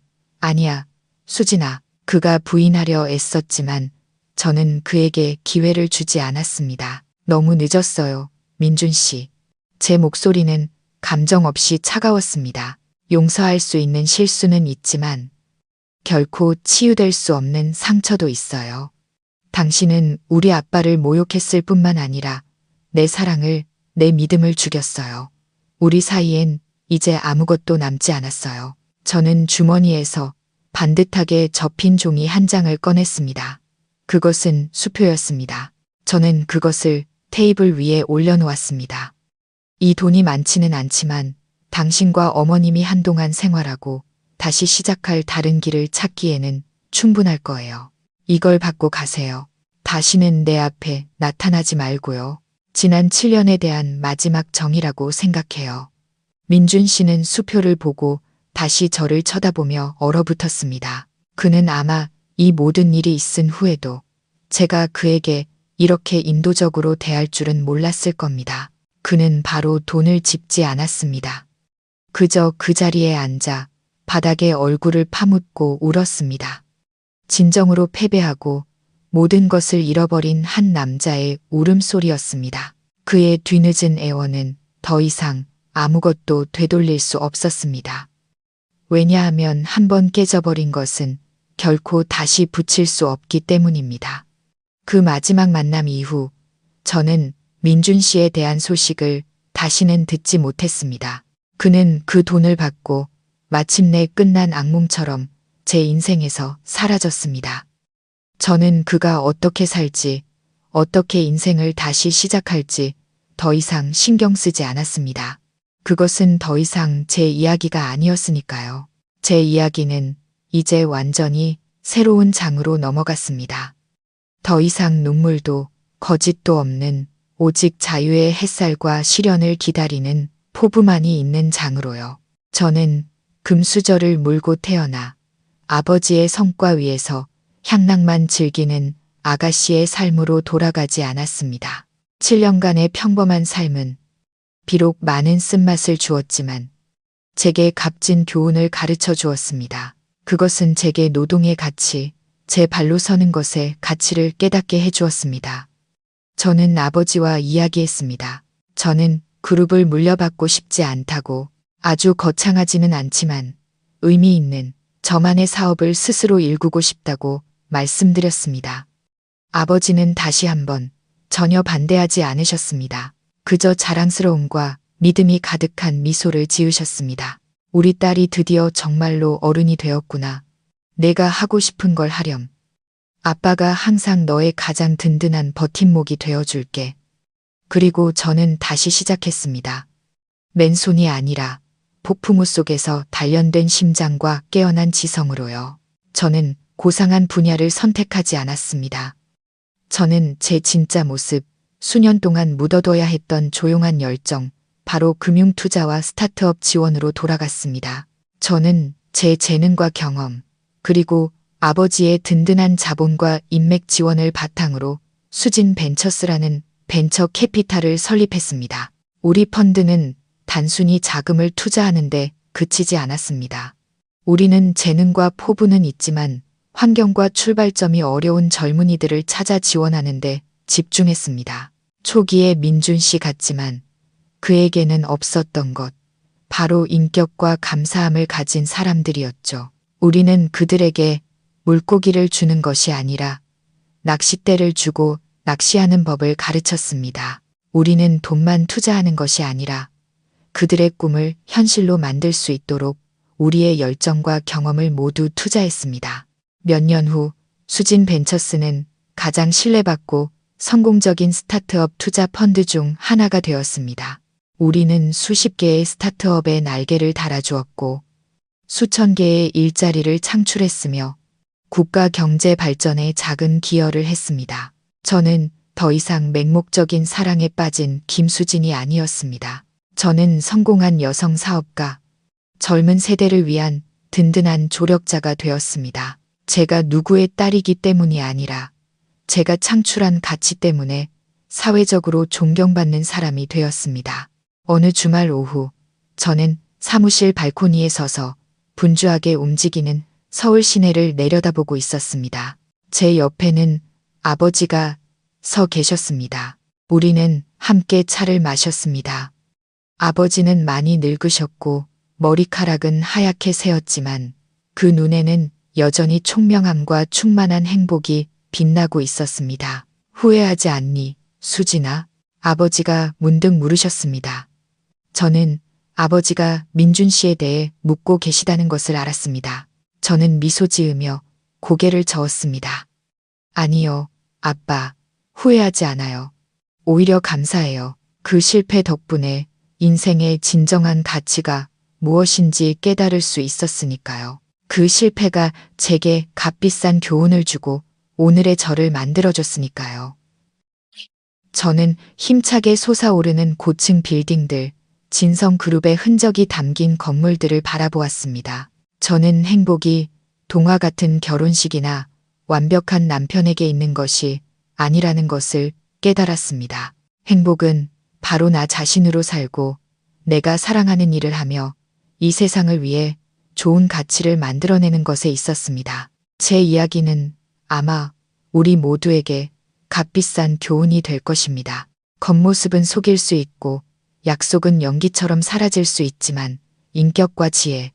수진아. 그가 부인하려 애썼지만 저는 그에게 기회를 주지 않았습니다. 너무 늦었어요, 민준 씨. 제 목소리는 감정 없이 차가웠습니다. 용서할 수 있는 실수는 있지만 결코 치유될 수 없는 상처도 있어요. 당신은 우리 아빠를 모욕했을 뿐만 아니라 내 사랑을, 내 믿음을 죽였어요. 우리 사이엔 이제 아무것도 남지 않았어요. 저는 주머니에서 반듯하게 접힌 종이 한 장을 꺼냈습니다. 그것은 수표였습니다. 저는 그것을 테이블 위에 올려놓았습니다. 이 돈이 많지는 않지만 당신과 어머님이 한동안 생활하고 다시 시작할 다른 길을 찾기에는 충분할 거예요. 이걸 받고 가세요. 다시는 내 앞에 나타나지 말고요. 지난 7년에 대한 마지막 정이라고 생각해요. 민준 씨는 수표를 보고 다시 저를 쳐다보며 얼어붙었습니다. 그는 아마 이 모든 일이 있은 후에도 제가 그에게 이렇게 인도적으로 대할 줄은 몰랐을 겁니다. 그는 바로 돈을 짚지 않았습니다. 그저 그 자리에 앉아 바닥에 얼굴을 파묻고 울었습니다. 진정으로 패배하고 모든 것을 잃어버린 한 남자의 울음소리였습니다. 그의 뒤늦은 애원은 더 이상 아무것도 되돌릴 수 없었습니다. 왜냐하면 한번 깨져버린 것은 결코 다시 붙일 수 없기 때문입니다. 그 마지막 만남 이후 저는 민준 씨에 대한 소식을 다시는 듣지 못했습니다. 그는 그 돈을 받고 마침내 끝난 악몽처럼 제 인생에서 사라졌습니다. 저는 그가 어떻게 살지, 어떻게 인생을 다시 시작할지 더 이상 신경 쓰지 않았습니다. 그것은 더 이상 제 이야기가 아니었으니까요. 제 이야기는 이제 완전히 새로운 장으로 넘어갔습니다. 더 이상 눈물도 거짓도 없는 오직 자유의 햇살과 시련을 기다리는 포부만이 있는 장으로요. 저는 금수저를 물고 태어나 아버지의 성과 위에서 향락만 즐기는 아가씨의 삶으로 돌아가지 않았습니다. 7년간의 평범한 삶은 비록 많은 쓴맛을 주었지만 제게 값진 교훈을 가르쳐 주었습니다. 그것은 제게 노동의 가치, 제 발로 서는 것의 가치를 깨닫게 해주었습니다. 저는 아버지와 이야기했습니다. 저는 그룹을 물려받고 싶지 않다고, 아주 거창하지는 않지만 의미 있는 저만의 사업을 스스로 일구고 싶다고 말씀드렸습니다. 아버지는 다시 한번 전혀 반대하지 않으셨습니다. 그저 자랑스러움과 믿음이 가득한 미소를 지으셨습니다. 우리 딸이 드디어 정말로 어른이 되었구나. 내가 하고 싶은 걸 하렴. 아빠가 항상 너의 가장 든든한 버팀목이 되어줄게. 그리고 저는 다시 시작했습니다. 맨손이 아니라 폭풍우 속에서 단련된 심장과 깨어난 지성으로요. 저는 고상한 분야를 선택하지 않았습니다. 저는 제 진짜 모습, 수년 동안 묻어둬야 했던 조용한 열정, 바로 금융투자와 스타트업 지원으로 돌아갔습니다. 저는 제 재능과 경험, 그리고 아버지의 든든한 자본과 인맥 지원을 바탕으로 수진 벤처스라는 벤처 캐피탈을 설립했습니다. 우리 펀드는 단순히 자금을 투자하는데 그치지 않았습니다. 우리는 재능과 포부는 있지만 환경과 출발점이 어려운 젊은이들을 찾아 지원하는데 집중했습니다. 초기에 민준 씨 같지만 그에게는 없었던 것, 바로 인격과 감사함을 가진 사람들이었죠. 우리는 그들에게 물고기를 주는 것이 아니라 낚싯대를 주고 낚시하는 법을 가르쳤습니다. 우리는 돈만 투자하는 것이 아니라 그들의 꿈을 현실로 만들 수 있도록 우리의 열정과 경험을 모두 투자했습니다. 몇 년 후 수진 벤처스는 가장 신뢰받고 성공적인 스타트업 투자 펀드 중 하나가 되었습니다. 우리는 수십 개의 스타트업에 날개를 달아주었고 수천 개의 일자리를 창출했으며 국가 경제 발전에 작은 기여를 했습니다. 저는 더 이상 맹목적인 사랑에 빠진 김수진이 아니었습니다. 저는 성공한 여성 사업가, 젊은 세대를 위한 든든한 조력자가 되었습니다. 제가 누구의 딸이기 때문이 아니라 제가 창출한 가치 때문에 사회적으로 존경받는 사람이 되었습니다. 어느 주말 오후 저는 사무실 발코니에 서서 분주하게 움직이는 서울 시내를 내려다보고 있었습니다. 제 옆에는 아버지가 서 계셨습니다. 우리는 함께 차를 마셨습니다. 아버지는 많이 늙으셨고 머리카락은 하얗게 새었지만 그 눈에는 여전히 총명함과 충만한 행복이 빛나고 있었습니다. 후회하지 않니, 수진아? 아버지가 문득 물으셨습니다. 저는 아버지가 민준 씨에 대해 묻고 계시다는 것을 알았습니다. 저는 미소 지으며 고개를 저었습니다. 아니요, 아빠. 후회하지 않아요. 오히려 감사해요. 그 실패 덕분에 인생의 진정한 가치가 무엇인지 깨달을 수 있었으니까요. 그 실패가 제게 값비싼 교훈을 주고 오늘의 저를 만들어줬으니까요. 저는 힘차게 솟아오르는 고층 빌딩들, 진성그룹의 흔적이 담긴 건물들을 바라보았습니다. 저는 행복이 동화 같은 결혼식이나 완벽한 남편에게 있는 것이 아니라는 것을 깨달았습니다. 행복은 바로 나 자신으로 살고 내가 사랑하는 일을 하며 이 세상을 위해 좋은 가치를 만들어내는 것에 있었습니다. 제 이야기는 아마 우리 모두에게 값비싼 교훈이 될 것입니다. 겉모습은 속일 수 있고 약속은 연기처럼 사라질 수 있지만 인격과 지혜,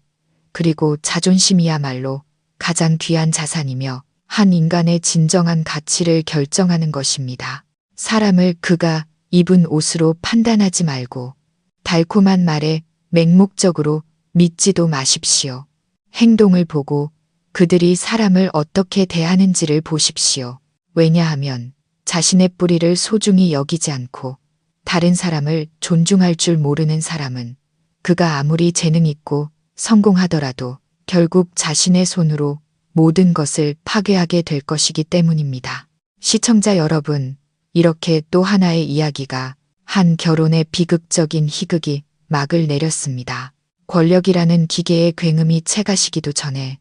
그리고 자존심이야말로 가장 귀한 자산이며 한 인간의 진정한 가치를 결정하는 것입니다. 사람을 그가 입은 옷으로 판단하지 말고 달콤한 말에 맹목적으로 믿지도 마십시오. 행동을 보고 그들이 사람을 어떻게 대하는지를 보십시오. 왜냐하면 자신의 뿌리를 소중히 여기지 않고 다른 사람을 존중할 줄 모르는 사람은 그가 아무리 재능 있고 성공하더라도 결국 자신의 손으로 모든 것을 파괴하게 될 것이기 때문입니다. 시청자 여러분, 이렇게 또 하나의 이야기가 한 결혼의 비극적인 희극이 막을 내렸습니다. 권력이라는 기계의 굉음이 채가시기도 전에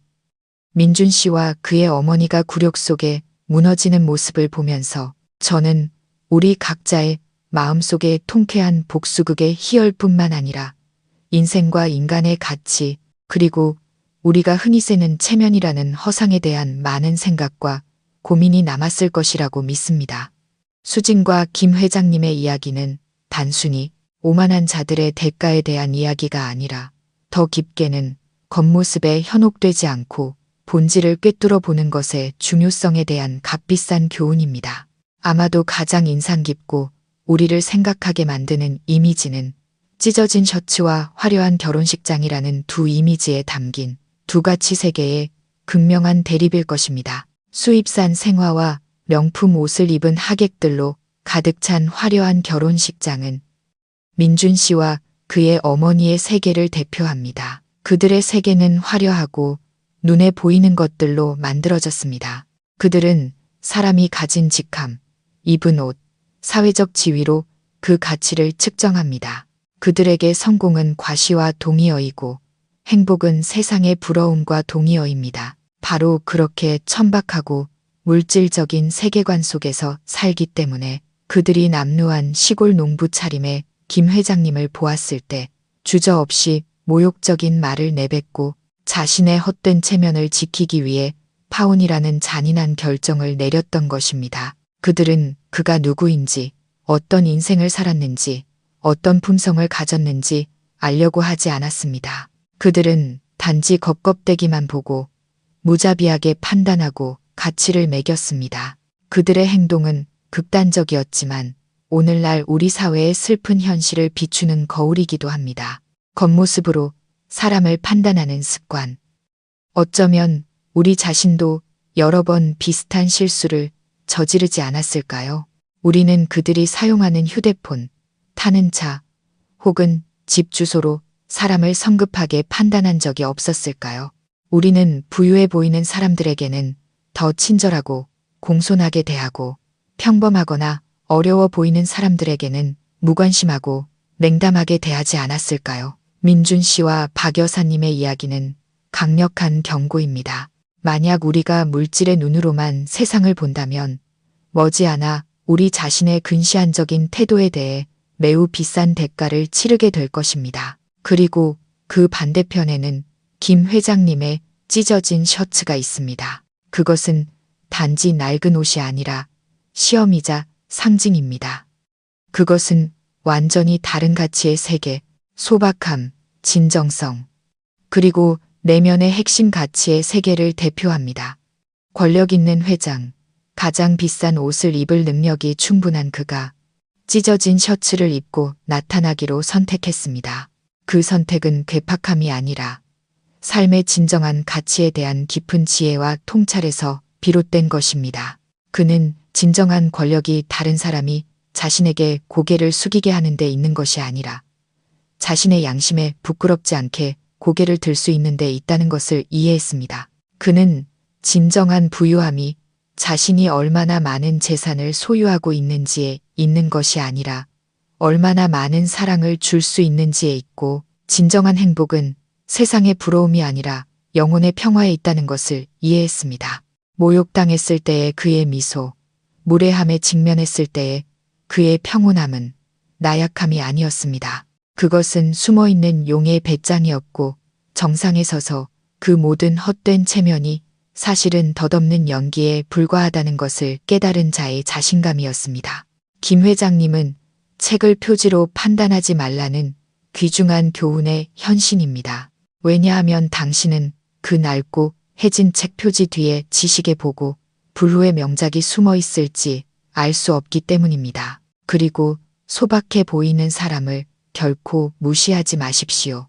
민준 씨와 그의 어머니가 굴욕 속에 무너지는 모습을 보면서 저는 우리 각자의 마음속에 통쾌한 복수극의 희열뿐만 아니라 인생과 인간의 가치, 그리고 우리가 흔히 쓰는 체면이라는 허상에 대한 많은 생각과 고민이 남았을 것이라고 믿습니다. 수진과 김 회장님의 이야기는 단순히 오만한 자들의 대가에 대한 이야기가 아니라 더 깊게는 겉모습에 현혹되지 않고 본질을 꿰뚫어 보는 것의 중요성에 대한 값비싼 교훈입니다. 아마도 가장 인상 깊고 우리를 생각하게 만드는 이미지는 찢어진 셔츠와 화려한 결혼식장이라는 두 이미지에 담긴 두 가치 세계의 극명한 대립일 것입니다. 수입산 생화와 명품 옷을 입은 하객들로 가득 찬 화려한 결혼식장은 민준 씨와 그의 어머니의 세계를 대표합니다. 그들의 세계는 화려하고 눈에 보이는 것들로 만들어졌습니다. 그들은 사람이 가진 직함, 입은 옷, 사회적 지위로 그 가치를 측정합니다. 그들에게 성공은 과시와 동의어이고 행복은 세상의 부러움과 동의어입니다. 바로 그렇게 천박하고 물질적인 세계관 속에서 살기 때문에 그들이 남루한 시골 농부 차림의 김 회장님을 보았을 때 주저없이 모욕적인 말을 내뱉고 자신의 헛된 체면을 지키기 위해 파혼이라는 잔인한 결정을 내렸던 것입니다. 그들은 그가 누구인지, 어떤 인생을 살았는지, 어떤 품성을 가졌는지 알려고 하지 않았습니다. 그들은 단지 겉껍데기만 보고 무자비하게 판단하고 가치를 매겼습니다. 그들의 행동은 극단적이었지만 오늘날 우리 사회의 슬픈 현실을 비추는 거울이기도 합니다. 겉모습으로 사람을 판단하는 습관. 어쩌면 우리 자신도 여러 번 비슷한 실수를 저지르지 않았을까요? 우리는 그들이 사용하는 휴대폰, 타는 차, 혹은 집 주소로 사람을 성급하게 판단한 적이 없었을까요? 우리는 부유해 보이는 사람들에게는 더 친절하고 공손하게 대하고 평범하거나 어려워 보이는 사람들에게는 무관심하고 냉담하게 대하지 않았을까요? 민준 씨와 박 여사님의 이야기는 강력한 경고입니다. 만약 우리가 물질의 눈으로만 세상을 본다면 머지않아 우리 자신의 근시안적인 태도에 대해 매우 비싼 대가를 치르게 될 것입니다. 그리고 그 반대편에는 김 회장님의 찢어진 셔츠가 있습니다. 그것은 단지 낡은 옷이 아니라 시험이자 상징입니다. 그것은 완전히 다른 가치의 세계, 소박함, 진정성, 그리고 내면의 핵심 가치의 세계를 대표합니다. 권력 있는 회장, 가장 비싼 옷을 입을 능력이 충분한 그가 찢어진 셔츠를 입고 나타나기로 선택했습니다. 그 선택은 괴팍함이 아니라 삶의 진정한 가치에 대한 깊은 지혜와 통찰에서 비롯된 것입니다. 그는 진정한 권력이 다른 사람이 자신에게 고개를 숙이게 하는 데 있는 것이 아니라 자신의 양심에 부끄럽지 않게 고개를 들 수 있는 데 있다는 것을 이해했습니다. 그는 진정한 부유함이 자신이 얼마나 많은 재산을 소유하고 있는지에 있는 것이 아니라 얼마나 많은 사랑을 줄 수 있는지에 있고, 진정한 행복은 세상의 부러움이 아니라 영혼의 평화에 있다는 것을 이해했습니다. 모욕당했을 때의 그의 미소, 무례함에 직면했을 때의 그의 평온함은 나약함이 아니었습니다. 그것은 숨어있는 용의 배짱이었고, 정상에 서서 그 모든 헛된 체면이 사실은 덧없는 연기에 불과하다는 것을 깨달은 자의 자신감이었습니다. 김 회장님은 책을 표지로 판단하지 말라는 귀중한 교훈의 현신입니다. 왜냐하면 당신은 그 낡고 해진 책 표지 뒤에 지식에 보고 불후의 명작이 숨어 있을지 알 수 없기 때문입니다. 그리고 소박해 보이는 사람을 결코 무시하지 마십시오.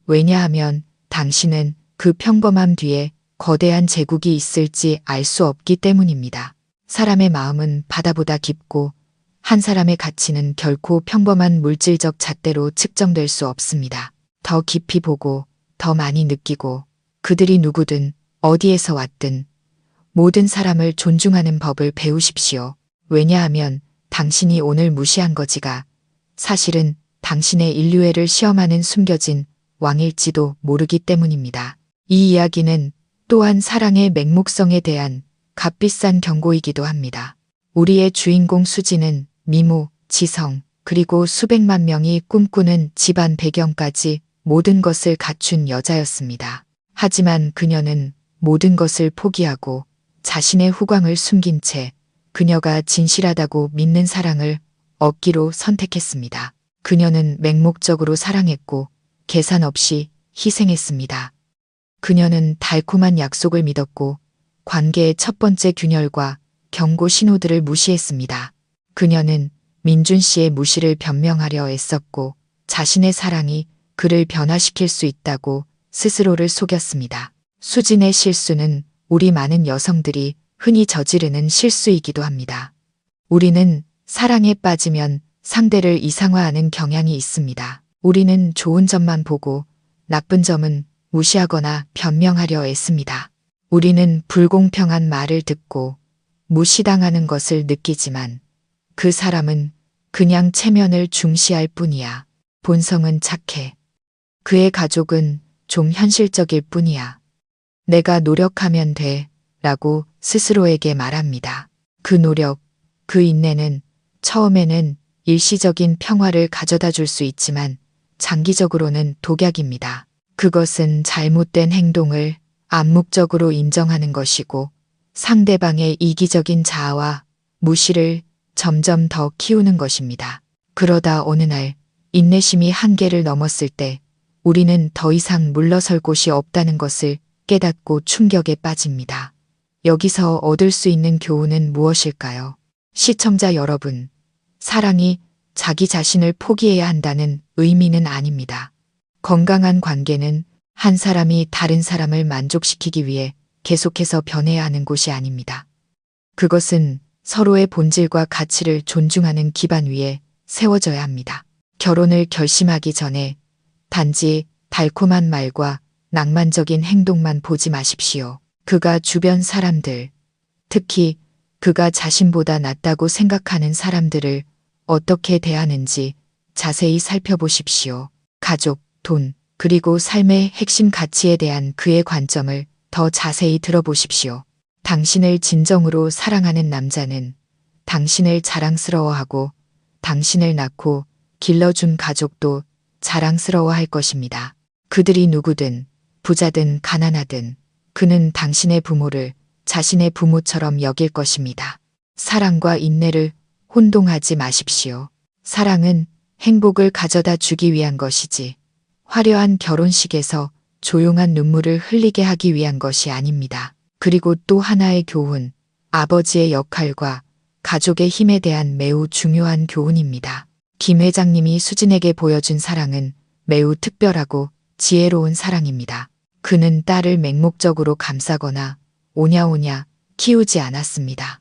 왜냐하면 당신은 그 평범함 뒤에 거대한 제국이 있을지 알 수 없기 때문입니다. 사람의 마음은 바다보다 깊고 한 사람의 가치는 결코 평범한 물질적 잣대로 측정될 수 없습니다. 더 깊이 보고 더 많이 느끼고 그들이 누구든 어디에서 왔든 모든 사람을 존중하는 법을 배우십시오. 왜냐하면 당신이 오늘 무시한 거지가 사실은 당신의 인류애를 시험하는 숨겨진 왕일지도 모르기 때문입니다. 이 이야기는 또한 사랑의 맹목성에 대한 값비싼 경고이기도 합니다. 우리의 주인공 수지는 미모, 지성, 그리고 수백만 명이 꿈꾸는 집안 배경까지 모든 것을 갖춘 여자였습니다. 하지만 그녀는 모든 것을 포기하고 자신의 후광을 숨긴 채 그녀가 진실하다고 믿는 사랑을 얻기로 선택했습니다. 그녀는 맹목적으로 사랑했고 계산 없이 희생했습니다. 그녀는 달콤한 약속을 믿었고 관계의 첫 번째 균열과 경고 신호들을 무시했습니다. 그녀는 민준 씨의 무시를 변명하려 애썼고 자신의 사랑이 그를 변화시킬 수 있다고 스스로를 속였습니다. 수진의 실수는 우리 많은 여성들이 흔히 저지르는 실수이기도 합니다. 우리는 사랑에 빠지면 상대를 이상화하는 경향이 있습니다. 우리는 좋은 점만 보고 나쁜 점은 무시하거나 변명하려 애씁니다. 우리는 불공평한 말을 듣고 무시당하는 것을 느끼지만 그 사람은 그냥 체면을 중시할 뿐이야. 본성은 착해. 그의 가족은 좀 현실적일 뿐이야. 내가 노력하면 돼 라고 스스로에게 말합니다. 그 노력, 그 인내는 처음에는 일시적인 평화를 가져다 줄 수 있지만 장기적으로는 독약입니다. 그것은 잘못된 행동을 암묵적으로 인정하는 것이고 상대방의 이기적인 자아와 무시를 점점 더 키우는 것입니다. 그러다 어느 날 인내심이 한계를 넘었을 때 우리는 더 이상 물러설 곳이 없다는 것을 깨닫고 충격에 빠집니다. 여기서 얻을 수 있는 교훈은 무엇일까요? 시청자 여러분, 사랑이 자기 자신을 포기해야 한다는 의미는 아닙니다. 건강한 관계는 한 사람이 다른 사람을 만족시키기 위해 계속해서 변해야 하는 곳이 아닙니다. 그것은 서로의 본질과 가치를 존중하는 기반 위에 세워져야 합니다. 결혼을 결심하기 전에 단지 달콤한 말과 낭만적인 행동만 보지 마십시오. 그가 주변 사람들, 특히 그가 자신보다 낫다고 생각하는 사람들을 어떻게 대하는지 자세히 살펴보십시오. 가족, 돈, 그리고 삶의 핵심 가치에 대한 그의 관점을 더 자세히 들어보십시오. 당신을 진정으로 사랑하는 남자는 당신을 자랑스러워하고 당신을 낳고 길러준 가족도 자랑스러워할 것입니다. 그들이 누구든 부자든 가난하든 그는 당신의 부모를 자신의 부모처럼 여길 것입니다. 사랑과 인내를 혼동하지 마십시오. 사랑은 행복을 가져다 주기 위한 것이지 화려한 결혼식에서 조용한 눈물을 흘리게 하기 위한 것이 아닙니다. 그리고 또 하나의 교훈, 아버지의 역할과 가족의 힘에 대한 매우 중요한 교훈입니다. 김 회장님이 수진에게 보여준 사랑은 매우 특별하고 지혜로운 사랑입니다. 그는 딸을 맹목적으로 감싸거나 오냐오냐 키우지 않았습니다.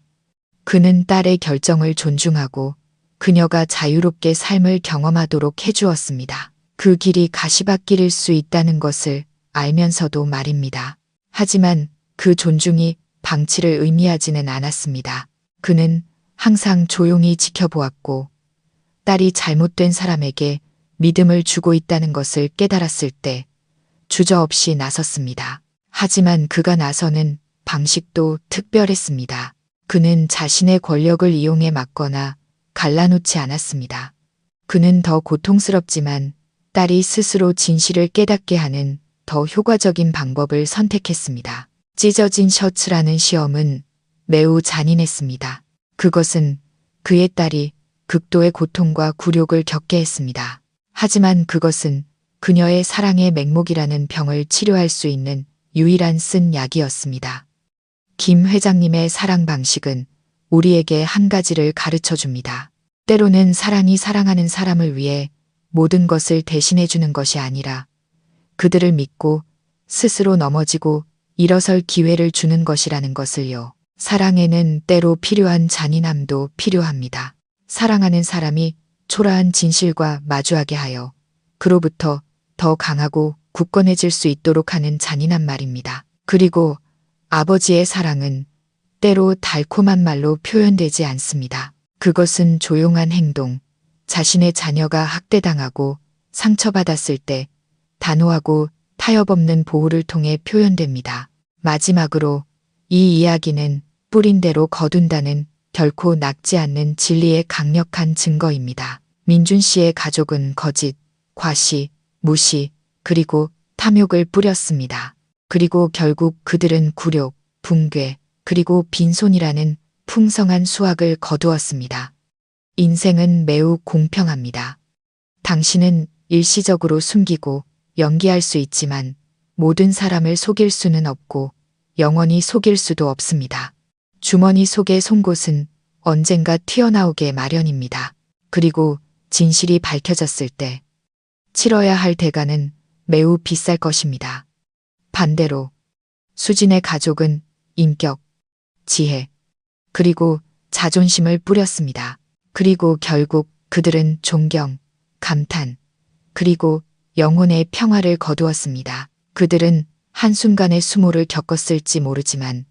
그는 딸의 결정을 존중하고 그녀가 자유롭게 삶을 경험하도록 해주었습니다. 그 길이 가시밭길일 수 있다는 것을 알면서도 말입니다. 하지만 그 존중이 방치를 의미하지는 않았습니다. 그는 항상 조용히 지켜보았고 딸이 잘못된 사람에게 믿음을 주고 있다는 것을 깨달았을 때 주저없이 나섰습니다. 하지만 그가 나서는 방식도 특별했습니다. 그는 자신의 권력을 이용해 막거나 갈라놓지 않았습니다. 그는 더 고통스럽지만 딸이 스스로 진실을 깨닫게 하는 더 효과적인 방법을 선택했습니다. 찢어진 셔츠라는 시험은 매우 잔인했습니다. 그것은 그의 딸이 극도의 고통과 굴욕을 겪게 했습니다. 하지만 그것은 그녀의 사랑의 맹목이라는 병을 치료할 수 있는 유일한 쓴 약이었습니다. 김 회장님의 사랑 방식은 우리에게 한 가지를 가르쳐 줍니다. 때로는 사랑이 사랑하는 사람을 위해 모든 것을 대신해 주는 것이 아니라 그들을 믿고 스스로 넘어지고 일어설 기회를 주는 것이라는 것을요. 사랑에는 때로 필요한 잔인함도 필요합니다. 사랑하는 사람이 초라한 진실과 마주하게 하여 그로부터 더 강하고 굳건해질 수 있도록 하는 잔인한 말입니다. 그리고 아버지의 사랑은 때로 달콤한 말로 표현되지 않습니다. 그것은 조용한 행동, 자신의 자녀가 학대당하고 상처받았을 때 단호하고 타협 없는 보호를 통해 표현됩니다. 마지막으로 이 이야기는 뿌린 대로 거둔다는 결코 낚지 않는 진리의 강력한 증거입니다. 민준 씨의 가족은 거짓, 과시, 무시, 그리고 탐욕을 뿌렸습니다. 그리고 결국 그들은 굴욕, 붕괴, 그리고 빈손이라는 풍성한 수확을 거두었습니다. 인생은 매우 공평합니다. 당신은 일시적으로 숨기고 연기할 수 있지만 모든 사람을 속일 수는 없고 영원히 속일 수도 없습니다. 주머니 속의 송곳은 언젠가 튀어나오게 마련입니다. 그리고 진실이 밝혀졌을 때 치러야 할 대가는 매우 비쌀 것입니다. 반대로 수진의 가족은 인격, 지혜, 그리고 자존심을 뿌렸습니다. 그리고 결국 그들은 존경, 감탄, 그리고 영혼의 평화를 거두었습니다. 그들은 한순간의 수모를 겪었을지 모르지만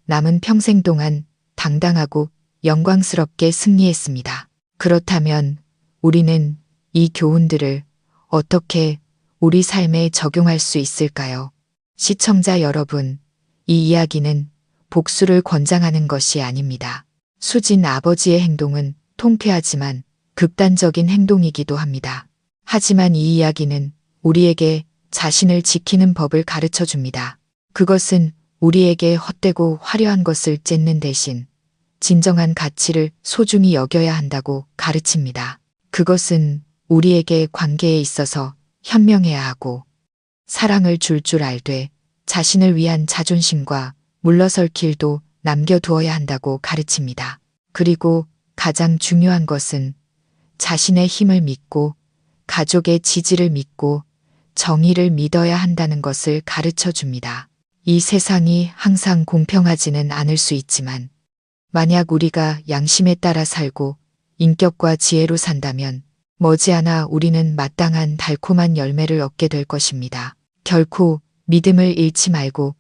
남은 평생 동안 당당하고 영광스럽게 승리했습니다. 그렇다면 우리는 이 교훈들을 어떻게 우리 삶에 적용할 수 있을까요? 시청자 여러분, 이 이야기는 복수를 권장하는 것이 아닙니다. 수진 아버지의 행동은 통쾌하지만 극단적인 행동이기도 합니다. 하지만 이 이야기는 우리에게 자신을 지키는 법을 가르쳐 줍니다. 그것은 우리에게 헛되고 화려한 것을 째는 대신 진정한 가치를 소중히 여겨야 한다고 가르칩니다. 그것은 우리에게 관계에 있어서 현명해야 하고 사랑을 줄 알되 자신을 위한 자존심과 물러설 길도 남겨두어야 한다고 가르칩니다. 그리고 가장 중요한 것은 자신의 힘을 믿고 가족의 지지를 믿고 정의를 믿어야 한다는 것을 가르쳐 줍니다. 이 세상이 항상 공평하지는 않을 수 있지만 만약 우리가 양심에 따라 살고 인격과 지혜로 산다면 머지않아 우리는 마땅한 달콤한 열매를 얻게 될 것입니다. 결코 믿음을 잃지 말고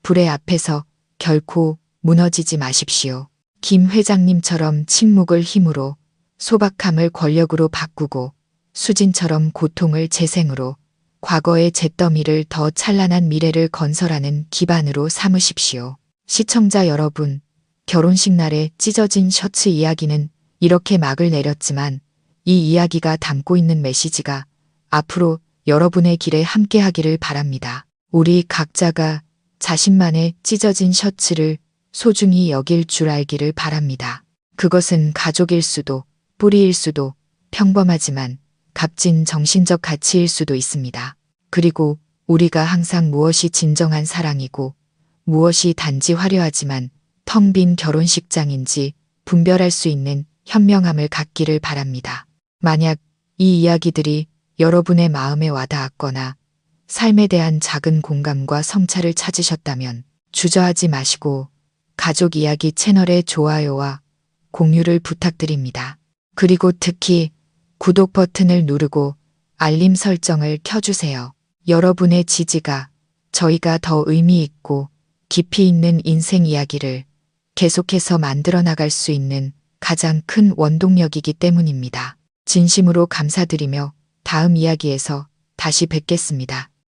불의 앞에서 결코 무너지지 마십시오. 김 회장님처럼 침묵을 힘으로, 소박함을 권력으로 바꾸고 수진처럼 고통을 재생으로, 과거의 잿더미를 더 찬란한 미래를 건설하는 기반으로 삼으십시오. 시청자 여러분, 결혼식 날의 찢어진 셔츠 이야기는 이렇게 막을 내렸지만 이 이야기가 담고 있는 메시지가 앞으로 여러분의 길에 함께하기를 바랍니다. 우리 각자가 자신만의 찢어진 셔츠를 소중히 여길 줄 알기를 바랍니다. 그것은 가족일 수도, 뿌리일 수도, 평범하지만 값진 정신적 가치일 수도 있습니다. 그리고 우리가 항상 무엇이 진정한 사랑이고 무엇이 단지 화려하지만 텅 빈 결혼식장인지 분별할 수 있는 현명함을 갖기를 바랍니다. 만약 이 이야기들이 여러분의 마음에 와닿았거나 삶에 대한 작은 공감과 성찰을 찾으셨다면 주저하지 마시고 가족 이야기 채널의 좋아요와 공유를 부탁드립니다. 그리고 특히 구독 버튼을 누르고 알림 설정을 켜주세요. 여러분의 지지가 저희가 더 의미 있고 깊이 있는 인생 이야기를 계속해서 만들어 나갈 수 있는 가장 큰 원동력이기 때문입니다. 진심으로 감사드리며 다음 이야기에서 다시 뵙겠습니다.